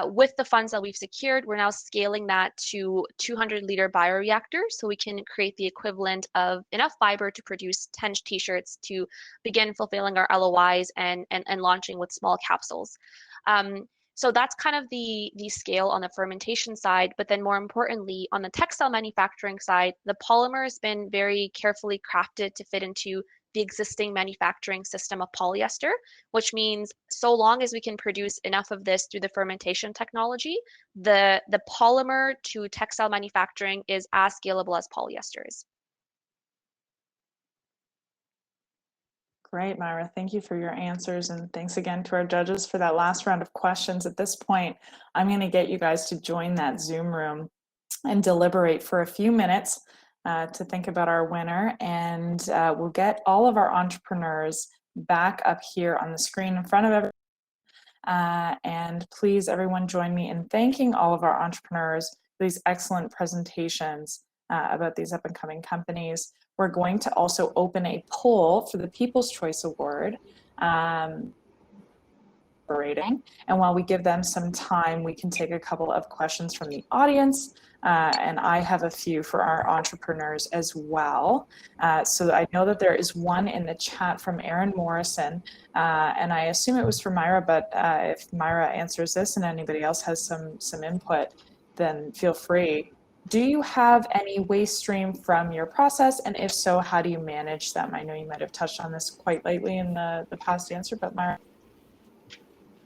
With the funds that we've secured, we're now scaling that to 200-liter bioreactors, so we can create the equivalent of enough fiber to produce 10 t-shirts to begin fulfilling our LOIs and launching with small capsules. So that's kind of the scale on the fermentation side, but then more importantly, on the textile manufacturing side, the polymer has been very carefully crafted to fit into the existing manufacturing system of polyester, which means so long as we can produce enough of this through the fermentation technology, the polymer to textile manufacturing is as scalable as polyester is. Great, Myra. Thank you for your answers. And thanks again to our judges for that last round of questions. At this point, I'm going to get you guys to join that Zoom room and deliberate for a few minutes to think about our winner. And we'll get all of our entrepreneurs back up here on the screen in front of everyone. And please, everyone, join me in thanking all of our entrepreneurs for these excellent presentations about these up-and-coming companies. We're going to also open a poll for the People's Choice Award rating. And while we give them some time, we can take a couple of questions from the audience. And I have a few for our entrepreneurs as well. So I know that there is one in the chat from Eryn Morrison, and I assume it was for Myra, but if Myra answers this and anybody else has some input, then feel free. Do you have any waste stream from your process? And if so, how do you manage them? I know you might have touched on this quite lately in the past answer, but Myra.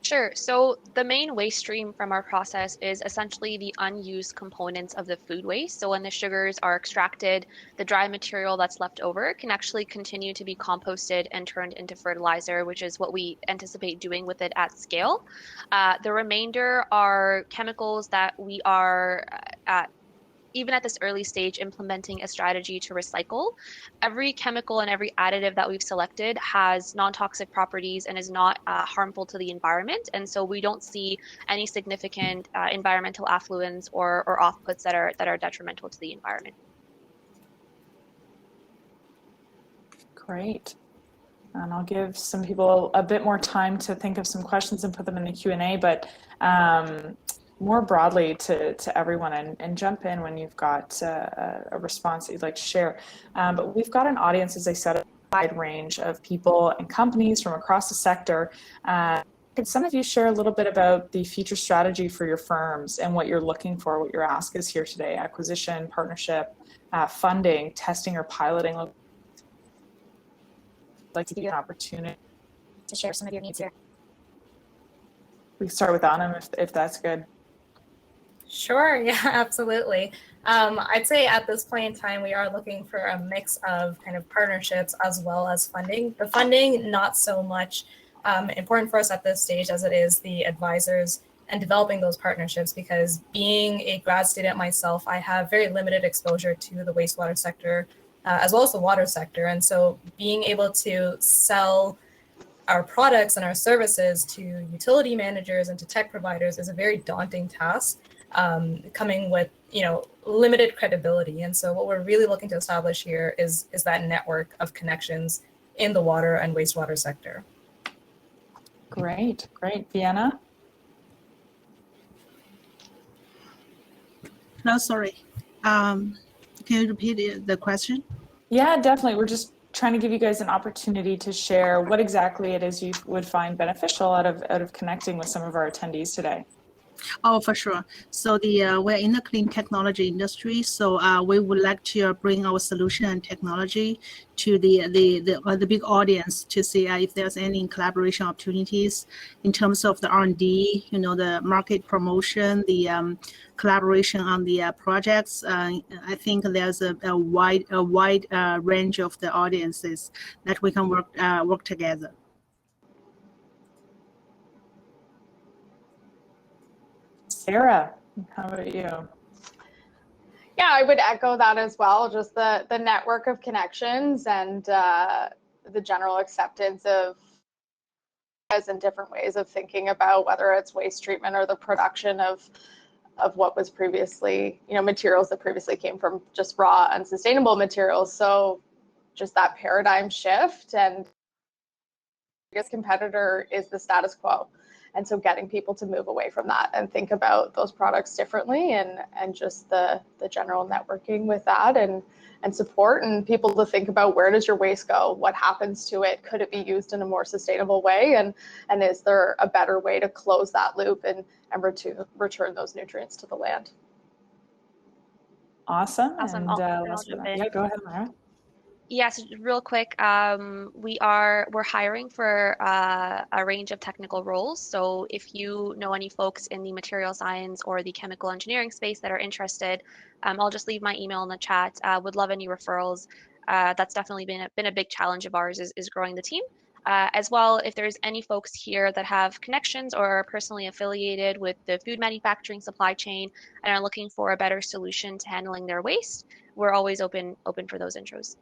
Sure. So the main waste stream from our process is essentially the unused components of the food waste. So when the sugars are extracted, the dry material that's left over can actually continue to be composted and turned into fertilizer, which is what we anticipate doing with it at scale. The remainder are chemicals that we are even at this early stage, implementing a strategy to recycle. Every chemical and every additive that we've selected has non-toxic properties and is not harmful to the environment. And so we don't see any significant environmental affluents or offputs that are detrimental to the environment. Great. And I'll give some people a bit more time to think of some questions and put them in the Q&A, but more broadly to everyone, and jump in when you've got a response that you'd like to share. But we've got an audience, as I said, a wide range of people and companies from across the sector. Could some of you share a little bit about the future strategy for your firms and what you're looking for, what your ask is here today? Acquisition, partnership, funding, testing, or piloting? I'd like to give you an opportunity to share some of your needs here. We can start with Anam if that's good. Sure, yeah, absolutely. I'd say at this point in time, we are looking for a mix of kind of partnerships as well as funding. The funding, not so much important for us at this stage as it is the advisors and developing those partnerships, because being a grad student myself, I have very limited exposure to the wastewater sector as well as the water sector. And so being able to sell our products and our services to utility managers and to tech providers is a very daunting task, coming with, you know, limited credibility. And so what we're really looking to establish here is that network of connections in the water and wastewater sector. Great, great. Vienna? No, sorry. Can you repeat the question? Yeah, definitely. We're just trying to give you guys an opportunity to share what exactly it is you would find beneficial out of connecting with some of our attendees today. Oh, for sure. So we're in the clean technology industry. So we would like to bring our solution and technology to the big audience to see if there's any collaboration opportunities in terms of the R&D, you know, the market promotion, the collaboration on the projects. I think there's a wide range of the audiences that we can work together. Sarah, how about you? Yeah, I would echo that as well. Just the network of connections and the general acceptance of and different ways of thinking about whether it's waste treatment or the production of what was previously, you know, materials that previously came from just raw unsustainable materials. So just that paradigm shift, and biggest competitor is the status quo. And so getting people to move away from that and think about those products differently, and just the general networking with that and support, and people to think about, where does your waste go? What happens to it? Could it be used in a more sustainable way? And is there a better way to close that loop and return those nutrients to the land? Awesome. Awesome. And I'll jump in. yeah, go ahead, Myra. Yes, real quick, we're hiring for a range of technical roles. So if you know any folks in the material science or the chemical engineering space that are interested, I'll just leave my email in the chat. Would love any referrals. That's definitely been a big challenge of ours, is growing the team. As well, if there's any folks here that have connections or are personally affiliated with the food manufacturing supply chain and are looking for a better solution to handling their waste, we're always open for those intros.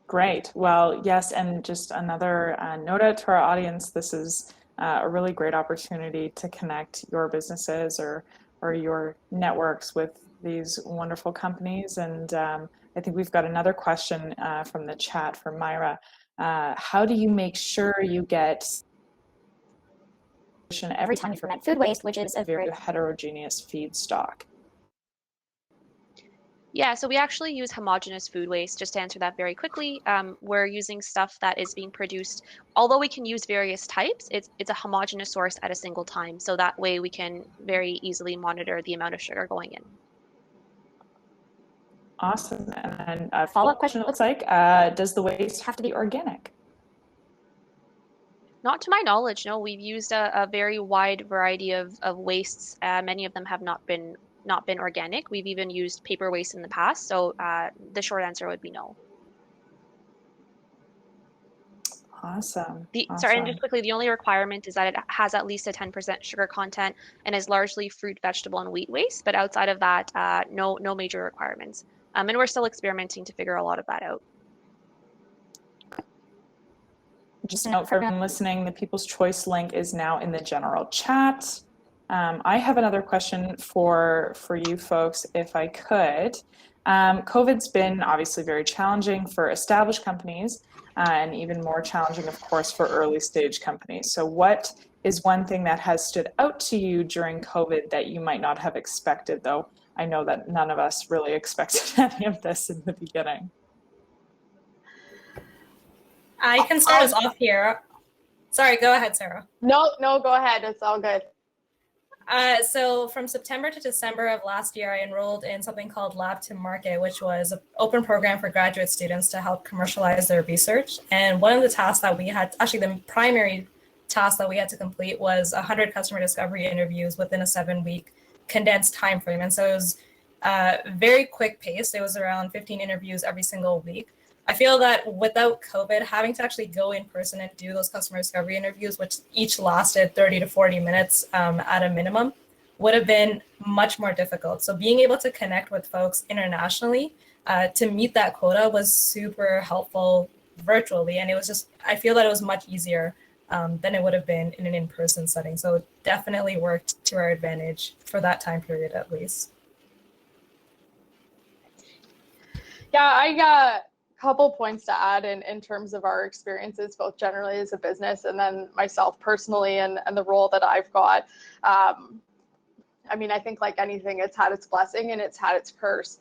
Great. Well, yes, and just another note out to our audience, this is a really great opportunity to connect your businesses or your networks with these wonderful companies. And I think we've got another question from the chat from Myra. How do you make sure you get every time you ferment food waste, which is a very heterogeneous feedstock? Yeah, so we actually use homogeneous food waste. Just to answer that very quickly, we're using stuff that is being produced, although we can use various types, it's a homogeneous source at a single time. So that way we can very easily monitor the amount of sugar going in. Awesome. And a follow-up question, it looks like, does the waste have to be organic? Not to my knowledge, no. We've used a very wide variety of wastes. Many of them have not been organic. We've even used paper waste in the past. So the short answer would be no. Awesome. Sorry, and just quickly, the only requirement is that it has at least a 10% sugar content and is largely fruit, vegetable, and wheat waste. But outside of that, no major requirements. And we're still experimenting to figure a lot of that out. Just a note for everyone listening, the People's Choice link is now in the general chat. I have another question for you folks, if I could. COVID's been obviously very challenging for established companies and even more challenging, of course, for early stage companies. So what is one thing that has stood out to you during COVID that you might not have expected, though I know that none of us really expected any of this in the beginning? I can start us off here. Sorry, go ahead, Sarah. No, go ahead. It's all good. So from September to December of last year, I enrolled in something called Lab to Market, which was an open program for graduate students to help commercialize their research. And one of the tasks that we had, actually the primary task that we had to complete, was 100 customer discovery interviews within a 7-week condensed time frame. And so it was very quick pace. It was around 15 interviews every single week. I feel that without COVID, having to actually go in person and do those customer discovery interviews, which each lasted 30 to 40 minutes at a minimum, would have been much more difficult. So being able to connect with folks internationally to meet that quota was super helpful virtually. And it was just, I feel that it was much easier than it would have been in an in-person setting. So it definitely worked to our advantage for that time period, at least. Yeah, I got a couple points to add in terms of our experiences, both generally as a business and then myself personally and the role that I've got. I mean, I think like anything, it's had its blessing and it's had its curse.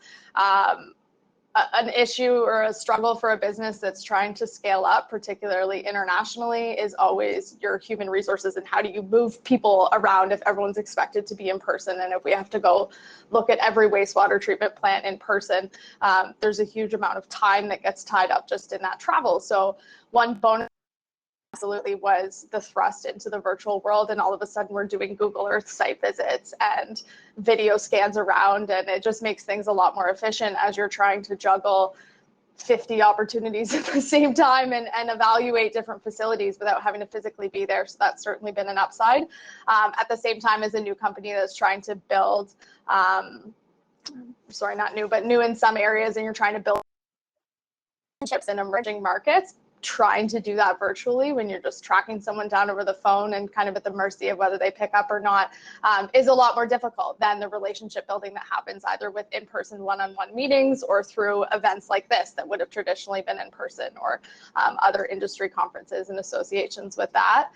An issue or a struggle for a business that's trying to scale up, particularly internationally, is always your human resources and how do you move people around if everyone's expected to be in person. And if we have to go look at every wastewater treatment plant in person, there's a huge amount of time that gets tied up just in that travel. So one bonus absolutely was the thrust into the virtual world, and all of a sudden we're doing Google Earth site visits and video scans around, and it just makes things a lot more efficient as you're trying to juggle 50 opportunities at the same time and evaluate different facilities without having to physically be there. So that's certainly been an upside. At the same time, as a new company that's trying to build, sorry, not new, but new in some areas, and you're trying to build relationships in emerging markets, trying to do that virtually when you're just tracking someone down over the phone and kind of at the mercy of whether they pick up or not is a lot more difficult than the relationship building that happens either with in-person one-on-one meetings or through events like this that would have traditionally been in person, or other industry conferences and associations with that.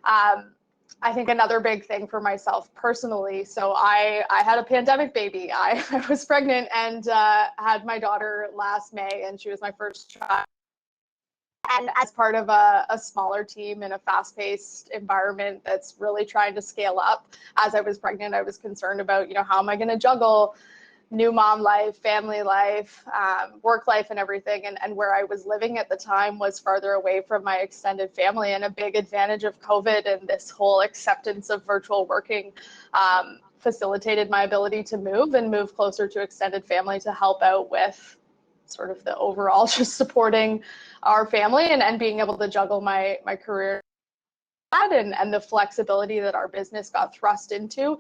I think another big thing for myself personally, so I had a pandemic baby. I was pregnant and had my daughter last May, and she was my first child. And as part of a smaller team in a fast-paced environment that's really trying to scale up, as I was pregnant, I was concerned about, how am I going to juggle new mom life, family life, work life, and everything. And where I was living at the time was farther away from my extended family. And a big advantage of COVID and this whole acceptance of virtual working facilitated my ability to move closer to extended family to help out with sort of the overall just supporting our family and being able to juggle my career and the flexibility that our business got thrust into.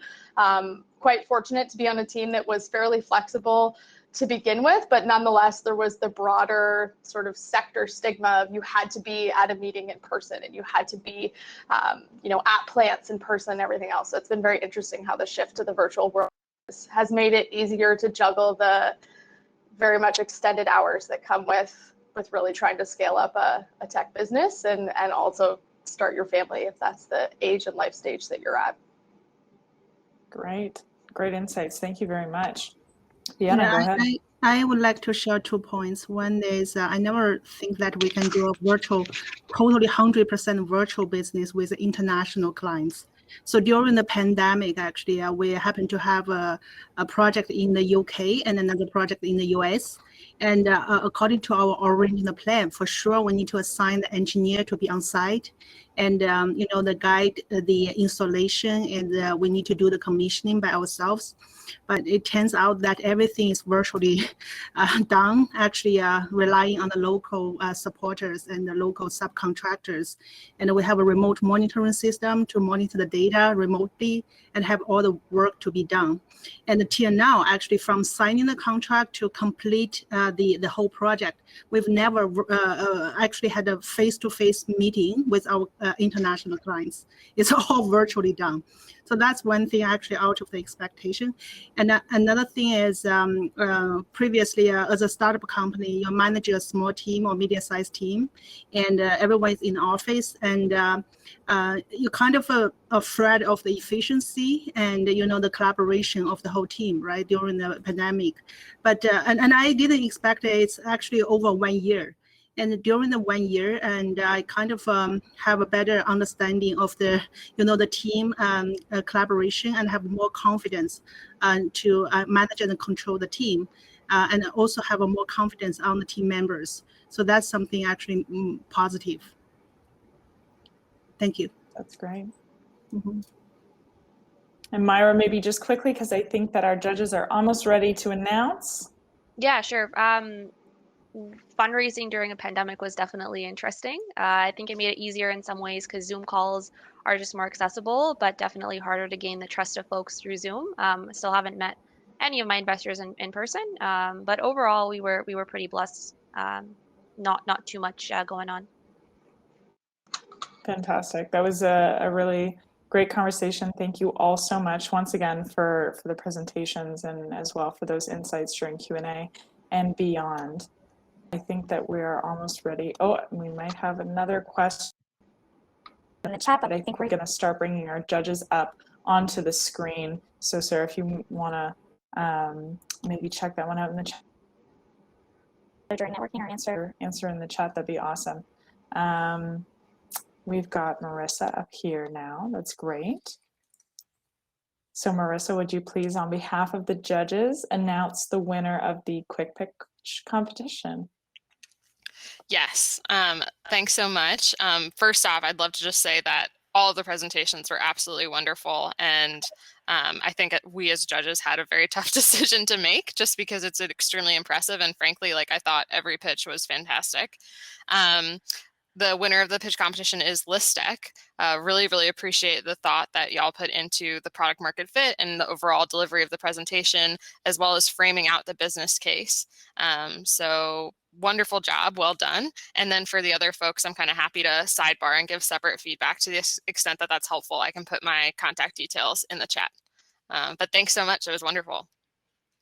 Quite fortunate to be on a team that was fairly flexible to begin with, but nonetheless, there was the broader sort of sector stigma of you had to be at a meeting in person and you had to be, at plants in person and everything else. So it's been very interesting how the shift to the virtual world has made it easier to juggle the very much extended hours that come with really trying to scale up a tech business and also start your family if that's the age and life stage that you're at. Great insights. Thank you very much. Vienna, go ahead. I would like to share 2 points. One is I never think that we can do a totally 100% virtual business with international clients. So during the pandemic, actually, we happened to have a project in the UK and another project in the US. And according to our original plan, for sure, we need to assign the engineer to be on site and, the guide, the installation, and we need to do the commissioning by ourselves. But it turns out that everything is virtually done, actually relying on the local supporters and the local subcontractors. And we have a remote monitoring system to monitor the data remotely and have all the work to be done. And until now, actually, from signing the contract to complete the whole project, we've never actually had a face-to-face meeting with our international clients. It's all virtually done. So that's one thing actually out of the expectation. And another thing is previously as a startup company, you manage a small team or medium-sized team and everyone is in office and you're kind of afraid of the efficiency and the collaboration of the whole team, right, during the pandemic. But and I didn't expect it's actually over 1 year. And during the 1 year, and I kind of have a better understanding of the, the team collaboration and have more confidence to manage and control the team, and also have a more confidence on the team members. So that's something actually positive. Thank you. That's great. Mm-hmm. And Myra, maybe just quickly, because I think that our judges are almost ready to announce. Yeah, sure. Fundraising during a pandemic was definitely interesting. I think it made it easier in some ways because Zoom calls are just more accessible, but definitely harder to gain the trust of folks through Zoom. Still haven't met any of my investors in person, but overall we were pretty blessed. Not too much going on. Fantastic. That was a really great conversation. Thank you all so much once again for the presentations and as well for those insights during Q&A and beyond. I think that we are almost ready. Oh, we might have another question in the chat, but I think we're going to start bringing our judges up onto the screen. So Sarah, if you want to maybe check that one out in the chat. During networking or answer in the chat, that'd be awesome. We've got Marisa up here now. That's great. So Marisa, would you please, on behalf of the judges, announce the winner of the QuickPitch competition? Yes, thanks so much. First off, I'd love to just say that all of the presentations were absolutely wonderful. And I think we as judges had a very tough decision to make just because it's extremely impressive. And frankly, like I thought every pitch was fantastic. The winner of the pitch competition is Listec. Really, really appreciate the thought that y'all put into the product market fit and the overall delivery of the presentation, as well as framing out the business case. So wonderful job, well done. And then for the other folks, I'm kind of happy to sidebar and give separate feedback to the extent that that's helpful. I can put my contact details in the chat. But thanks so much, it was wonderful.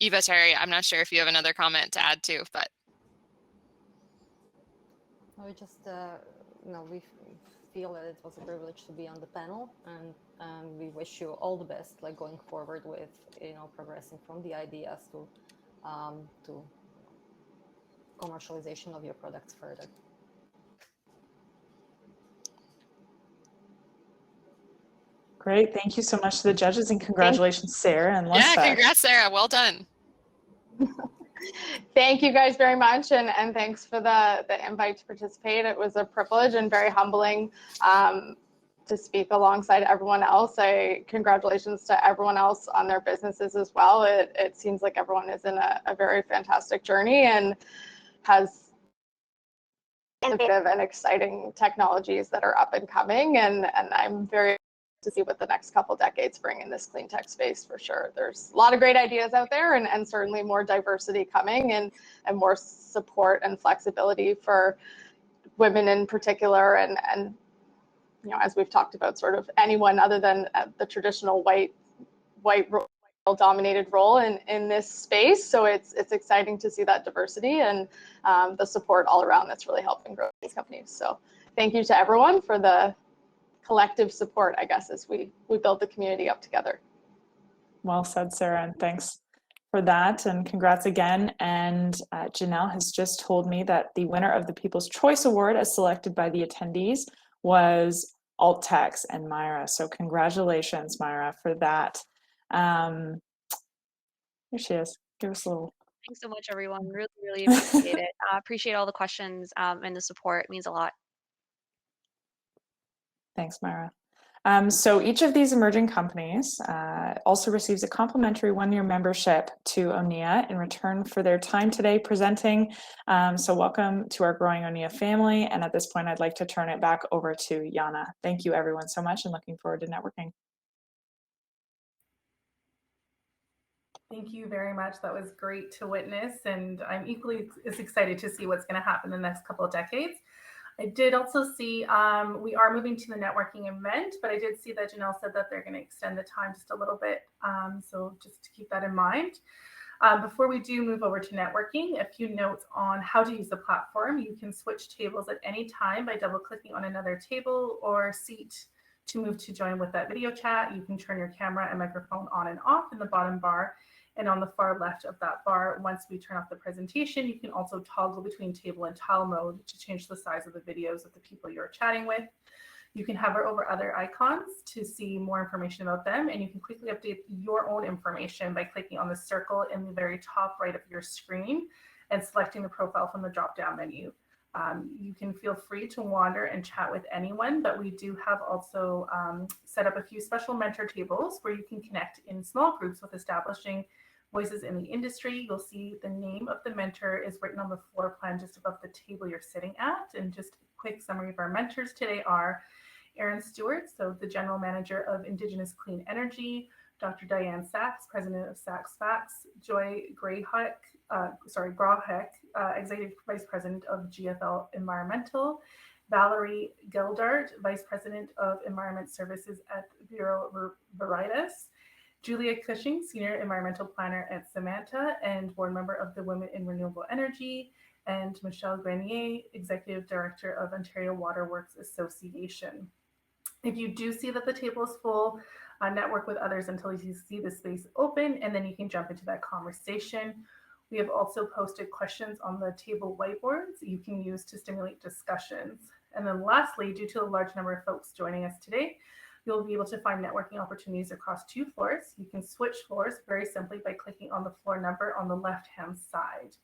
Eva, Terri, I'm not sure if you have another comment to add too, but. We just, we feel that it was a privilege to be on the panel, and we wish you all the best, like going forward with, progressing from the ideas to commercialization of your products further. Great, thank you so much to the judges, and congratulations, Sarah and Listec. Yeah, congrats, Sarah. Well done. Thank you guys very much, and thanks for the invite to participate. It was a privilege and very humbling to speak alongside everyone else. Congratulations to everyone else on their businesses as well. It seems like everyone is in a very fantastic journey and has innovative and exciting technologies that are up and coming, and I'm very to see what the next couple decades bring in this clean tech space for sure. There's a lot of great ideas out there, and certainly more diversity coming, and more support and flexibility for women in particular, and as we've talked about, sort of anyone other than the traditional white dominated role in this space. So it's exciting to see that diversity and the support all around that's really helping grow these companies. So thank you to everyone for the collective support, I guess, as we build the community up together. Well said, Sarah, and thanks for that, and congrats again. And Janelle has just told me that the winner of the People's Choice Award, as selected by the attendees, was AltTex and Myra. So congratulations, Myra, for that. Here she is. Give us a little. Thanks so much, everyone. Really, really appreciate it. Appreciate all the questions and the support. It means a lot. Thanks, Myra. So each of these emerging companies also receives a complimentary one-year membership to ONEIA in return for their time today presenting. So welcome to our growing ONEIA family. And at this point, I'd like to turn it back over to Jana. Thank you, everyone, so much, and looking forward to networking. Thank you very much. That was great to witness, and I'm equally as excited to see what's going to happen in the next couple of decades. I did also see we are moving to the networking event, but I did see that Janelle said that they're going to extend the time just a little bit. So just to keep that in mind. Before we do move over to networking, a few notes on how to use the platform. You can switch tables at any time by double clicking on another table or seat to move to join with that video chat. You can turn your camera and microphone on and off in the bottom bar. And on the far left of that bar, once we turn off the presentation, you can also toggle between table and tile mode to change the size of the videos of the people you're chatting with. You can hover over other icons to see more information about them, and you can quickly update your own information by clicking on the circle in the very top right of your screen and selecting the profile from the drop-down menu. You can feel free to wander and chat with anyone, but we do have also set up a few special mentor tables where you can connect in small groups with establishing voices in the industry. You'll see the name of the mentor is written on the floor plan just above the table you're sitting at. And just a quick summary of our mentors today are Eryn Stewart, so the General Manager of Indigenous Clean Energy, Dr. Diane Sachs, President of Sachs Facts, Joy Grahek, Executive Vice President of GFL Environmental, Valerie Geldart, Vice President of Environment Services at Bureau Veritas, Julia Cushing, Senior Environmental Planner at Samantha and Board Member of the Women in Renewable Energy, and Michelle Grenier, Executive Director of Ontario Waterworks Association. If you do see that the table is full, network with others until you see the space open, and then you can jump into that conversation. We have also posted questions on the table whiteboards you can use to stimulate discussions. And then lastly, due to the large number of folks joining us today, you'll be able to find networking opportunities across 2 floors. You can switch floors very simply by clicking on the floor number on the left-hand side.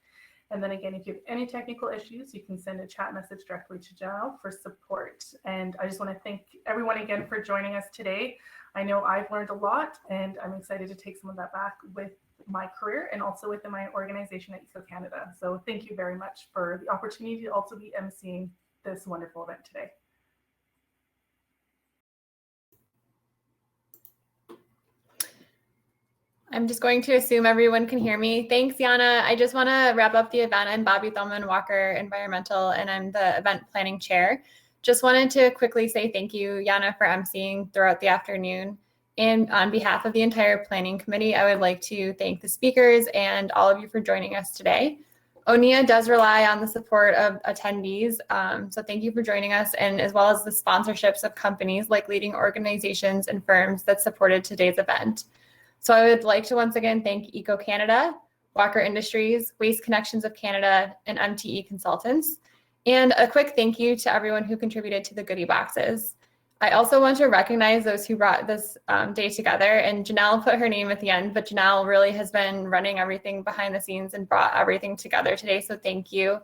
And then again, if you have any technical issues, you can send a chat message directly to Janelle for support. And I just want to thank everyone again for joining us today. I know I've learned a lot, and I'm excited to take some of that back with my career and also within my organization at Eco Canada. So thank you very much for the opportunity to also be emceeing this wonderful event today. I'm just going to assume everyone can hear me. Thanks, Yana. I just want to wrap up the event. I'm Bobby Thulman Walker, Environmental, and I'm the event planning chair. Just wanted to quickly say thank you, Yana, for emceeing throughout the afternoon. And on behalf of the entire planning committee, I would like to thank the speakers and all of you for joining us today. ONEIA does rely on the support of attendees, so thank you for joining us, and as well as the sponsorships of companies like leading organizations and firms that supported today's event. So I would like to once again thank Eco Canada, Walker Industries, Waste Connections of Canada, and MTE Consultants. And a quick thank you to everyone who contributed to the goodie boxes. I also want to recognize those who brought this day together, and Janelle put her name at the end, but Janelle really has been running everything behind the scenes and brought everything together today, so thank you.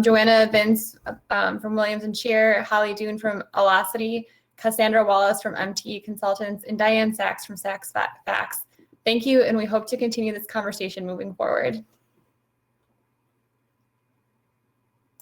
Joanna Vince from Williams & Shear, Holly Doon from Alacity, Cassandra Wallace from MTE Consultants, and Diane Sachs from Sachs Facts. Thank you, and we hope to continue this conversation moving forward.